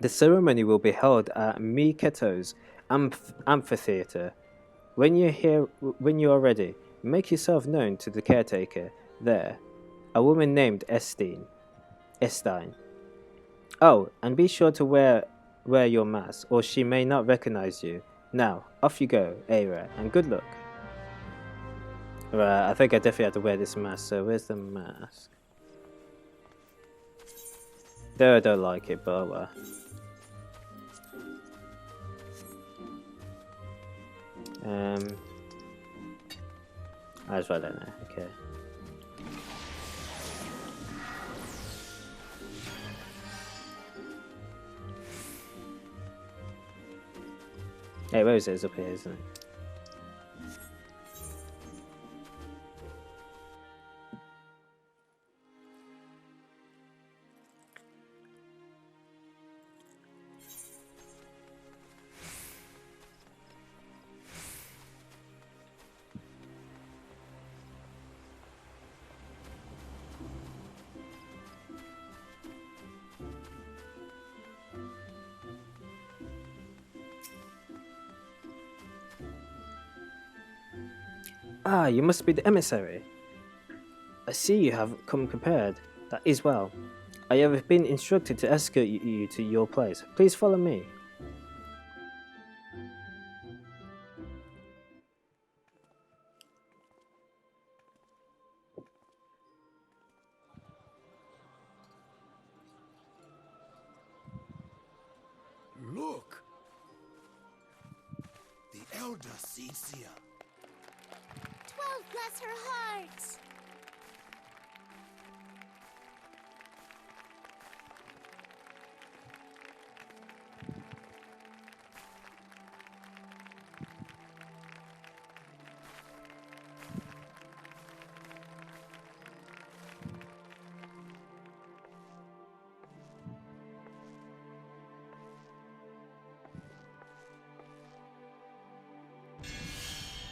The ceremony will be held at Miketo's amphitheater. When you are ready, make yourself known to the caretaker there, a woman named Estine. Oh, and be sure to wear your mask, or she may not recognize you. Now, off you go, Aira, and good luck. Right, I think I definitely have to wear this mask, so where's the mask? Though I don't like it, but oh well. I just write that now, okay. Hey, where is it? It's up here, isn't it? Ah, you must be the emissary. I see you have come prepared. That is well. I have been instructed to escort you to your place. Please follow me. Look! The elder Cecia. 12 bless her heart!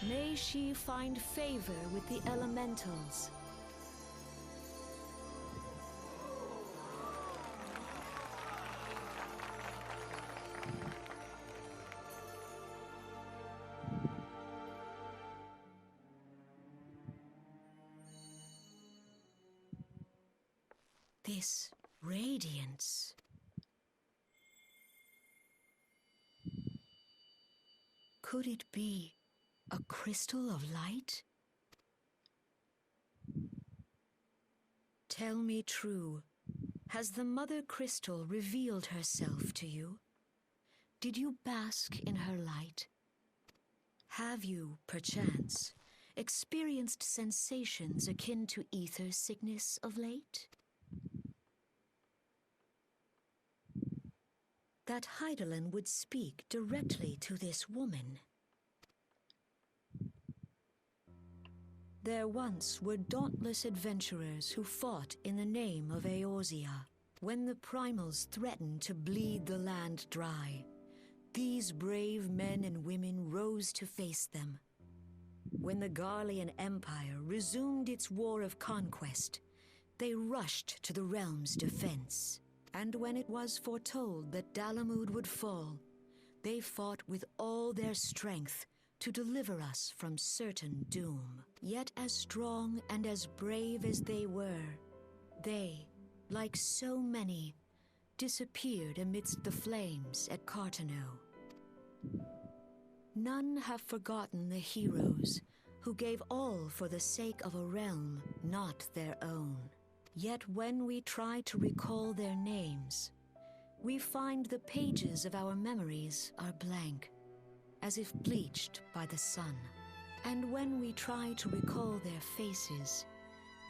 May she find favor with the elementals. This radiance. Could it be a crystal of light? Tell me true, has the Mother Crystal revealed herself to you? Did you bask in her light? Have you, perchance, experienced sensations akin to ether sickness of late? That Heidelin would speak directly to this woman. There once were dauntless adventurers who fought in the name of Eorzea. When the primals threatened to bleed the land dry, these brave men and women rose to face them. When the Garlean Empire resumed its war of conquest, they rushed to the realm's defense. And when it was foretold that Dalamud would fall, they fought with all their strength to deliver us from certain doom. Yet as strong and as brave as they were, they, like so many, disappeared amidst the flames at Cartano. None have forgotten the heroes who gave all for the sake of a realm not their own. Yet when we try to recall their names, we find the pages of our memories are blank, as if bleached by the sun. And when we try to recall their faces,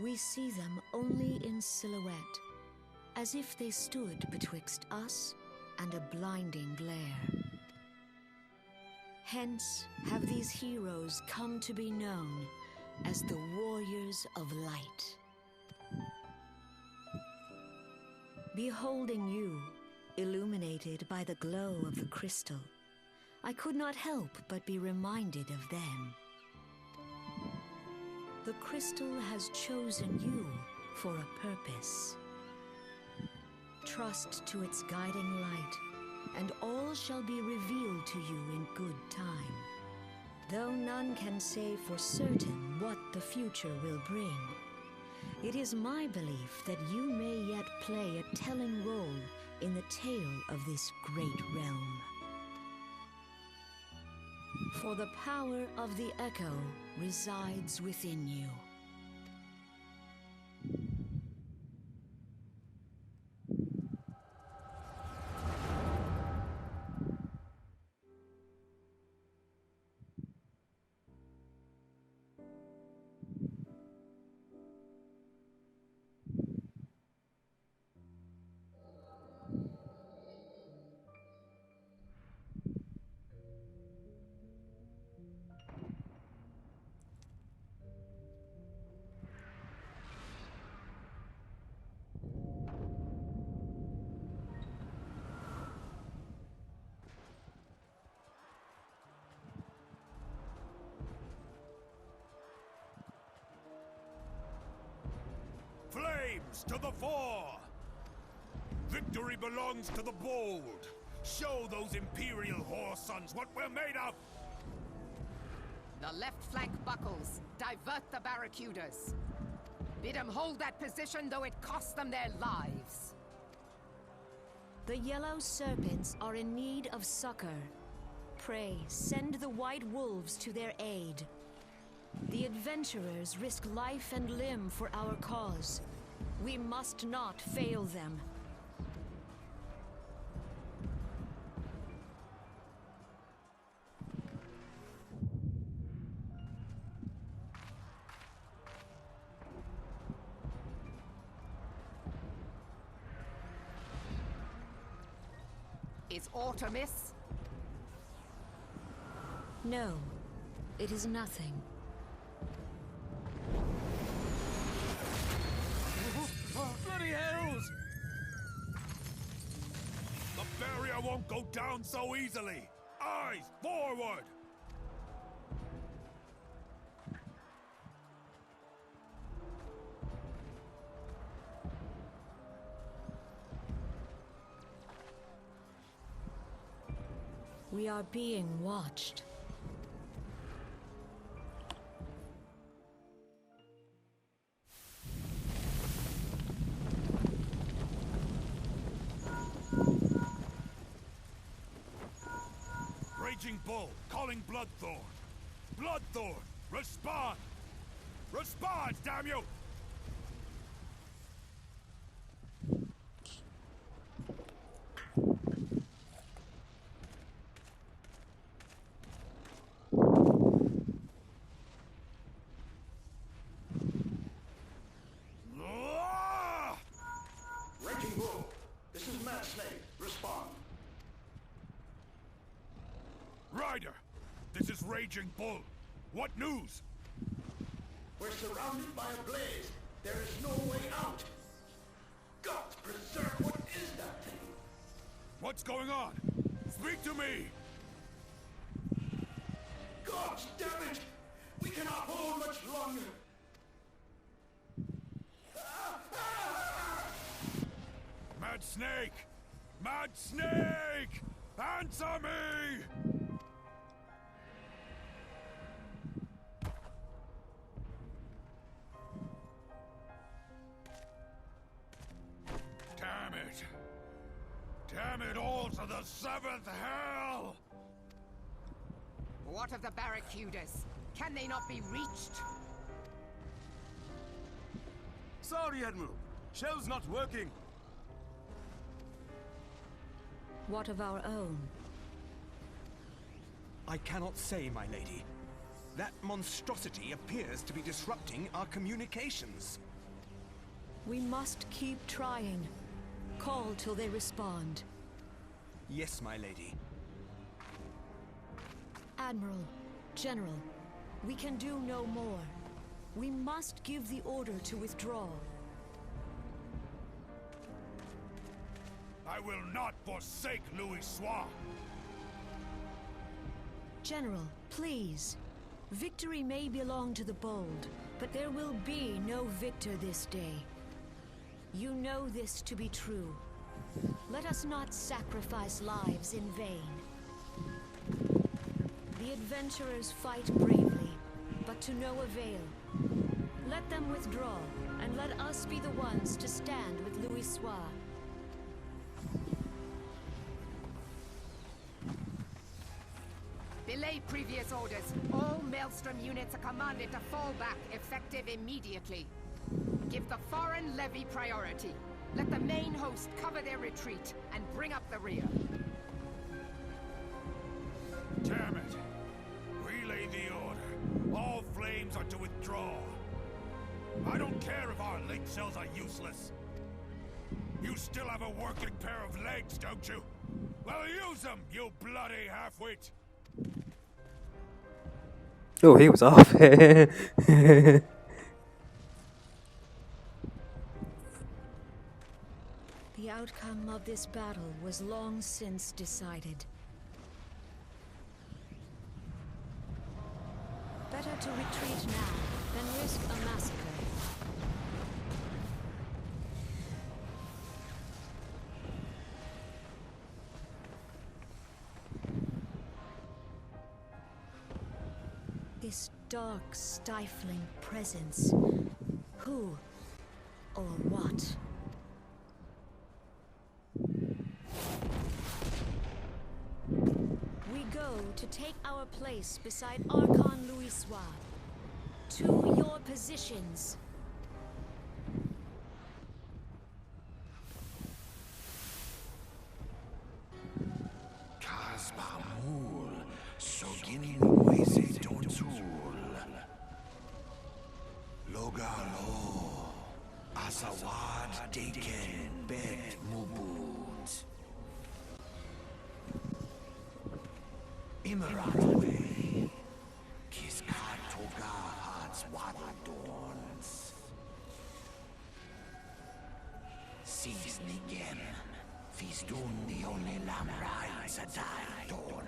we see them only in silhouette, as if they stood betwixt us and a blinding glare. Hence have these heroes come to be known as the Warriors of Light. Beholding you, illuminated by the glow of the crystal, I could not help but be reminded of them. The crystal has chosen you for a purpose. Trust to its guiding light, and all shall be revealed to you in good time. Though none can say for certain what the future will bring, it is my belief that you may yet play a telling role in the tale of this great realm. For the power of the echo resides within you. Flames to the fore! Victory belongs to the bold. Show those Imperial whore sons what we're made of! The left flank buckles. Divert the barracudas. Bid them hold that position, though it cost them their lives. The yellow serpents are in need of succor. Pray, send the white wolves to their aid. The adventurers risk life and limb for our cause. We must not fail them. Is aught amiss? No, it is nothing. Bloody hells! The barrier won't go down so easily! Eyes forward! We are being watched. Raging Bull, calling Bloodthorn. Bloodthorn, respond! Respond, damn you! Ah! Raging Bull, this is Mad Snake. Respond. Ryder, this is Raging Bull. What news? We're surrounded by a blaze. There is no way out. God preserve, what is that thing? What's going on? Speak to me! God damn it! We cannot hold much longer. Mad Snake! Mad Snake! Answer me! Damn it! Damn it all to the seventh hell! What of the barracudas? Can they not be reached? Sorry, Admiral. Shell's not working. What of our own? I cannot say, my lady. That monstrosity appears to be disrupting our communications. We must keep trying. Call till they respond. Yes, my lady. Admiral, General, we can do no more. We must give the order to withdraw. I will not forsake Louis Soir. General, please. Victory may belong to the bold, but there will be no victor this day. You know this to be true. Let us not sacrifice lives in vain. The adventurers fight bravely, but to no avail. Let them withdraw, and let us be the ones to stand with Louis Soir. Belay previous orders. All Maelstrom units are commanded to fall back, effective immediately. Give the foreign levy priority. Let the main host cover their retreat and bring up the rear. Damn it! Relay the order. All flames are to withdraw. I don't care if our link cells are useless. You still have a working pair of legs, don't you? Well, use them, you bloody half-wit! Oh, he was off. The outcome of this battle was long since decided. Better to retreat now than risk a massacre. This dark, stifling presence. Who or what? We go to take our place beside Archon Louis Soir. To your positions. Kasbamul, Sogin Moise Donsul. Logalo, Asawad Deken Bet Mubut. Imaratwe, Kiskatoga Hats Wadadorns. Sis Nigem, Fistun the only Lamrai Sadai Dorn.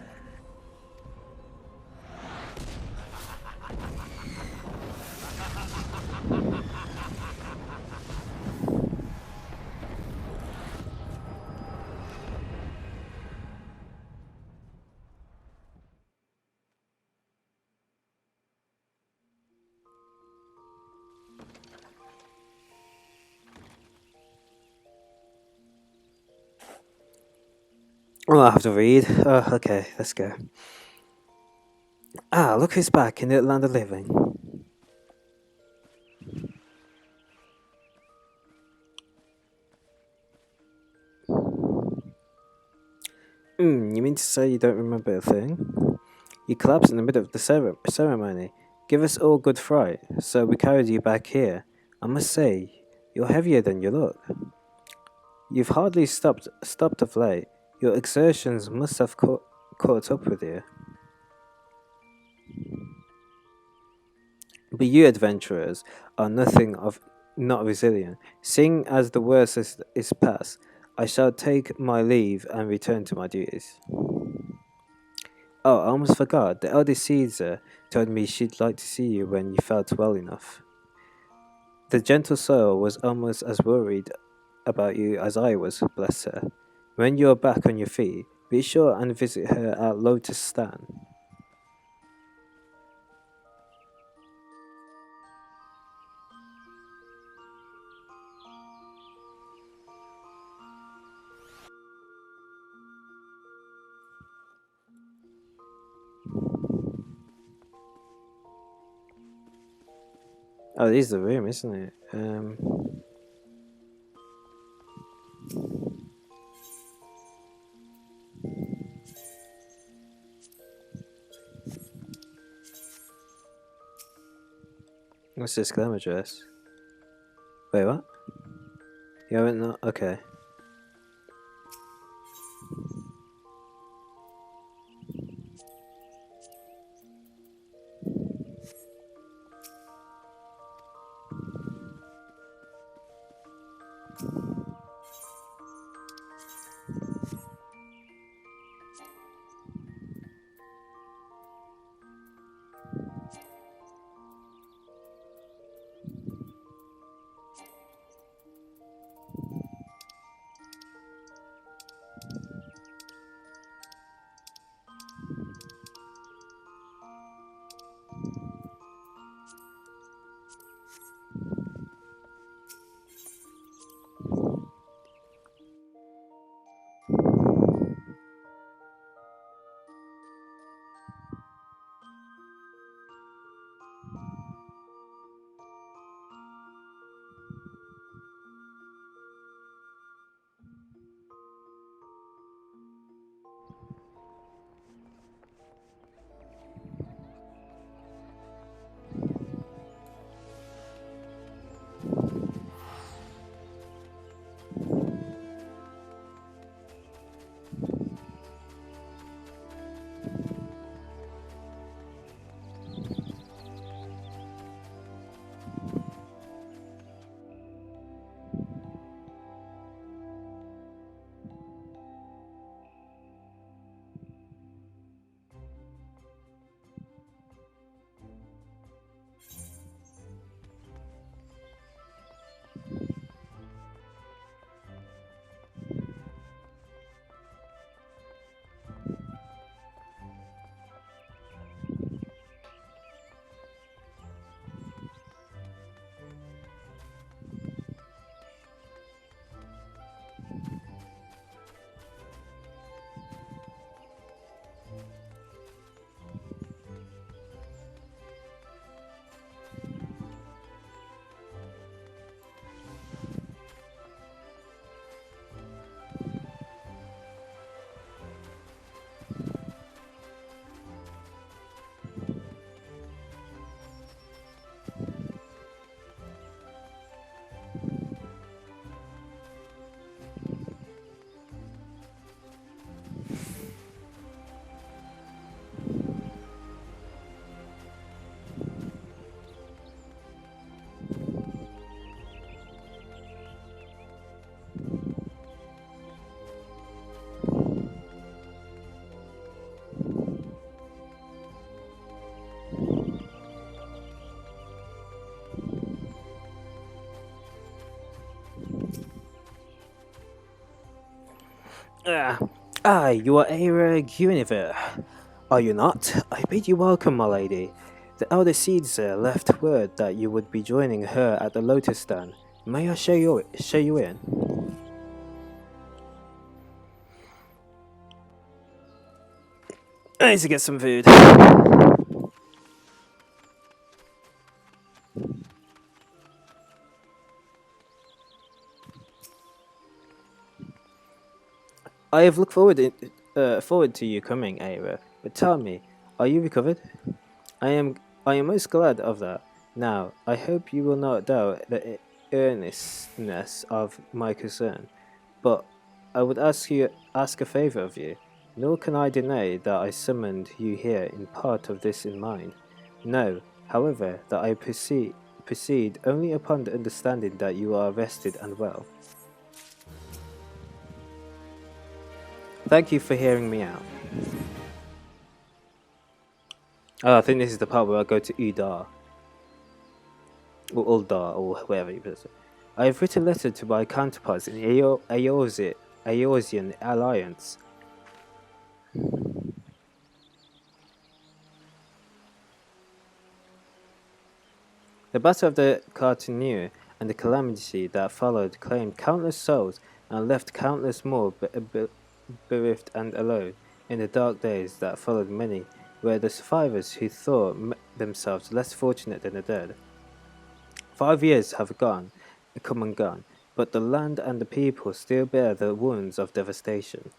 Oh, I have to read. Oh, okay, let's go. Ah, look who's back in the land of living. You mean to say you don't remember a thing? You collapsed in the middle of the ceremony. Give us all good fright, so we carried you back here. I must say, you're heavier than you look. You've hardly stopped of late. Your exertions must have caught up with you. But you adventurers are not resilient. Seeing as the worst is past, I shall take my leave and return to my duties. Oh, I almost forgot. The elder Caesar told me she'd like to see you when you felt well enough. The gentle soul was almost as worried about you as I was, bless her. When you're back on your feet, be sure and visit her at Lotus Stan. Oh, this is the room, isn't it? What's this glamour dress? Wait, what? You haven't not? Okay. You are Aira Guinevere, are you not? I bid you welcome, my lady. The elder Caesar left word that you would be joining her at the Lotus Stand. May I show you in? I need to get some food. I have looked forward to you coming, Aira. But tell me, are you recovered? I am most glad of that. Now, I hope you will not doubt the earnestness of my concern, but I would ask a favor of you. Nor can I deny that I summoned you here in part of this in mind. No, however, that I proceed only upon the understanding that you are rested and well. Thank you for hearing me out. Oh, I think this is the part where I go to Udar. Or Uldar, or whatever you pronounce it. I have written a letter to my counterparts in the Eorzean Alliance. The battle of the Cartanu and the calamity that followed claimed countless souls and left countless more bereft and alone. In the dark days that followed, many were the survivors who thought themselves less fortunate than the dead. 5 years have come and gone, but the land and the people still bear the wounds of devastation.